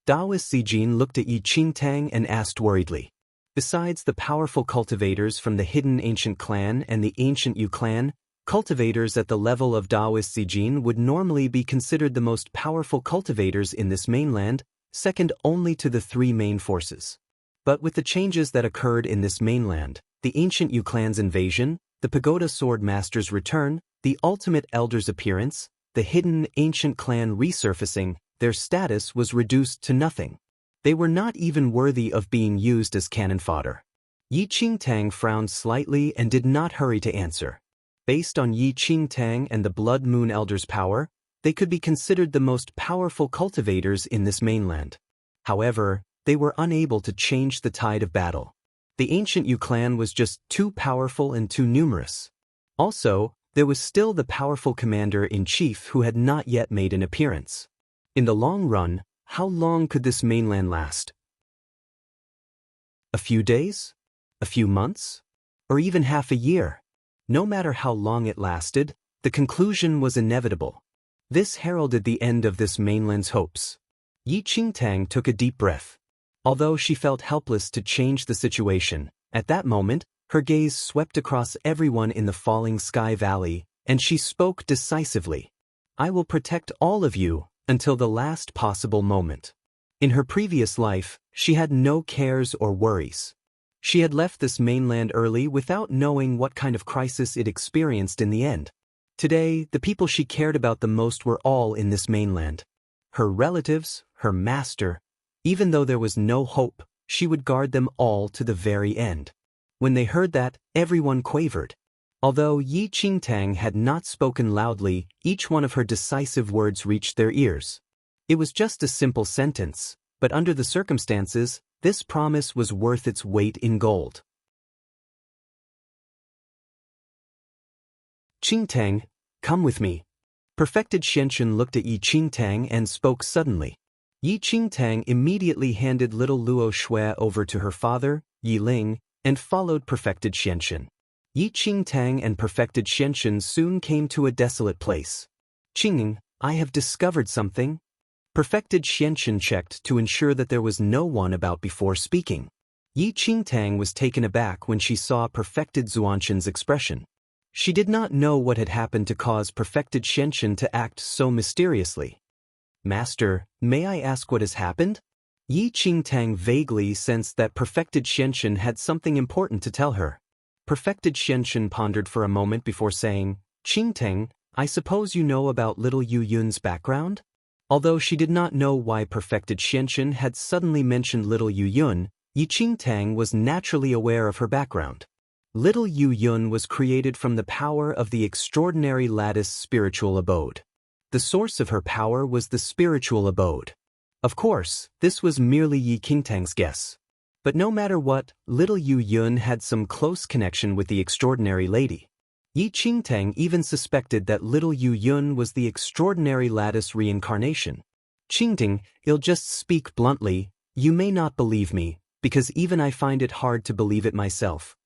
S1: Taoist Zijin looked at Yi Qingtang and asked worriedly. Besides the powerful cultivators from the hidden ancient clan and the ancient Yu clan, cultivators at the level of Taoist Zijin would normally be considered the most powerful cultivators in this mainland, second only to the three main forces. But with the changes that occurred in this mainland, the ancient Yu clan's invasion, the Pagoda Sword Master's return, the Ultimate Elder's appearance, the hidden ancient clan resurfacing, their status was reduced to nothing. They were not even worthy of being used as cannon fodder. Yi Qingtang frowned slightly and did not hurry to answer. Based on Yi Qingtang and the Blood Moon Elder's power, they could be considered the most powerful cultivators in this mainland. However, they were unable to change the tide of battle. The ancient Yu clan was just too powerful and too numerous. Also, there was still the powerful commander-in-chief who had not yet made an appearance. In the long run, how long could this mainland last? A few days? A few months? Or even half a year? No matter how long it lasted, the conclusion was inevitable. This heralded the end of this mainland's hopes. Yi Qingtang took a deep breath. Although she felt helpless to change the situation, at that moment, her gaze swept across everyone in the falling sky valley, and she spoke decisively. I will protect all of you until the last possible moment. In her previous life, she had no cares or worries. She had left this mainland early without knowing what kind of crisis it experienced in the end. Today, the people she cared about the most were all in this mainland. Her relatives, her master. Even though there was no hope, she would guard them all to the very end. When they heard that, everyone quavered. Although Yi Qingtang had not spoken loudly, each one of her decisive words reached their ears. It was just a simple sentence, but under the circumstances, this promise was worth its weight in gold. Qingtang, come with me. Perfected Xianxun looked at Yi Qingtang and spoke suddenly. Yi Qingtang immediately handed little Luo Shui over to her father, Yi Ling, and followed Perfected Xianxun. Yi Qingtang and Perfected Xianxun soon came to a desolate place. Qing, I have discovered something. Perfected Xianxun checked to ensure that there was no one about before speaking. Yi Qingtang was taken aback when she saw Perfected Zuanshan's expression. She did not know what had happened to cause Perfected Xianxun to act so mysteriously. Master, may I ask what has happened? Yi Qingtang vaguely sensed that Perfected Xianxun had something important to tell her. Perfected Xianxun pondered for a moment before saying, Qingtang, I suppose you know about little Yu Yun's background? Although she did not know why Perfected Xianxun had suddenly mentioned little Yu Yun, Yi Qingtang was naturally aware of her background. Little Yu Yun was created from the power of the extraordinary lattice spiritual abode. The source of her power was the spiritual abode. Of course, this was merely Yi Qingtang's guess. But no matter what, little Yu Yun had some close connection with the extraordinary lady. Yi Qingtang even suspected that little Yu Yun was the extraordinary lattice reincarnation. Qingting, I'll just speak bluntly, you may not believe me, because even I find it hard to believe it myself.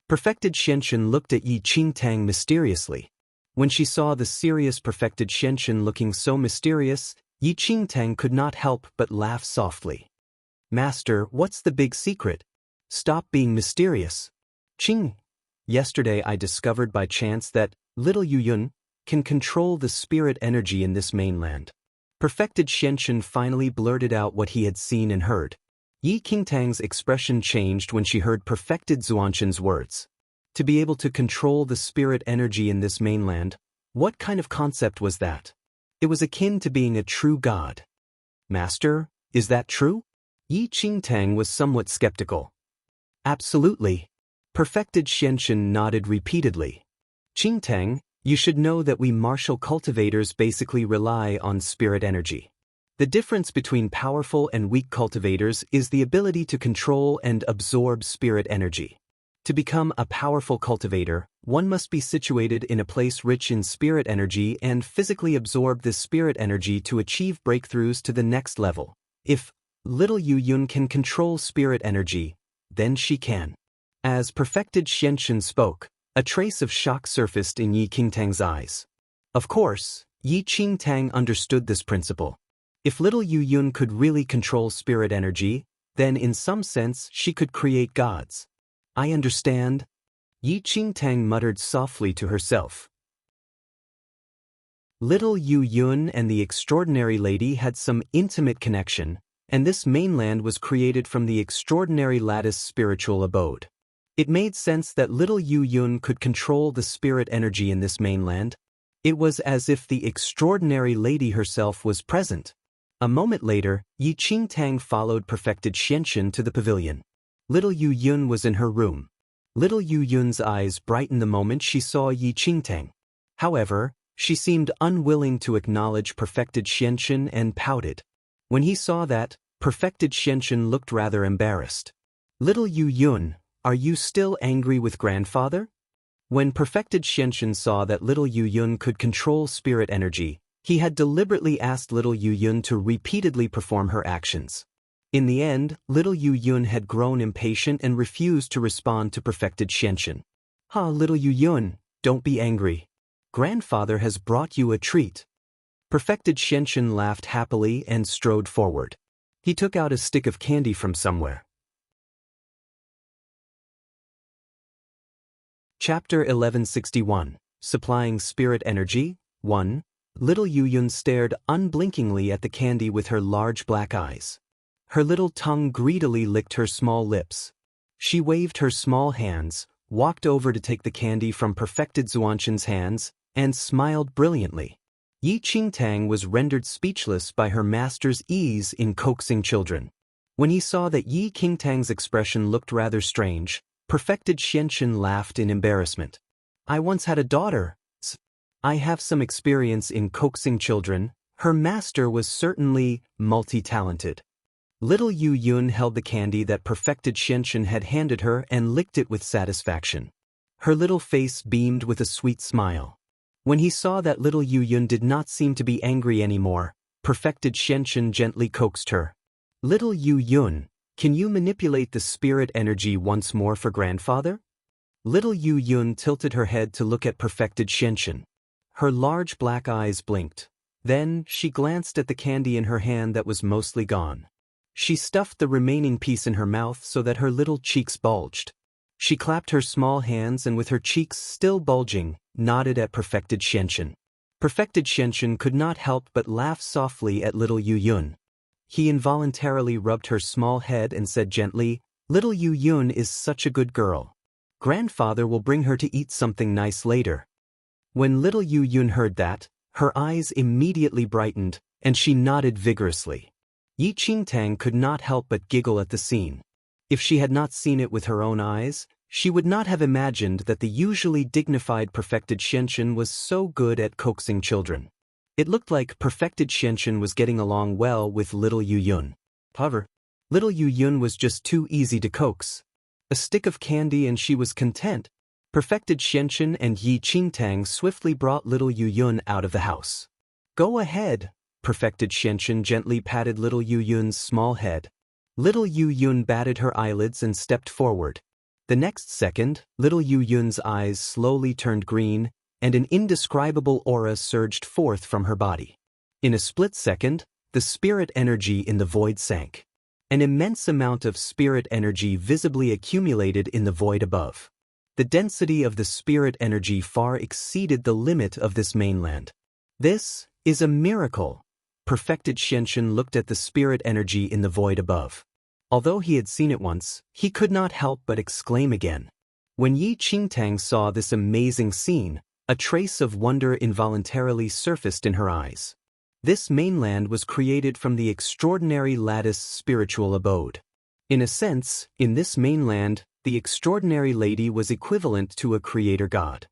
S1: Perfected Xianxun looked at Yi Qingtang mysteriously. When she saw the serious Perfected Xianxun looking so mysterious, Yi Qingtang could not help but laugh softly. Master, what's the big secret? Stop being mysterious. Qing. Yesterday I discovered by chance that little Yu Yun can control the spirit energy in this mainland. Perfected Xianxun finally blurted out what he had seen and heard. Yi Qingtang's expression changed when she heard Perfected Zuanshan's words. To be able to control the spirit energy in this mainland, what kind of concept was that? It was akin to being a true god. Master, is that true? Yi Qingtang was somewhat skeptical. Absolutely. Perfected Xianxun nodded repeatedly. Qingtang, you should know that we martial cultivators basically rely on spirit energy. The difference between powerful and weak cultivators is the ability to control and absorb spirit energy. To become a powerful cultivator, one must be situated in a place rich in spirit energy and physically absorb this spirit energy to achieve breakthroughs to the next level. If little Yu Yun can control spirit energy, then she can. As Perfected Xianxun spoke, a trace of shock surfaced in Yi Qingtang's eyes. Of course, Yi Qingtang understood this principle. If little Yu Yun could really control spirit energy, then in some sense she could create gods. I understand. Yi Qingtang muttered softly to herself. Little Yu Yun and the extraordinary lady had some intimate connection, and this mainland was created from the extraordinary lattice spiritual abode. It made sense that little Yu Yun could control the spirit energy in this mainland. It was as if the extraordinary lady herself was present. A moment later, Yi Qingtang followed perfected Xianxin to the pavilion. Little Yu Yun was in her room. Little Yu Yun's eyes brightened the moment she saw Yi Qingtang. However, she seemed unwilling to acknowledge perfected Xianxin and pouted. When he saw that, perfected Xianxin looked rather embarrassed. Little Yu Yun, are you still angry with grandfather? When perfected Xianxin saw that little Yu Yun could control spirit energy, he had deliberately asked little Yu Yun to repeatedly perform her actions. In the end, little Yu Yun had grown impatient and refused to respond to perfected Xianxin. Little Yu Yun, don't be angry. Grandfather has brought you a treat. Perfected Xianxin laughed happily and strode forward. He took out a stick of candy from somewhere. Chapter 1161, Supplying Spirit Energy, 1. Little Yu Yun stared unblinkingly at the candy with her large black eyes. Her little tongue greedily licked her small lips. She waved her small hands, walked over to take the candy from perfected Xuanxin's hands, and smiled brilliantly. Yi Qingtang was rendered speechless by her master's ease in coaxing children. When he saw that Yi Qingtang's expression looked rather strange, perfected Xianxin laughed in embarrassment. I once had a daughter. I have some experience in coaxing children. Her master was certainly multi-talented. Little Yu Yun held the candy that perfected Xianxin had handed her and licked it with satisfaction. Her little face beamed with a sweet smile. When he saw that little Yu Yun did not seem to be angry anymore, perfected Xianxin gently coaxed her. Little Yu Yun, can you manipulate the spirit energy once more for grandfather? Little Yu Yun tilted her head to look at perfected Xianxin. Her large black eyes blinked. Then, she glanced at the candy in her hand that was mostly gone. She stuffed the remaining piece in her mouth so that her little cheeks bulged. She clapped her small hands and with her cheeks still bulging, nodded at perfected Xianxin. Perfected Xianxin could not help but laugh softly at little Yu Yun. He involuntarily rubbed her small head and said gently, Little Yu Yun is such a good girl. Grandfather will bring her to eat something nice later. When little Yu Yun heard that, her eyes immediately brightened, and she nodded vigorously. Yi Qingtang could not help but giggle at the scene. If she had not seen it with her own eyes, she would not have imagined that the usually dignified perfected Xianxin was so good at coaxing children. It looked like perfected Xianxin was getting along well with little Yu Yun. However, little Yu Yun was just too easy to coax. A stick of candy and she was content. Perfected Xianxin and Yi Qingtang swiftly brought little Yu Yun out of the house. Go ahead, perfected Xianxin gently patted little Yu Yun's small head. Little Yu Yun batted her eyelids and stepped forward. The next second, little Yu Yun's eyes slowly turned green, and an indescribable aura surged forth from her body. In a split second, the spirit energy in the void sank. An immense amount of spirit energy visibly accumulated in the void above. The density of the spirit energy far exceeded the limit of this mainland. This is a miracle. Perfected Xianxin looked at the spirit energy in the void above. Although he had seen it once, he could not help but exclaim again. When Yi Qingtang saw this amazing scene, a trace of wonder involuntarily surfaced in her eyes. This mainland was created from the extraordinary lattice spiritual abode. In a sense, in this mainland, the extraordinary lady was equivalent to a creator god.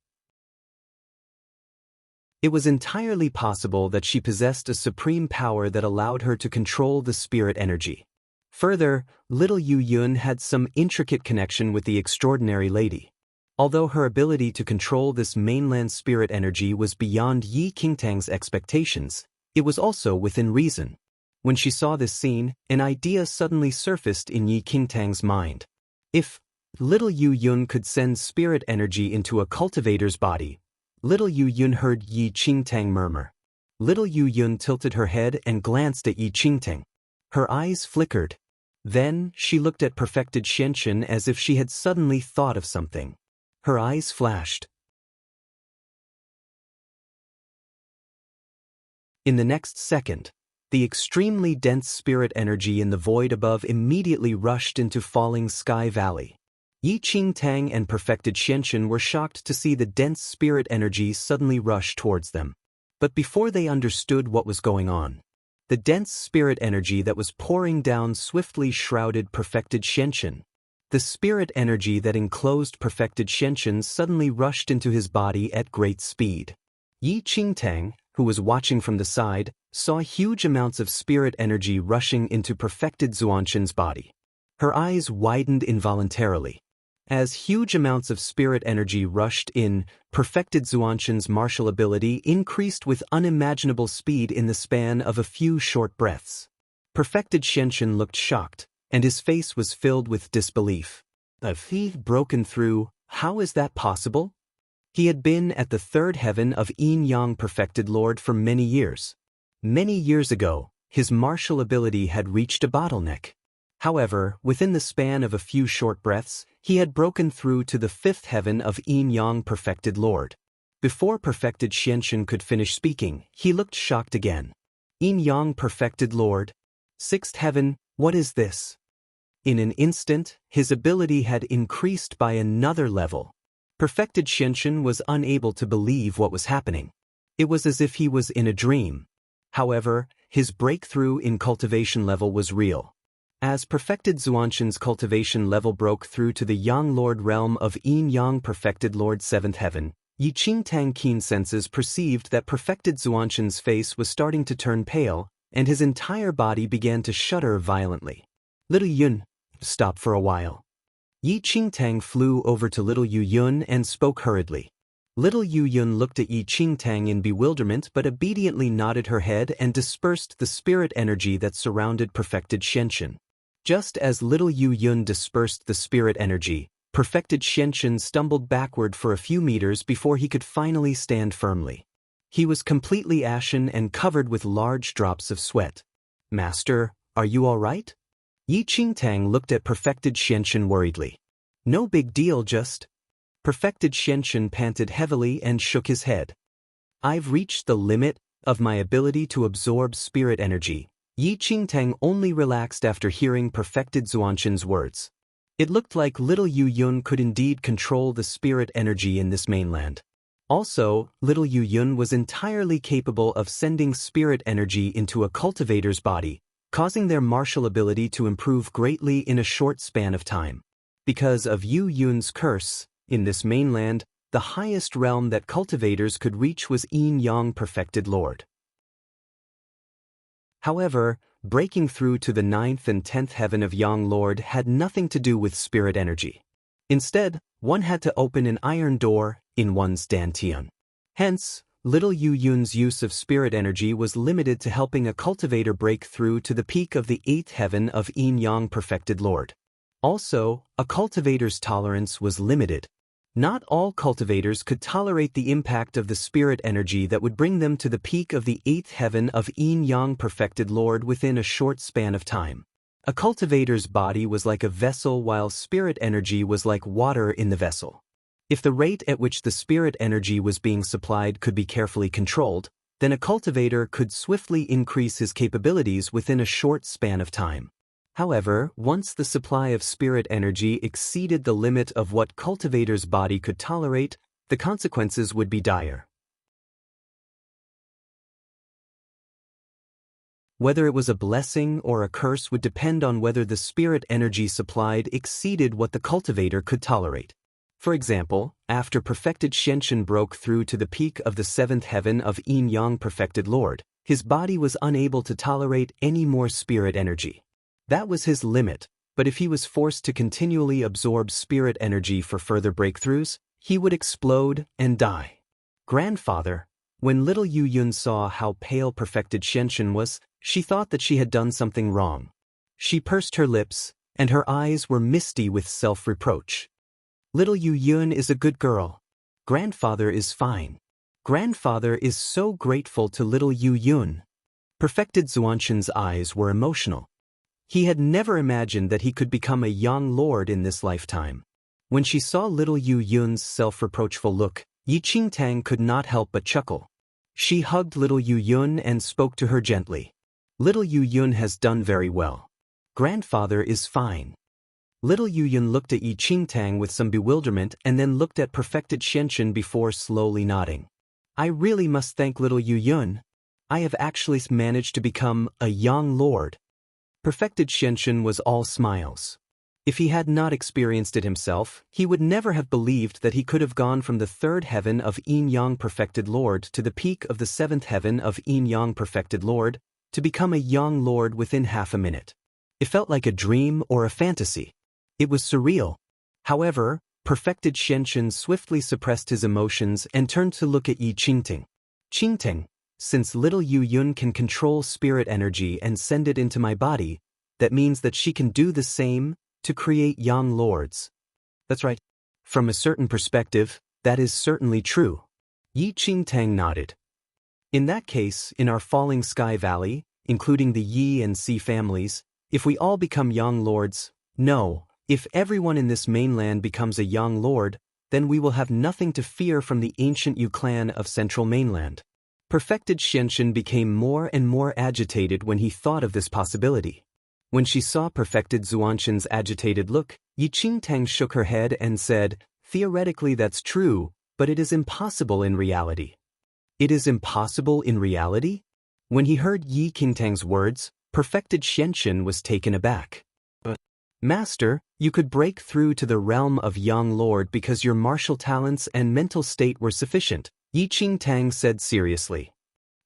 S1: It was entirely possible that she possessed a supreme power that allowed her to control the spirit energy. Further, little Yu Yun had some intricate connection with the extraordinary lady. Although her ability to control this mainland spirit energy was beyond Yi Qingtang's expectations, it was also within reason. When she saw this scene, an idea suddenly surfaced in Yi Qingtang's mind. If little Yu Yun could send spirit energy into a cultivator's body, little Yu Yun heard Yi Qingtang murmur. Little Yu Yun tilted her head and glanced at Yi Qingtang. Her eyes flickered. Then, she looked at perfected Xianxun as if she had suddenly thought of something. Her eyes flashed. In the next second, the extremely dense spirit energy in the void above immediately rushed into falling Sky Valley. Yi Qingtang and perfected Xianxun were shocked to see the dense spirit energy suddenly rush towards them. But before they understood what was going on, the dense spirit energy that was pouring down swiftly shrouded perfected Xianxun. The spirit energy that enclosed perfected Xianxun suddenly rushed into his body at great speed. Yi Qingtang, who was watching from the side, saw huge amounts of spirit energy rushing into perfected Xuanxun's body. Her eyes widened involuntarily. As huge amounts of spirit energy rushed in, perfected Xuanxun's martial ability increased with unimaginable speed in the span of a few short breaths. Perfected Xianxun looked shocked, and his face was filled with disbelief. A thief broken through, how is that possible? He had been at the third heaven of Yin Yang Perfected Lord for many years. Many years ago, his martial ability had reached a bottleneck. However, within the span of a few short breaths, he had broken through to the fifth heaven of Yin Yang Perfected Lord. Before perfected Xianxun could finish speaking, he looked shocked again. Yin Yang Perfected Lord? Sixth heaven, what is this? In an instant, his ability had increased by another level. Perfected Xianxun was unable to believe what was happening. It was as if he was in a dream. However, his breakthrough in cultivation level was real. As perfected Xuanxun's cultivation level broke through to the Yang Lord realm of Yin Yang Perfected Lord 7th Heaven, Yi Qingtang keen senses perceived that perfected Xuanxun's face was starting to turn pale, and his entire body began to shudder violently. Little Yun, stop for a while. Yi Qingtang flew over to Little Yu Yun and spoke hurriedly. Little Yu Yun looked at Yi Qingtang in bewilderment but obediently nodded her head and dispersed the spirit energy that surrounded perfected Xianxun. Just as Little Yu Yun dispersed the spirit energy, perfected Xianxun stumbled backward for a few meters before he could finally stand firmly. He was completely ashen and covered with large drops of sweat. Master, are you all right? Yi Qingtang looked at perfected Xianxun worriedly. No big deal, just... Perfected Xianxun panted heavily and shook his head. I've reached the limit of my ability to absorb spirit energy. Yi Qingtang only relaxed after hearing perfected Xuanxun's words. It looked like Little Yu Yun could indeed control the spirit energy in this mainland. Also, Little Yu Yun was entirely capable of sending spirit energy into a cultivator's body, causing their martial ability to improve greatly in a short span of time. Because of Yu Yun's curse, in this mainland, the highest realm that cultivators could reach was Yin Yang Perfected Lord. However, breaking through to the 9th and 10th heaven of Yang Lord had nothing to do with spirit energy. Instead, one had to open an iron door in one's dantian. Hence, Little Yu Yun's use of spirit energy was limited to helping a cultivator break through to the peak of the 8th heaven of Yin Yang Perfected Lord. Also, a cultivator's tolerance was limited. Not all cultivators could tolerate the impact of the spirit energy that would bring them to the peak of the 8th heaven of Yin Yang Perfected Lord within a short span of time. A cultivator's body was like a vessel while spirit energy was like water in the vessel. If the rate at which the spirit energy was being supplied could be carefully controlled, then a cultivator could swiftly increase his capabilities within a short span of time. However, once the supply of spirit energy exceeded the limit of what cultivator's body could tolerate, the consequences would be dire. Whether it was a blessing or a curse would depend on whether the spirit energy supplied exceeded what the cultivator could tolerate. For example, after perfected Xianxun broke through to the peak of the 7th heaven of Yin Yang Perfected Lord, his body was unable to tolerate any more spirit energy. That was his limit, but if he was forced to continually absorb spirit energy for further breakthroughs, he would explode and die. Grandfather, when Little Yu Yun saw how pale perfected Xianxun was, she thought that she had done something wrong. She pursed her lips, and her eyes were misty with self-reproach. Little Yu Yun is a good girl. Grandfather is fine. Grandfather is so grateful to little Yu Yun. Perfected Xuanqian's eyes were emotional. He had never imagined that he could become a young lord in this lifetime. When she saw little Yu Yun's self-reproachful look, Yi Qingtang could not help but chuckle. She hugged little Yu Yun and spoke to her gently. Little Yu Yun has done very well. Grandfather is fine. Little Yu Yun looked at Yi Qingtang with some bewilderment and then looked at Perfected Xianxun before slowly nodding. I really must thank little Yu Yun. I have actually managed to become a young lord. Perfected Xianxun was all smiles. If he had not experienced it himself, he would never have believed that he could have gone from the third heaven of Yin Yang Perfected Lord to the peak of the seventh heaven of Yin Yang Perfected Lord to become a young lord within half a minute. It felt like a dream or a fantasy. It was surreal. However, Perfected Xianxun swiftly suppressed his emotions and turned to look at Yi Qingtang. Qingtang, since little Yu Yun can control spirit energy and send it into my body, that means that she can do the same to create young lords. That's right. From a certain perspective, that is certainly true. Yi Qingtang nodded. In that case, in our Falling Sky Valley, including the Yi and Si families, if we all become young lords, no, if everyone in this mainland becomes a young lord, then we will have nothing to fear from the ancient Yu clan of Central Mainland. Perfected Xianxun became more and more agitated when he thought of this possibility. When she saw Perfected Xuanqian's agitated look, Yi Qingtang shook her head and said, theoretically that's true, but it is impossible in reality. It is impossible in reality? When he heard Yi Qingtang's words, Perfected Xianxun was taken aback. But, Master, you could break through to the realm of young lord because your martial talents and mental state were sufficient, Yi Qingtang said seriously.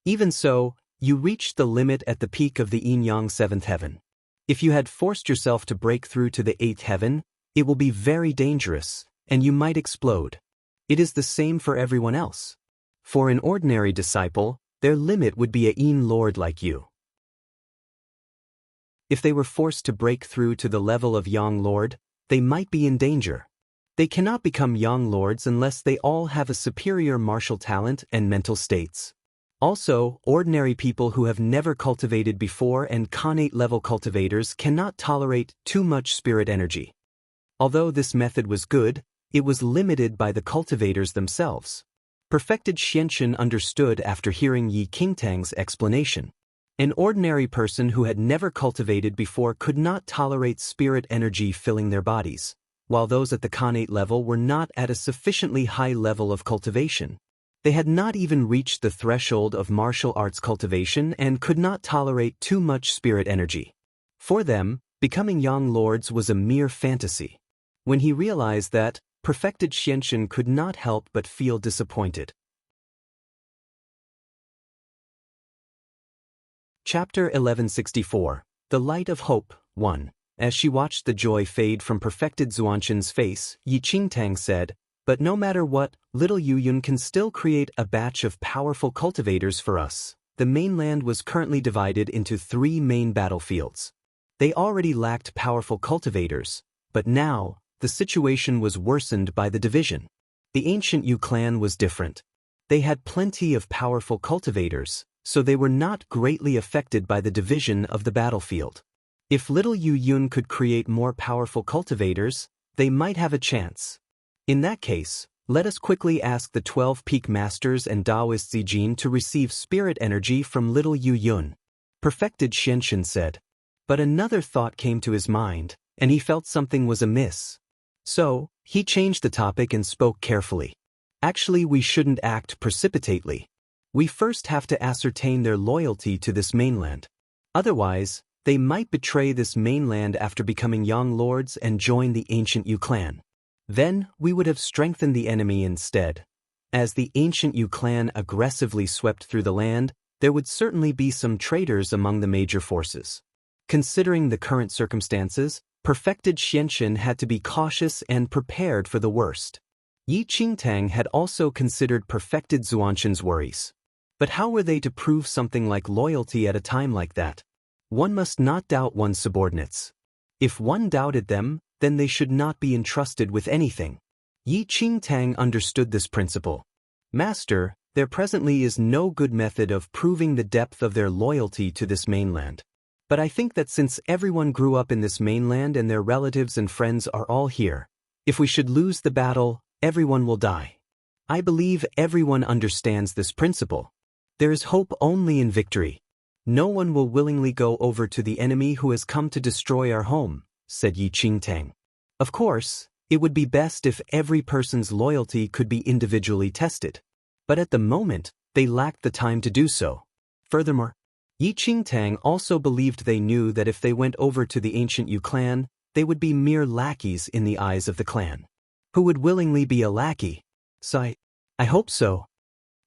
S1: Even so, you reached the limit at the peak of the Yin Yang seventh heaven. If you had forced yourself to break through to the eighth heaven, it will be very dangerous, and you might explode. It is the same for everyone else. For an ordinary disciple, their limit would be a Yin lord like you. If they were forced to break through to the level of young lord, they might be in danger. They cannot become young lords unless they all have a superior martial talent and mental states. Also, ordinary people who have never cultivated before and Khanate-level cultivators cannot tolerate too much spirit energy. Although this method was good, it was limited by the cultivators themselves. Perfected Xianxun understood after hearing Yi Qingtang's explanation. An ordinary person who had never cultivated before could not tolerate spirit energy filling their bodies, while those at the Khanate level were not at a sufficiently high level of cultivation. They had not even reached the threshold of martial arts cultivation and could not tolerate too much spirit energy. For them, becoming young lords was a mere fantasy. When he realized that, Perfected Xianxun could not help but feel disappointed. Chapter 1164, The Light of Hope, 1. As she watched the joy fade from Perfected Xuanqian's face, Yi Qingtang said, but no matter what, little Yu Yun can still create a batch of powerful cultivators for us. The mainland was currently divided into 3 main battlefields. They already lacked powerful cultivators, but now, the situation was worsened by the division. The ancient Yu clan was different. They had plenty of powerful cultivators, so they were not greatly affected by the division of the battlefield. If little Yu Yun could create more powerful cultivators, they might have a chance. In that case, let us quickly ask the 12 peak masters and Taoist Zijin to receive spirit energy from little Yu Yun. Perfected Xianxun said. But another thought came to his mind, and he felt something was amiss. So, he changed the topic and spoke carefully. Actually, we shouldn't act precipitately. We first have to ascertain their loyalty to this mainland. Otherwise, they might betray this mainland after becoming young lords and join the ancient Yu clan. Then, we would have strengthened the enemy instead. As the ancient Yu clan aggressively swept through the land, there would certainly be some traitors among the major forces. Considering the current circumstances, Perfected Xianxun had to be cautious and prepared for the worst. Yi Qingtang had also considered Perfected Xuanqian's worries. But how were they to prove something like loyalty at a time like that? One must not doubt one's subordinates. If one doubted them, then they should not be entrusted with anything. Yi Qingtang understood this principle. Master, There presently is no good method of proving the depth of their loyalty to this mainland. But I think that since everyone grew up in this mainland and their relatives and friends are all here, if we should lose the battle, everyone will die. I believe everyone understands this principle. There is hope only in victory. No one will willingly go over to the enemy who has come to destroy our home, said Yi Qingtang. Of course, it would be best if every person's loyalty could be individually tested. But at the moment, they lacked the time to do so. Furthermore, Yi Qingtang also believed they knew that if they went over to the ancient Yu clan, they would be mere lackeys in the eyes of the clan. Who would willingly be a lackey? Sigh. I hope so.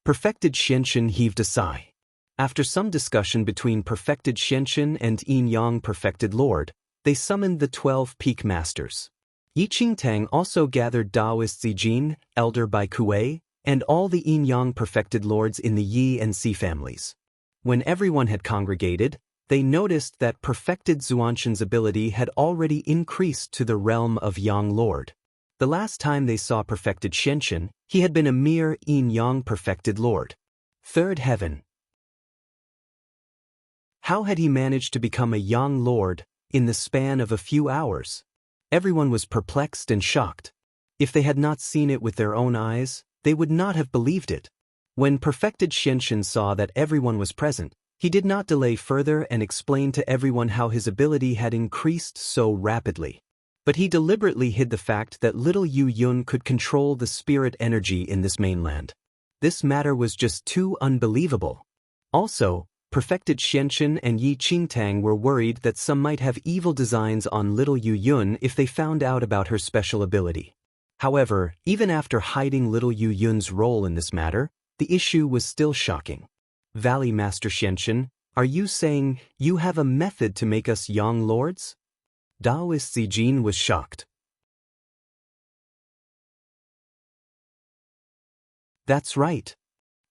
S1: Perfected Xianxin heaved a sigh. After some discussion between Perfected Xianxin and Yin Yang Perfected Lord, they summoned the 12 peak masters. Yi Qingtang also gathered Daoist Zijin, elder by Kuei, and all the Yin Yang Perfected Lords in the Yi and Si families. When everyone had congregated, they noticed that Perfected Zuanshan's ability had already increased to the realm of Yang Lord. The last time they saw Perfected Xianxin, he had been a mere Yin Yang Perfected Lord. Third heaven. How had he managed to become a Yang Lord in the span of a few hours? Everyone was perplexed and shocked. If they had not seen it with their own eyes, they would not have believed it. When Perfected Xianxin saw that everyone was present, he did not delay further and explained to everyone how his ability had increased so rapidly. But he deliberately hid the fact that little Yu Yun could control the spirit energy in this mainland. This matter was just too unbelievable. Also, Perfected Xianxin and Yi Qingtang were worried that some might have evil designs on little Yu Yun if they found out about her special ability. However, even after hiding little Yu Yun's role in this matter, the issue was still shocking. Valley Master Xianxin, are you saying you have a method to make us Yang Lords? Daoist Zijin was shocked. That's right.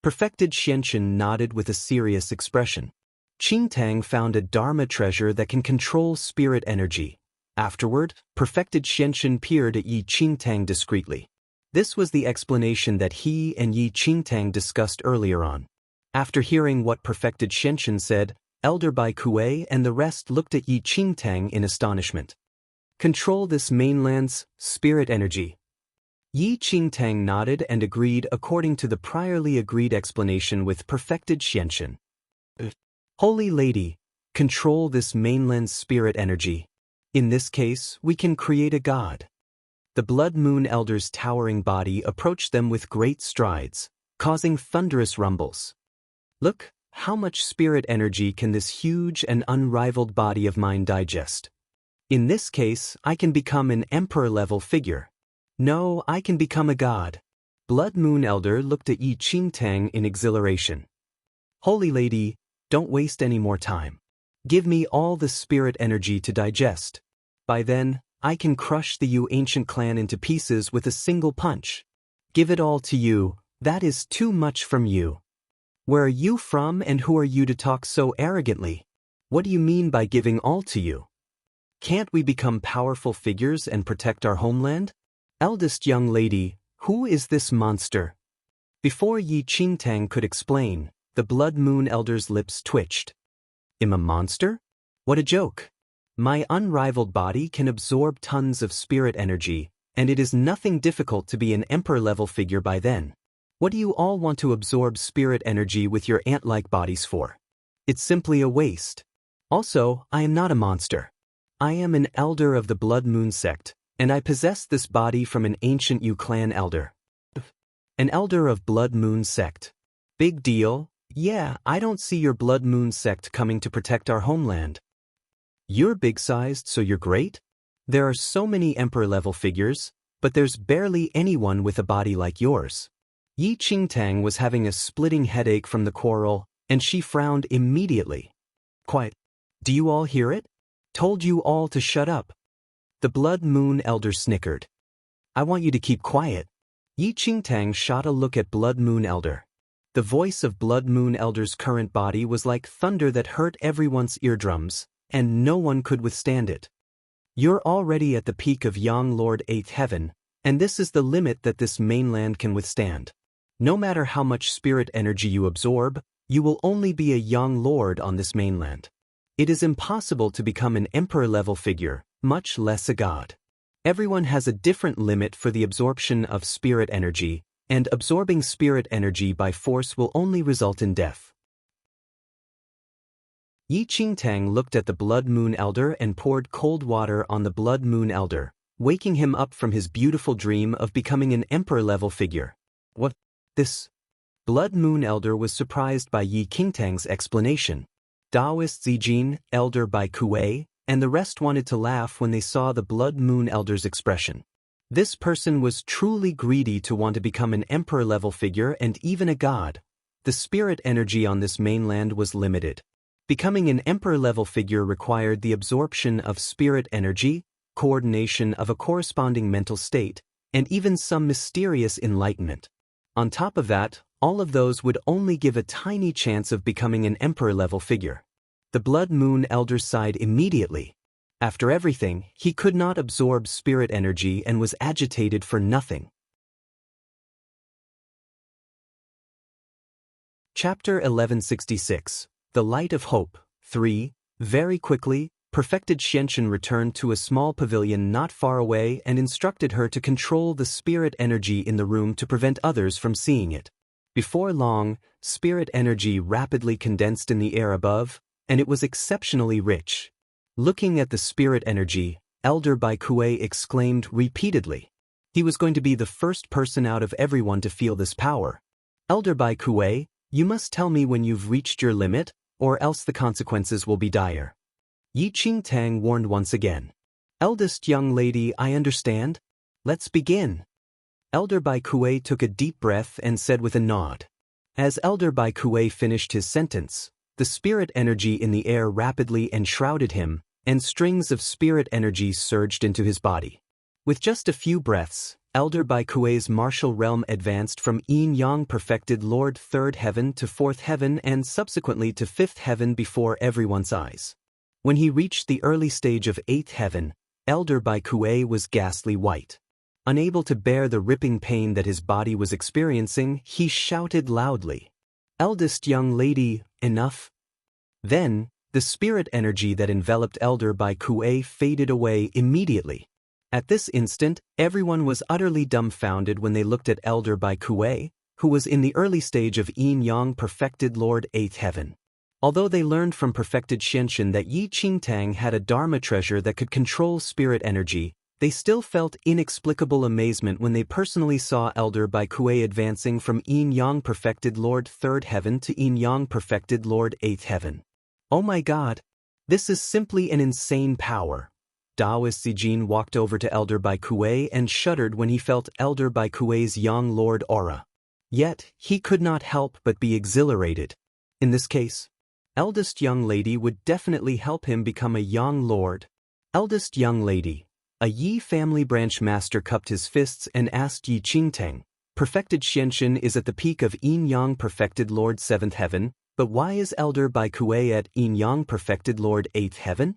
S1: Perfected Xianxin nodded with a serious expression. Qingtang found a Dharma treasure that can control spirit energy. Afterward, Perfected Xianxin peered at Yi Qingtang discreetly. This was the explanation that he and Yi Qingtang discussed earlier on. After hearing what Perfected Xianxin said, Elder Bai Kuei and the rest looked at Yi Qingtang in astonishment. Control this mainland's spirit energy. Yi Qingtang nodded and agreed according to the priorly agreed explanation with Perfected Xianxin. Holy Lady, control this mainland's spirit energy. In this case, we can create a god. The Blood Moon Elder's towering body approached them with great strides, causing thunderous rumbles. Look, how much spirit energy can this huge and unrivaled body of mine digest? In this case, I can become an emperor-level figure. No, I can become a god. Blood Moon Elder looked at Yi Qingtang in exhilaration. Holy Lady, don't waste any more time. Give me all the spirit energy to digest. By then, I can crush the Yu ancient clan into pieces with a single punch. Give it all to you, that is too much from you. Where are you from and who are you to talk so arrogantly? What do you mean by giving all to you? Can't we become powerful figures and protect our homeland? Eldest young lady, who is this monster? Before Yi Qingtang could explain, the Blood Moon Elder's lips twitched. Am a monster? What a joke. My unrivaled body can absorb tons of spirit energy, and it is nothing difficult to be an emperor-level figure by then. What do you all want to absorb spirit energy with your ant-like bodies for? It's simply a waste. Also, I am not a monster. I am an elder of the Blood Moon sect, and I possess this body from an ancient Yu clan elder. An elder of Blood Moon sect. Big deal. Yeah, I don't see your Blood Moon sect coming to protect our homeland. You're big-sized, so you're great? There are so many emperor-level figures, but there's barely anyone with a body like yours. Yi Qingtang was having a splitting headache from the quarrel, and she frowned immediately. Quiet. Do you all hear it? Told you all to shut up. The Blood Moon Elder snickered. I want you to keep quiet. Yi Qingtang shot a look at Blood Moon Elder. The voice of Blood Moon Elder's current body was like thunder that hurt everyone's eardrums, and no one could withstand it. You're already at the peak of Yang Lord 8th Heaven, and this is the limit that this mainland can withstand. No matter how much spirit energy you absorb, you will only be a young lord on this mainland. It is impossible to become an emperor-level figure, much less a god. Everyone has a different limit for the absorption of spirit energy, and absorbing spirit energy by force will only result in death. Yi Qingtang looked at the Blood Moon Elder and poured cold water on the Blood Moon Elder, waking him up from his beautiful dream of becoming an emperor-level figure. What? This? Blood Moon Elder was surprised by Yi Qingtang's explanation. Taoist Zijin, Elder Bai Kuei, and the rest wanted to laugh when they saw the Blood Moon Elder's expression. This person was truly greedy to want to become an emperor-level figure and even a god. The spirit energy on this mainland was limited. Becoming an emperor-level figure required the absorption of spirit energy, coordination of a corresponding mental state, and even some mysterious enlightenment. On top of that, all of those would only give a tiny chance of becoming an emperor-level figure. The Blood Moon Elder sighed immediately. After everything, he could not absorb spirit energy and was agitated for nothing. Chapter 1166. The Light of Hope. 3. Very quickly, perfected Xianxun returned to a small pavilion not far away and instructed her to control the spirit energy in the room to prevent others from seeing it. Before long, spirit energy rapidly condensed in the air above, and it was exceptionally rich. Looking at the spirit energy, Elder Bai Kuei exclaimed repeatedly. He was going to be the first person out of everyone to feel this power. Elder Bai Kuei, you must tell me when you've reached your limit, or else the consequences will be dire. Yi Qingtang warned once again. Eldest young lady, I understand. Let's begin. Elder Bai Kuei took a deep breath and said with a nod. As Elder Bai Kuei finished his sentence, the spirit energy in the air rapidly enshrouded him, and strings of spirit energy surged into his body. With just a few breaths, Elder Bai Kuei's martial realm advanced from Yin-Yang perfected Lord 3rd Heaven to 4th Heaven and subsequently to 5th Heaven before everyone's eyes. When he reached the early stage of 8th Heaven, Elder Bai Kuei was ghastly white. Unable to bear the ripping pain that his body was experiencing, he shouted loudly. Eldest young lady, enough. Then, the spirit energy that enveloped Elder Bai Kuei faded away immediately. At this instant, everyone was utterly dumbfounded when they looked at Elder Bai Kuei, who was in the early stage of Yin-Yang perfected Lord 8th Heaven. Although they learned from perfected Xianxun that Yi Qingtang had a Dharma treasure that could control spirit energy, they still felt inexplicable amazement when they personally saw Elder Bai Kuei advancing from Yin-Yang perfected Lord 3rd Heaven to Yin-Yang perfected Lord 8th Heaven. Oh my God! This is simply an insane power. Taoist Zijin walked over to Elder Bai Kuei and shuddered when he felt Elder Bai Kuei's young lord aura. Yet, he could not help but be exhilarated. In this case, eldest young lady would definitely help him become a young lord. Eldest young lady. A Yi family branch master cupped his fists and asked Yi Qingtang. Perfected Xianxun is at the peak of Yin-Yang perfected Lord 7th Heaven, but why is Elder Bai Kuei at Yin-Yang perfected Lord 8th Heaven?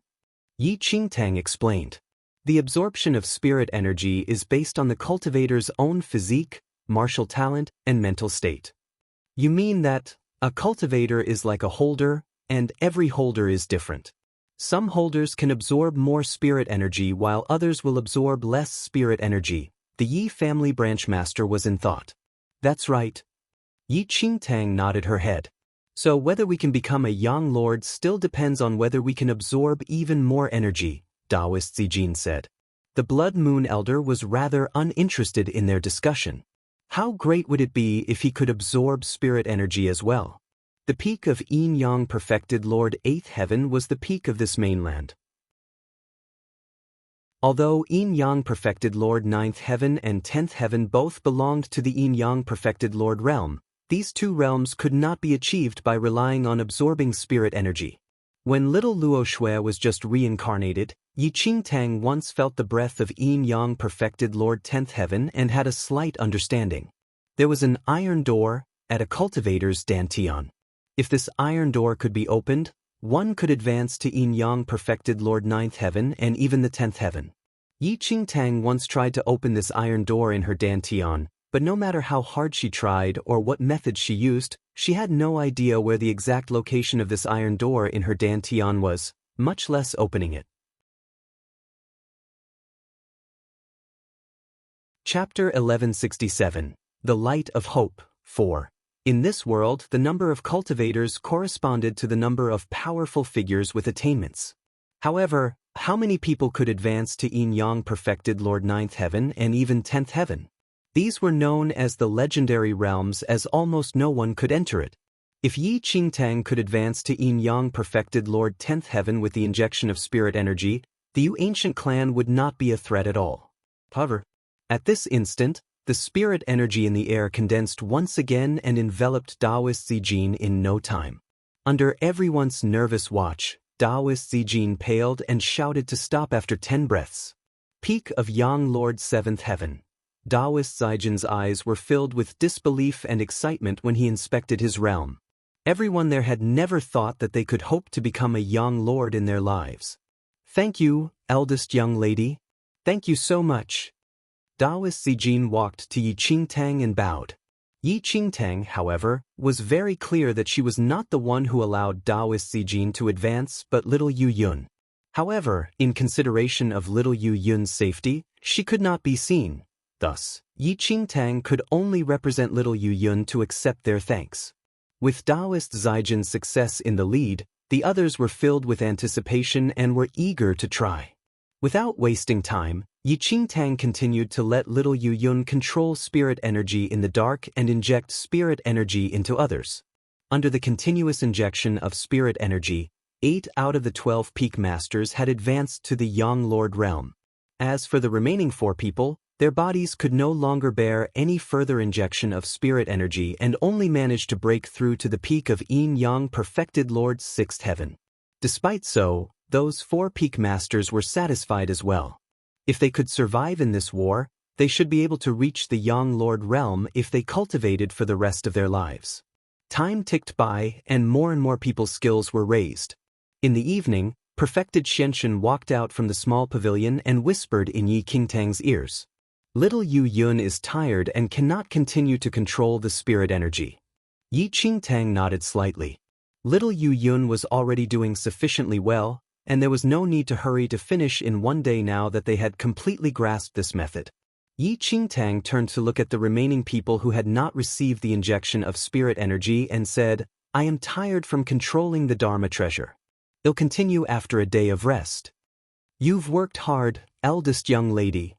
S1: Yi Qingtang explained. The absorption of spirit energy is based on the cultivator's own physique, martial talent, and mental state. You mean that a cultivator is like a holder, and every holder is different. Some holders can absorb more spirit energy while others will absorb less spirit energy. The Yi family branch master was in thought. That's right. Yi Qingtang nodded her head. So whether we can become a young lord still depends on whether we can absorb even more energy, Taoist Zijin said. The Blood Moon Elder was rather uninterested in their discussion. How great would it be if he could absorb spirit energy as well? The peak of Yin-Yang perfected Lord 8th Heaven was the peak of this mainland. Although Yin-Yang perfected Lord 9th Heaven and 10th Heaven both belonged to the Yin-Yang perfected Lord realm, these two realms could not be achieved by relying on absorbing spirit energy. When little Luo Shui was just reincarnated, Yi Qingtang once felt the breath of Yin-Yang perfected Lord 10th Heaven and had a slight understanding. There was an iron door at a cultivator's dantian. If this iron door could be opened, one could advance to Yin-Yang perfected Lord 9th Heaven and even the 10th Heaven. Yi Qingtang once tried to open this iron door in her dantian, but no matter how hard she tried or what methods she used, she had no idea where the exact location of this iron door in her dantian was, much less opening it. Chapter 1167. The Light of Hope. 4. In this world, the number of cultivators corresponded to the number of powerful figures with attainments. However, how many people could advance to Yin-Yang perfected Lord 9th Heaven and even 10th Heaven? These were known as the legendary realms, as almost no one could enter it. If Yi Qingtang could advance to Yin-Yang perfected Lord 10th Heaven with the injection of spirit energy, the Yu ancient clan would not be a threat at all. However, at this instant, the spirit energy in the air condensed once again and enveloped Taoist Zijin in no time. Under everyone's nervous watch, Taoist Zijin paled and shouted to stop after 10 breaths. Peak of Yang Lord 7th Heaven. Taoist Zijin's eyes were filled with disbelief and excitement when he inspected his realm. Everyone there had never thought that they could hope to become a Yang Lord in their lives. Thank you, eldest young lady. Thank you so much. Taoist Zijin walked to Yi Qingtang and bowed. Yi Qingtang, however, was very clear that she was not the one who allowed Taoist Zijin to advance but little Yu Yun. However, in consideration of little Yu Yun's safety, she could not be seen. Thus, Yi Qingtang could only represent little Yu Yun to accept their thanks. With Taoist Zijin's success in the lead, the others were filled with anticipation and were eager to try. Without wasting time, Yi Qingtang continued to let little Yu Yun control spirit energy in the dark and inject spirit energy into others. Under the continuous injection of spirit energy, 8 out of the 12 peak masters had advanced to the Yang Lord realm. As for the remaining 4 people, their bodies could no longer bear any further injection of spirit energy and only managed to break through to the peak of Yin-Yang perfected Lord 6th Heaven. Despite so, those 4 peak masters were satisfied as well. If they could survive in this war, they should be able to reach the Yang Lord realm if they cultivated for the rest of their lives. Time ticked by and more people's skills were raised. In the evening, perfected Xianxun walked out from the small pavilion and whispered in Yi Qingtang's ears. Little Yu Yun is tired and cannot continue to control the spirit energy. Yi Qingtang nodded slightly. Little Yu Yun was already doing sufficiently well, and there was no need to hurry to finish in one day now that they had completely grasped this method. Yi Qingtang turned to look at the remaining people who had not received the injection of spirit energy and said, I am tired from controlling the Dharma treasure. It'll continue after a day of rest. You've worked hard, eldest young lady.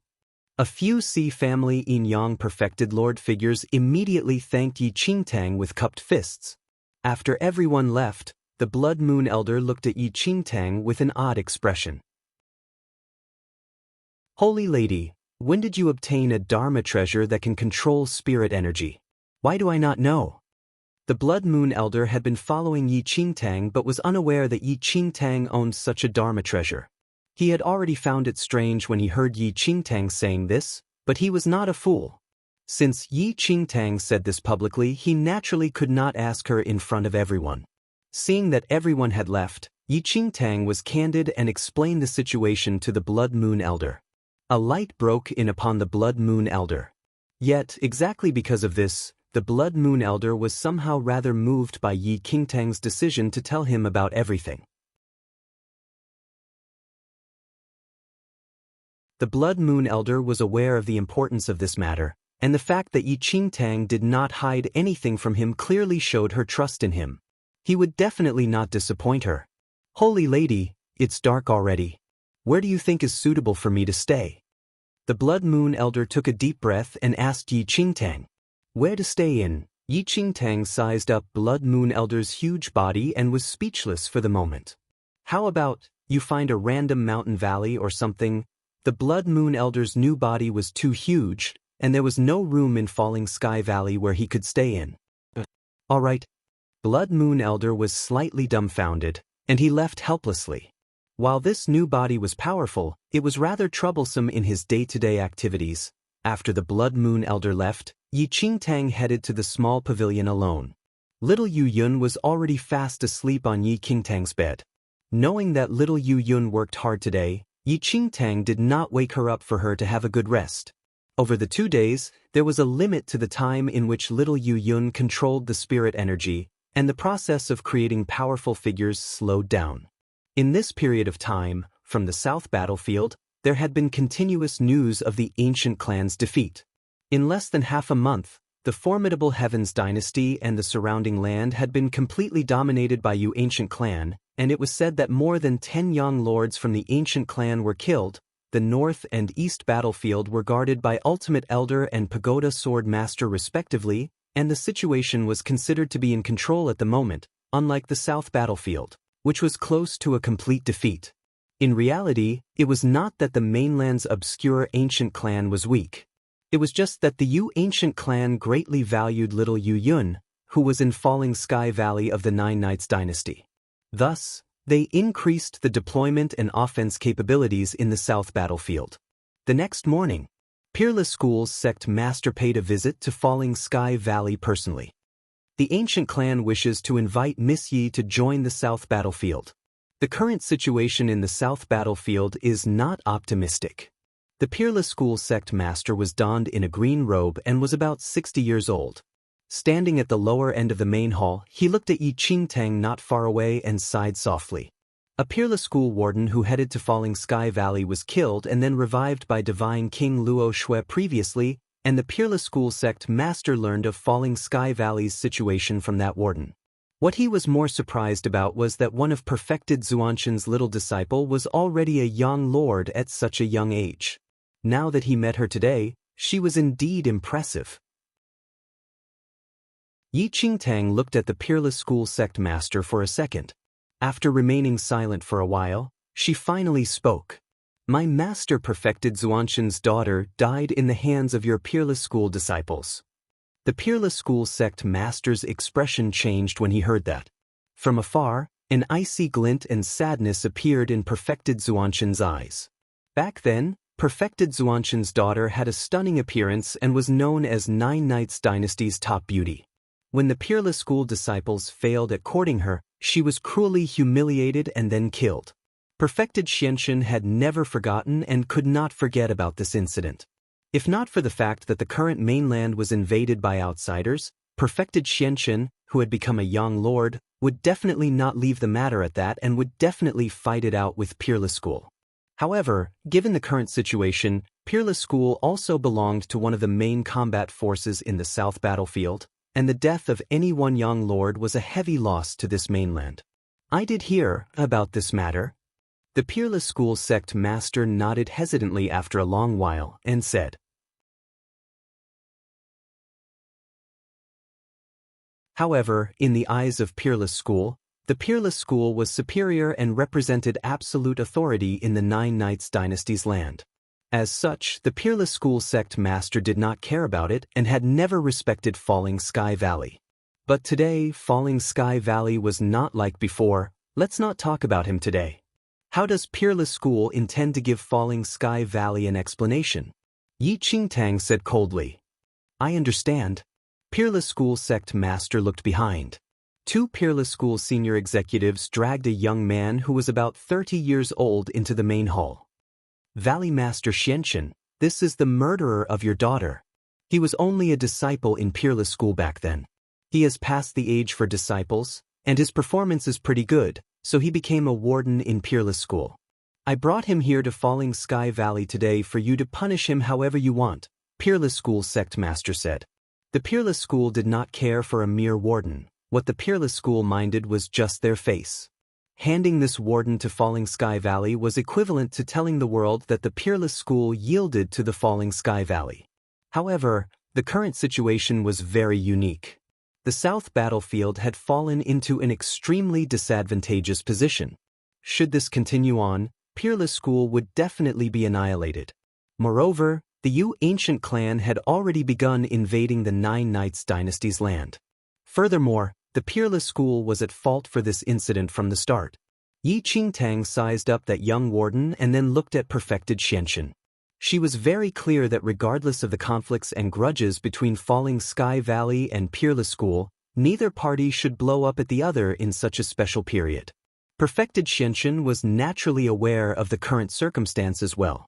S1: A few C family Yin-Yang perfected Lord figures immediately thanked Yi Qingtang with cupped fists. After everyone left, the Blood Moon Elder looked at Yi Qingtang with an odd expression. Holy Lady, when did you obtain a Dharma treasure that can control spirit energy? Why do I not know? The Blood Moon Elder had been following Yi Qingtang but was unaware that Yi Qingtang owned such a Dharma treasure. He had already found it strange when he heard Yi Qingtang saying this, but he was not a fool. Since Yi Qingtang said this publicly, he naturally could not ask her in front of everyone. Seeing that everyone had left, Yi Qingtang was candid and explained the situation to the Blood Moon Elder. A light broke in upon the Blood Moon Elder. Yet, exactly because of this, the Blood Moon Elder was somehow rather moved by Yi Qingtang's decision to tell him about everything. The Blood Moon Elder was aware of the importance of this matter, and the fact that Yi Qingtang did not hide anything from him clearly showed her trust in him. He would definitely not disappoint her. Holy Lady, it's dark already. Where do you think is suitable for me to stay? The Blood Moon Elder took a deep breath and asked Yi Qingtang. Where to stay in? Yi Qingtang sized up Blood Moon Elder's huge body and was speechless for the moment. How about, you find a random mountain valley or something? The Blood Moon Elder's new body was too huge, and there was no room in Falling Sky Valley where he could stay in. All right. Blood Moon Elder was slightly dumbfounded, and he left helplessly. While this new body was powerful, it was rather troublesome in his day-to-day activities. After the Blood Moon Elder left, Yi Qingtang headed to the small pavilion alone. Little Yu Yun was already fast asleep on Yi Qingtang's bed. Knowing that little Yu Yun worked hard today, Yi Qingtang did not wake her up for her to have a good rest. Over the 2 days, there was a limit to the time in which little Yu Yun controlled the spirit energy, and the process of creating powerful figures slowed down. In this period of time, from the south battlefield, there had been continuous news of the ancient clan's defeat. In less than half a month, the formidable Heavens dynasty and the surrounding land had been completely dominated by Yu ancient clan, and it was said that more than 10 young lords from the ancient clan were killed. The north and east battlefield were guarded by Ultimate Elder and Pagoda Sword Master respectively, and the situation was considered to be in control at the moment, unlike the south battlefield, which was close to a complete defeat. In reality, it was not that the mainland's obscure ancient clan was weak. It was just that the Yu ancient clan greatly valued little Yu Yun, who was in Falling Sky Valley of the Nine Knights dynasty. Thus, they increased the deployment and offense capabilities in the south battlefield. The next morning, Peerless School's sect master paid a visit to Falling Sky Valley personally. The ancient clan wishes to invite Miss Yi to join the south battlefield. The current situation in the south battlefield is not optimistic. The Peerless School sect master was donned in a green robe and was about 60 years old. Standing at the lower end of the main hall, he looked at Yi Qingtang not far away and sighed softly. A Peerless School warden who headed to Falling Sky Valley was killed and then revived by Divine King Luo Shui previously, and the Peerless School sect master learned of Falling Sky Valley's situation from that warden. What he was more surprised about was that one of Perfected Zuanshan's little disciple was already a young lord at such a young age. Now that he met her today, she was indeed impressive. Yi Qingtang looked at the Peerless School sect master for a second. After remaining silent for a while, she finally spoke. My master Perfected Zuanshan's daughter died in the hands of your Peerless School disciples. The Peerless School sect master's expression changed when he heard that. From afar, an icy glint and sadness appeared in Perfected Zuanshan's eyes. Back then, Perfected Zuanshan's daughter had a stunning appearance and was known as Nine Knights dynasty's top beauty. When the Peerless School disciples failed at courting her, she was cruelly humiliated and then killed. Perfected Xianshan had never forgotten and could not forget about this incident. If not for the fact that the current mainland was invaded by outsiders, Perfected Xianshan, who had become a young lord, would definitely not leave the matter at that and would definitely fight it out with Peerless School. However, given the current situation, Peerless School also belonged to one of the main combat forces in the south battlefield, and the death of any one young lord was a heavy loss to this mainland. I did hear about this matter. The Peerless School sect master nodded hesitantly after a long while and said, However, in the eyes of Peerless School, the Peerless School was superior and represented absolute authority in the Nine Knights dynasty's land. As such, the Peerless School sect master did not care about it and had never respected Falling Sky Valley. But today, Falling Sky Valley was not like before. Let's not talk about him today. How does Peerless School intend to give Falling Sky Valley an explanation? Yi Qingtang said coldly. I understand. Peerless School sect master looked behind. Two Peerless School senior executives dragged a young man who was about 30 years old into the main hall. Valley Master Xianshan, this is the murderer of your daughter. He was only a disciple in Peerless School back then. He has passed the age for disciples, and his performance is pretty good, so he became a warden in Peerless School. I brought him here to Falling Sky Valley today for you to punish him however you want, Peerless School sect master said. The Peerless School did not care for a mere warden. What the Peerless School minded was just their face. Handing this warden to Falling Sky Valley was equivalent to telling the world that the Peerless School yielded to the Falling Sky Valley. However, the current situation was very unique. The south battlefield had fallen into an extremely disadvantageous position. Should this continue on, Peerless School would definitely be annihilated. Moreover, the Yu ancient clan had already begun invading the Nine Knights dynasty's land. Furthermore, the Peerless School was at fault for this incident from the start. Yi Qingtang sized up that young warden and then looked at Perfected Xianshan. She was very clear that regardless of the conflicts and grudges between Falling Sky Valley and Peerless School, neither party should blow up at the other in such a special period. Perfected Xianshan was naturally aware of the current circumstance as well.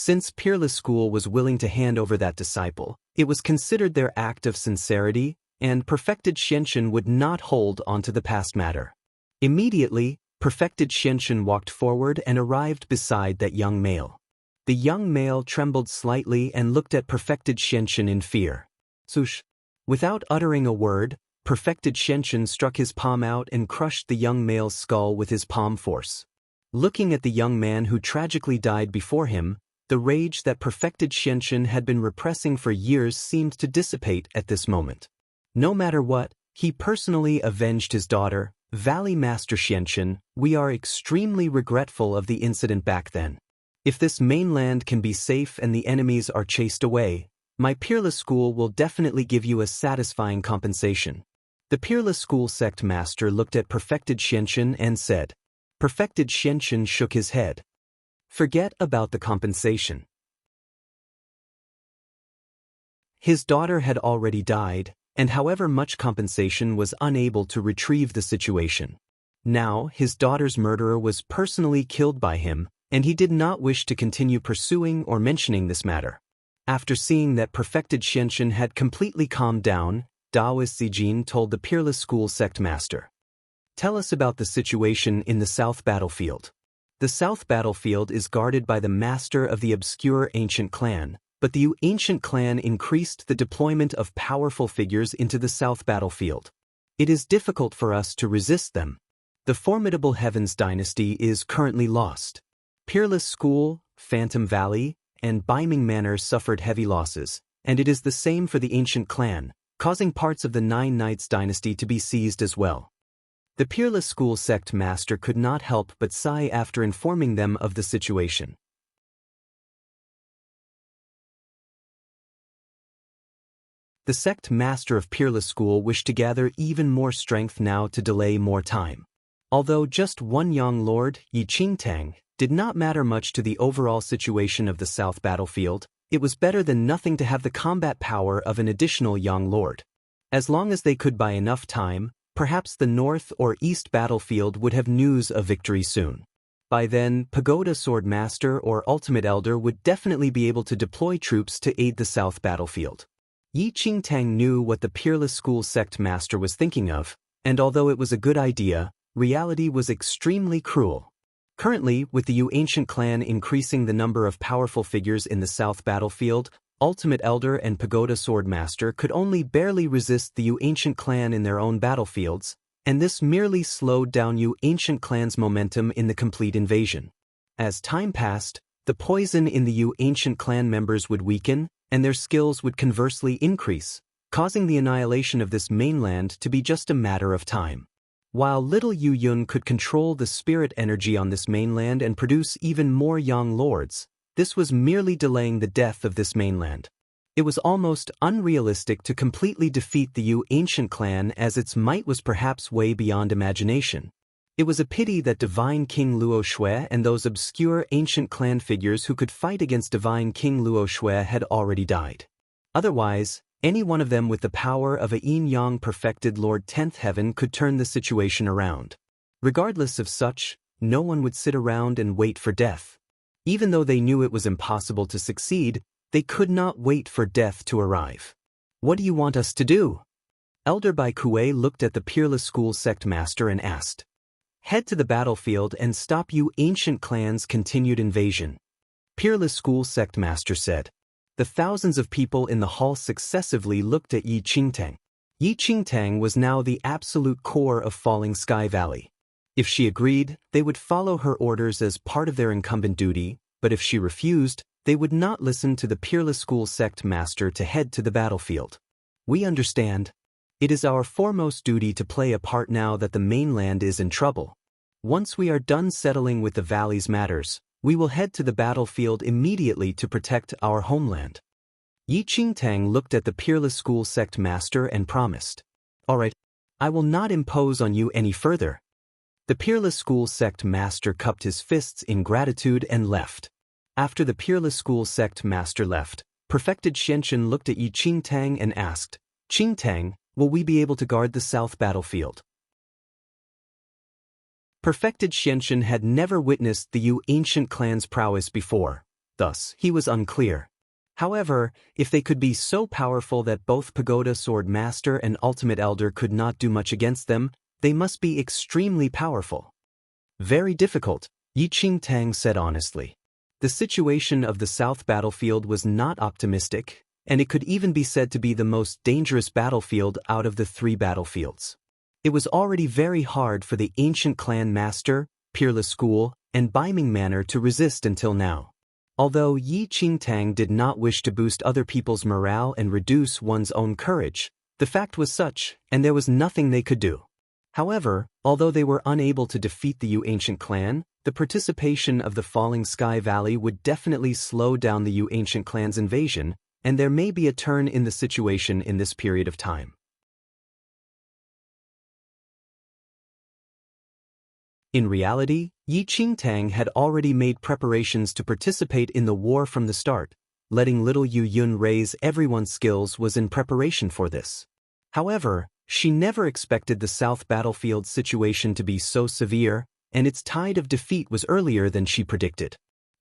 S1: Since Peerless School was willing to hand over that disciple, it was considered their act of sincerity, and Perfected Xianxun would not hold onto the past matter. Immediately, Perfected Xianxun walked forward and arrived beside that young male. The young male trembled slightly and looked at Perfected Xianxun in fear. Sush! Without uttering a word, Perfected Xianxun struck his palm out and crushed the young male's skull with his palm force. Looking at the young man who tragically died before him, the rage that Perfected Xianxun had been repressing for years seemed to dissipate at this moment. No matter what, he personally avenged his daughter. Valley Master Xianxun, we are extremely regretful of the incident back then. If this mainland can be safe and the enemies are chased away, my Peerless School will definitely give you a satisfying compensation. The Peerless School sect master looked at Perfected Xianxun and said. Perfected Xianxun shook his head. Forget about the compensation. His daughter had already died, and however much compensation was unable to retrieve the situation. Now, his daughter's murderer was personally killed by him, and he did not wish to continue pursuing or mentioning this matter. After seeing that Perfected Xianxun had completely calmed down, Daoist Zijin told the Peerless School sect master. Tell us about the situation in the South Battlefield. The South Battlefield is guarded by the master of the obscure ancient clan, but the ancient clan increased the deployment of powerful figures into the South Battlefield. It is difficult for us to resist them. The formidable Heavens dynasty is currently lost. Peerless School, Phantom Valley, and Biming Manor suffered heavy losses, and it is the same for the ancient clan, causing parts of the Nine Knights dynasty to be seized as well. The Peerless School sect master could not help but sigh after informing them of the situation. The sect master of Peerless School wished to gather even more strength now to delay more time. Although just one young lord, Yi Qingtang, did not matter much to the overall situation of the South Battlefield, it was better than nothing to have the combat power of an additional young lord. As long as they could buy enough time, perhaps the North or East Battlefield would have news of victory soon. By then, Pagoda Sword Master or Ultimate Elder would definitely be able to deploy troops to aid the South Battlefield. Yi Qingtang knew what the Peerless School sect master was thinking of, and although it was a good idea, reality was extremely cruel. Currently, with the Yu Ancient Clan increasing the number of powerful figures in the South Battlefield, Ultimate Elder and Pagoda Sword Master could only barely resist the Yu Ancient Clan in their own battlefields, and this merely slowed down Yu Ancient Clan's momentum in the complete invasion. As time passed, the poison in the Yu Ancient Clan members would weaken, and their skills would conversely increase, causing the annihilation of this mainland to be just a matter of time. While little Yu Yun could control the spirit energy on this mainland and produce even more young lords, this was merely delaying the death of this mainland. It was almost unrealistic to completely defeat the Yu Ancient Clan, as its might was perhaps way beyond imagination. It was a pity that Divine King Luo Shui and those obscure ancient clan figures who could fight against Divine King Luo Shui had already died. Otherwise, any one of them with the power of a yin-yang perfected Lord 10th Heaven could turn the situation around. Regardless of such, no one would sit around and wait for death. Even though they knew it was impossible to succeed, they could not wait for death to arrive. What do you want us to do? Elder Bai Kuei looked at the Peerless School sect master and asked. Head to the battlefield and stop Yu Ancient Clan's continued invasion. Peerless School sect master said. The thousands of people in the hall successively looked at Yi Qingtang. Yi Qingtang was now the absolute core of Falling Sky Valley. If she agreed, they would follow her orders as part of their incumbent duty, but if she refused, they would not listen to the Peerless School sect master to head to the battlefield. We understand. It is our foremost duty to play a part now that the mainland is in trouble. Once we are done settling with the valley's matters, we will head to the battlefield immediately to protect our homeland. Yi Qingtang looked at the Peerless School sect master and promised. All right, I will not impose on you any further. The Peerless School sect master cupped his fists in gratitude and left. After the Peerless School sect master left, Perfected Xianxun looked at Yi Qingtang and asked, Qingtang, will we be able to guard the South Battlefield? Perfected Xianxun had never witnessed the Yu Ancient Clan's prowess before. thus he was unclear. However, if they could be so powerful that both Pagoda Sword Master and Ultimate Elder could not do much against them, they must be extremely powerful. Very difficult, Yi Qingtang said honestly. The situation of the South battlefield was not optimistic, and it could even be said to be the most dangerous battlefield out of the 3 battlefields. It was already very hard for the ancient clan master, Peerless School, and Baiming Manor to resist until now. Although Yi Qingtang did not wish to boost other people's morale and reduce one's own courage, the fact was such, and there was nothing they could do. However, although they were unable to defeat the Yu Ancient clan, the participation of the Falling Sky Valley would definitely slow down the Yu Ancient clan's invasion, and there may be a turn in the situation in this period of time. In reality, Yi Qingtang had already made preparations to participate in the war from the start. Letting little Yu Yun raise everyone's skills was in preparation for this. However, she never expected the South battlefield situation to be so severe, and its tide of defeat was earlier than she predicted.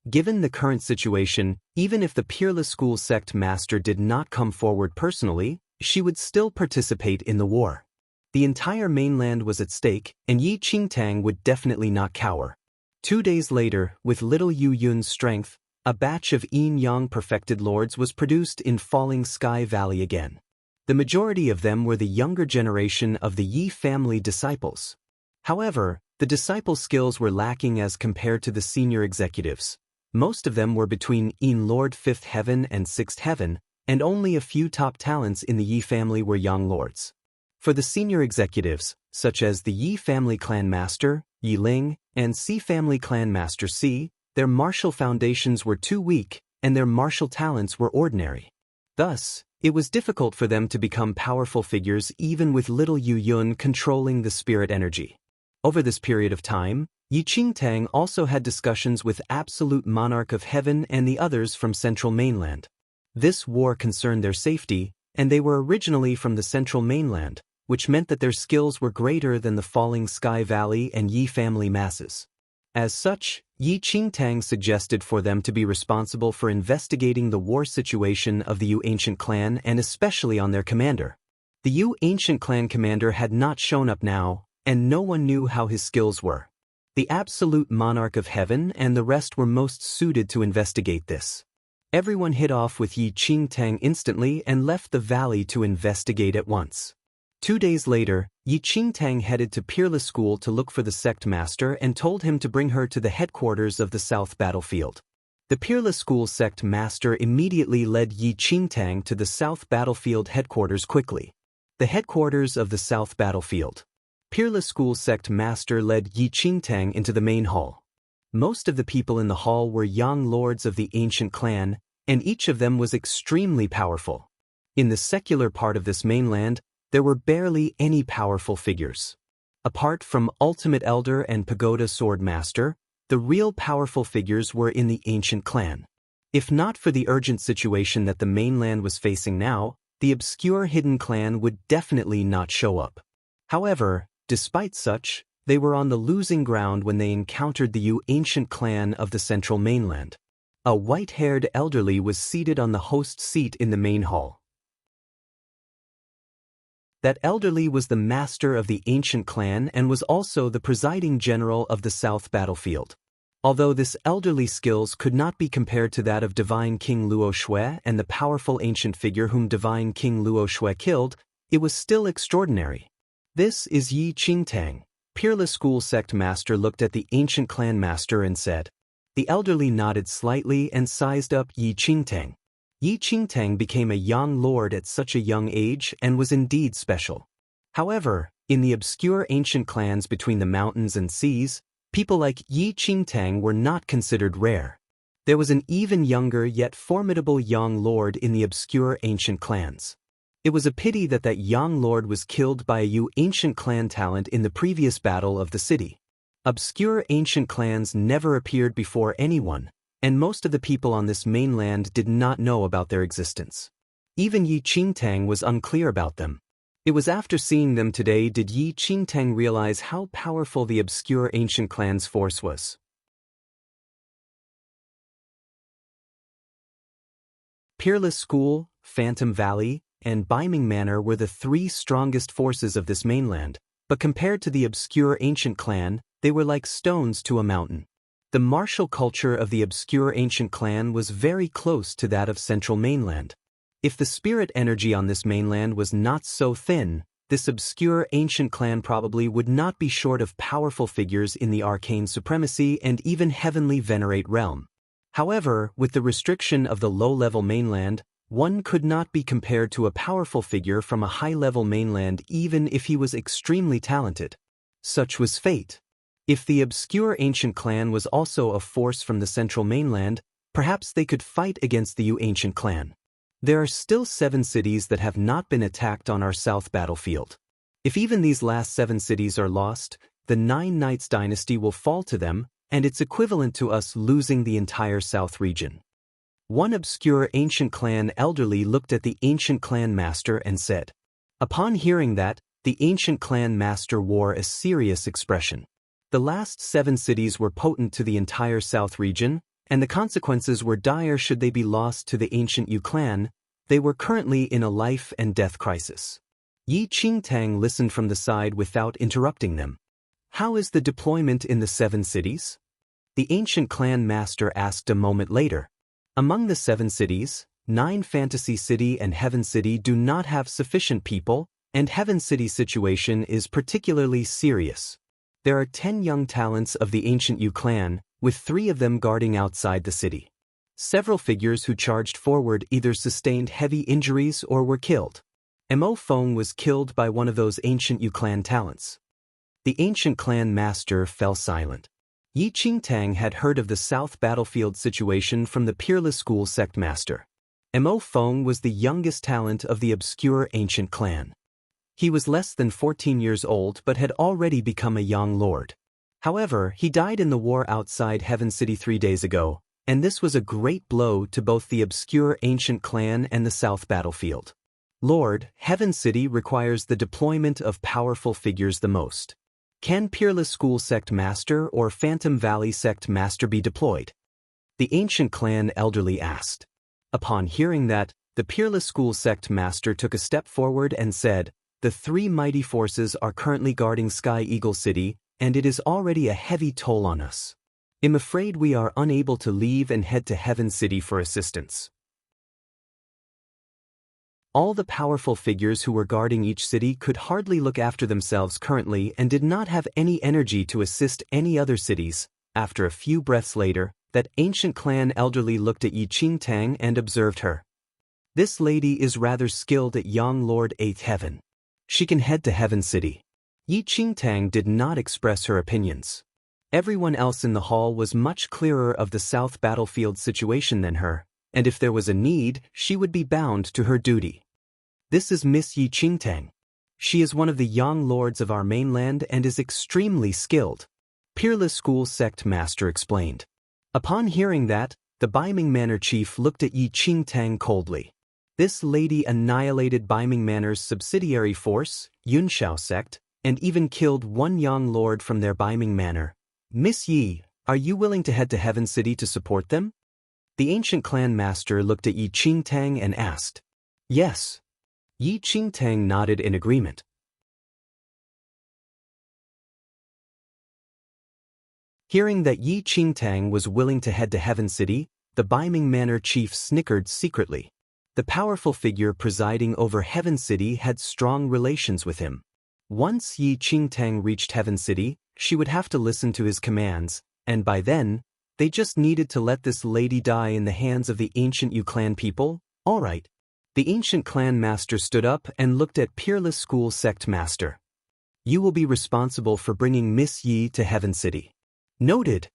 S1: Given the current situation, even if the Peerless School sect master did not come forward personally, she would still participate in the war. The entire mainland was at stake, and Yi Qingtang would definitely not cower. 2 days later, with little Yu Yun's strength, a batch of yin-yang perfected lords was produced in Falling Sky Valley again. The majority of them were the younger generation of the Yi family disciples. However, the disciple skills were lacking as compared to the senior executives. Most of them were between Yin Lord 5th Heaven and 6th Heaven, and only a few top talents in the Yi family were young lords. For the senior executives, such as the Yi family clan master, Yi Ling, and Si family clan master Si, their martial foundations were too weak, and their martial talents were ordinary. Thus, it was difficult for them to become powerful figures even with little Yu Yun controlling the spirit energy. Over this period of time, Yi Qingtang also had discussions with Absolute Monarch of Heaven and the others from Central Mainland. This war concerned their safety, and they were originally from the Central Mainland, which meant that their skills were greater than the Falling Sky Valley and Yi family masses. As such, Yi Qingtang suggested for them to be responsible for investigating the war situation of the Yu Ancient clan and especially on their commander. The Yu Ancient clan commander had not shown up now, and no one knew how his skills were. The Absolute Monarch of Heaven and the rest were most suited to investigate this. Everyone hit off with Yi Qingtang instantly and left the valley to investigate at once. 2 days later, Yi Qingtang headed to Peerless School to look for the sect master and told him to bring her to the headquarters of the South battlefield. The Peerless School sect master immediately led Yi Qingtang to the South battlefield headquarters quickly. The headquarters of the South battlefield. Peerless School sect master led Yi Qingtang into the main hall. Most of the people in the hall were young lords of the ancient clan, and each of them was extremely powerful. In the secular part of this mainland, there were barely any powerful figures. Apart from Ultimate Elder and Pagoda Sword Master, the real powerful figures were in the ancient clan. If not for the urgent situation that the mainland was facing now, the obscure hidden clan would definitely not show up. However, despite such, they were on the losing ground when they encountered the Yu Ancient clan of the Central Mainland. A white-haired elderly was seated on the host seat in the main hall. That elderly was the master of the ancient clan and was also the presiding general of the South battlefield. Although this elderly's skills could not be compared to that of Divine King Luo Shui and the powerful ancient figure whom Divine King Luo Shui killed, it was still extraordinary. This is Yi Qingtang. Peerless School sect master looked at the ancient clan master and said. The elderly nodded slightly and sized up Yi Qingtang. Yi Qingtang became a young lord at such a young age and was indeed special. However, in the obscure ancient clans between the mountains and seas, people like Yi Qingtang were not considered rare. There was an even younger yet formidable young lord in the obscure ancient clans. It was a pity that that young lord was killed by a Yu ancient clan talent in the previous battle of the city. Obscure ancient clans never appeared before anyone, and most of the people on this mainland did not know about their existence. Even Yi Qingtang was unclear about them. It was after seeing them today did Yi Qingtang realize how powerful the obscure ancient clan's force was. Peerless School, Phantom Valley, and Biming Manor were the three strongest forces of this mainland, but compared to the obscure ancient clan, they were like stones to a mountain. The martial culture of the obscure ancient clan was very close to that of central mainland. If the spirit energy on this mainland was not so thin, this obscure ancient clan probably would not be short of powerful figures in the arcane supremacy and even heavenly venerate realm. However, with the restriction of the low-level mainland, one could not be compared to a powerful figure from a high-level mainland even if he was extremely talented. Such was fate. If the obscure ancient clan was also a force from the central mainland, perhaps they could fight against the ancient clan. There are still 7 cities that have not been attacked on our south battlefield. If even these last 7 cities are lost, the 9 Knights dynasty will fall to them, and it's equivalent to us losing the entire south region. One obscure ancient clan elderly looked at the ancient clan master and said. Upon hearing that, the ancient clan master wore a serious expression. The last 7 cities were potent to the entire south region, and the consequences were dire should they be lost to the ancient Yu clan. They were currently in a life and death crisis. Yi Qingtang listened from the side without interrupting them. How is the deployment in the 7 cities? The ancient clan master asked a moment later. Among the 7 cities, 9 Fantasy City and Heaven City do not have sufficient people, and Heaven City's situation is particularly serious. There are 10 young talents of the ancient Yu clan, with 3 of them guarding outside the city. Several figures who charged forward either sustained heavy injuries or were killed. Mo Feng was killed by one of those ancient Yu clan talents. The ancient clan master fell silent. Yi Qingtang had heard of the south battlefield situation from the Peerless School sect master. Mo Feng was the youngest talent of the obscure ancient clan. He was less than 14 years old but had already become a young lord. However, he died in the war outside Heaven City 3 days ago, and this was a great blow to both the obscure ancient clan and the south battlefield. Lord, Heaven City requires the deployment of powerful figures the most. Can Peerless School sect master or Phantom Valley sect master be deployed? The ancient clan elderly asked. Upon hearing that, the Peerless School sect master took a step forward and said, the 3 mighty forces are currently guarding Sky Eagle City, and it is already a heavy toll on us. I'm afraid we are unable to leave and head to Heaven City for assistance. All the powerful figures who were guarding each city could hardly look after themselves currently and did not have any energy to assist any other cities. After a few breaths later, that ancient clan elderly looked at Yi Qingtang and observed her. This lady is rather skilled at Young Lord 8th Heaven. She can head to Heaven City. Yi Qingtang did not express her opinions. Everyone else in the hall was much clearer of the south battlefield situation than her, and if there was a need, she would be bound to her duty. This is Miss Yi Qingtang. She is one of the young lords of our mainland and is extremely skilled. Peerless School sect master explained. Upon hearing that, the Biming Manor chief looked at Yi Qingtang coldly. This lady annihilated Biming Manor's subsidiary force, Yunshao sect, and even killed one young lord from their Biming Manor. Miss Yi, are you willing to head to Heaven City to support them? The ancient clan master looked at Yi Qingtang and asked. Yes. Yi Qingtang nodded in agreement. Hearing that Yi Qingtang was willing to head to Heaven City, the Biming Manor chief snickered secretly. The powerful figure presiding over Heaven City had strong relations with him. Once Yi Qingtang reached Heaven City, she would have to listen to his commands, and by then, they just needed to let this lady die in the hands of the ancient Yu clan people. All right. The ancient clan master stood up and looked at Peerless School sect master. You will be responsible for bringing Miss Yi to Heaven City. Noted.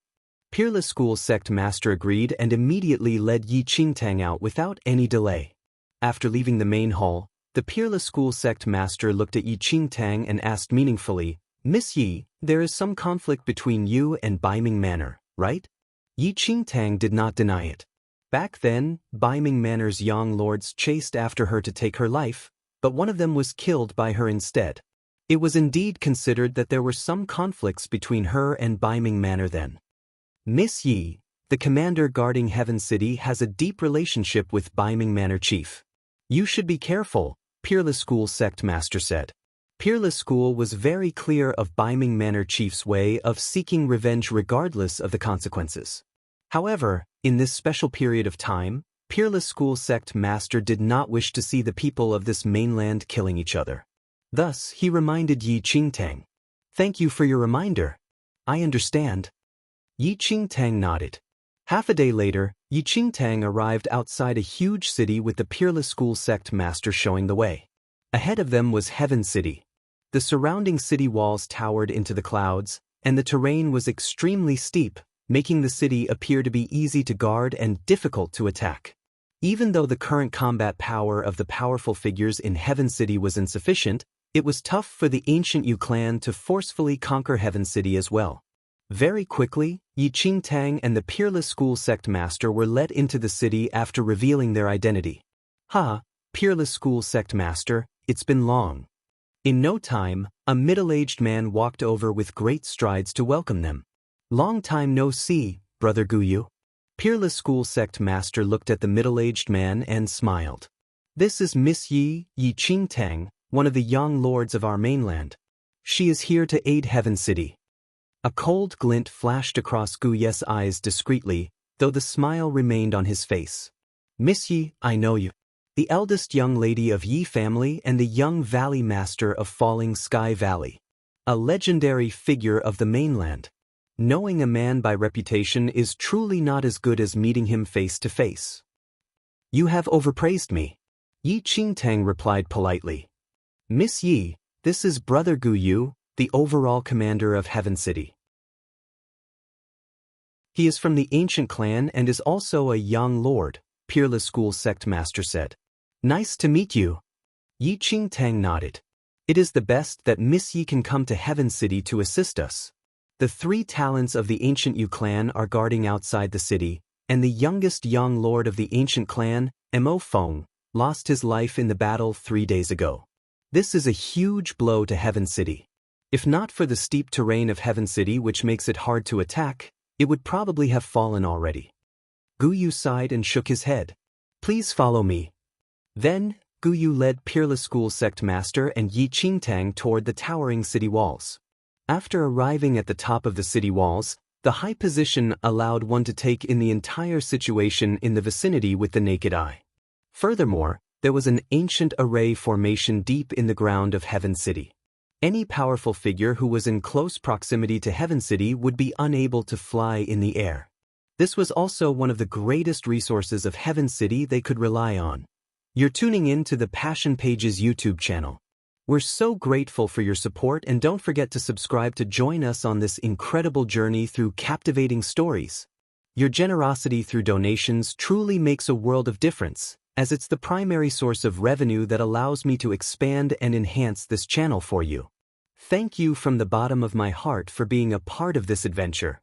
S1: Peerless School sect master agreed and immediately led Yi Qingtang out without any delay. After leaving the main hall, the Peerless School sect master looked at Yi Qingtang and asked meaningfully, Miss Yi, there is some conflict between you and Biming Manor, right? Yi Qingtang did not deny it. Back then, Biming Manor's young lords chased after her to take her life, but one of them was killed by her instead. It was indeed considered that there were some conflicts between her and Biming Manor then. Miss Yi, the commander guarding Heaven City has a deep relationship with Baiming Manor Chief. You should be careful, Peerless School Sect Master said. Peerless School was very clear of Baiming Manor Chief's way of seeking revenge regardless of the consequences. However, in this special period of time, Peerless School Sect Master did not wish to see the people of this mainland killing each other. Thus, he reminded Yi Qingtang. Thank you for your reminder. I understand. Yi Qingtang nodded. Half a day later, Yi Qingtang arrived outside a huge city with the Peerless School Sect Master showing the way. Ahead of them was Heaven City. The surrounding city walls towered into the clouds, and the terrain was extremely steep, making the city appear to be easy to guard and difficult to attack. Even though the current combat power of the powerful figures in Heaven City was insufficient, it was tough for the ancient Yu clan to forcefully conquer Heaven City as well. Very quickly, Yi Qingtang and the Peerless School Sect Master were led into the city after revealing their identity. Ha, Peerless School Sect Master, it's been long. In no time, a middle-aged man walked over with great strides to welcome them. Long time no see, Brother Guyu. Peerless School Sect Master looked at the middle-aged man and smiled. This is Miss Yi Qingtang, one of the young lords of our mainland. She is here to aid Heaven City. A cold glint flashed across Guyu's eyes discreetly, though the smile remained on his face. Miss Yi, I know you. The eldest young lady of Yi family and the young valley master of Falling Sky Valley. A legendary figure of the mainland. Knowing a man by reputation is truly not as good as meeting him face to face. You have overpraised me. Yi Qingtang replied politely. Miss Yi, this is Brother Guyu, the overall commander of Heaven City. He is from the ancient clan and is also a young lord, Peerless School Sect Master said. Nice to meet you. Yi Qingtang nodded. It is the best that Miss Yi can come to Heaven City to assist us. The 3 talents of the ancient Yu clan are guarding outside the city, and the youngest young lord of the ancient clan, Mo Feng, lost his life in the battle 3 days ago. This is a huge blow to Heaven City. If not for the steep terrain of Heaven City which makes it hard to attack, it would probably have fallen already. Guyu sighed and shook his head. Please follow me. Then, Guyu led Peerless School Sect Master and Yi Qingtang toward the towering city walls. After arriving at the top of the city walls, the high position allowed one to take in the entire situation in the vicinity with the naked eye. Furthermore, there was an ancient array formation deep in the ground of Heaven City. Any powerful figure who was in close proximity to Heaven City would be unable to fly in the air. This was also one of the greatest resources of Heaven City they could rely on. You're tuning in to the Passion Pages YouTube channel. We're so grateful for your support, and don't forget to subscribe to join us on this incredible journey through captivating stories. Your generosity through donations truly makes a world of difference, as it's the primary source of revenue that allows me to expand and enhance this channel for you. Thank you from the bottom of my heart for being a part of this adventure.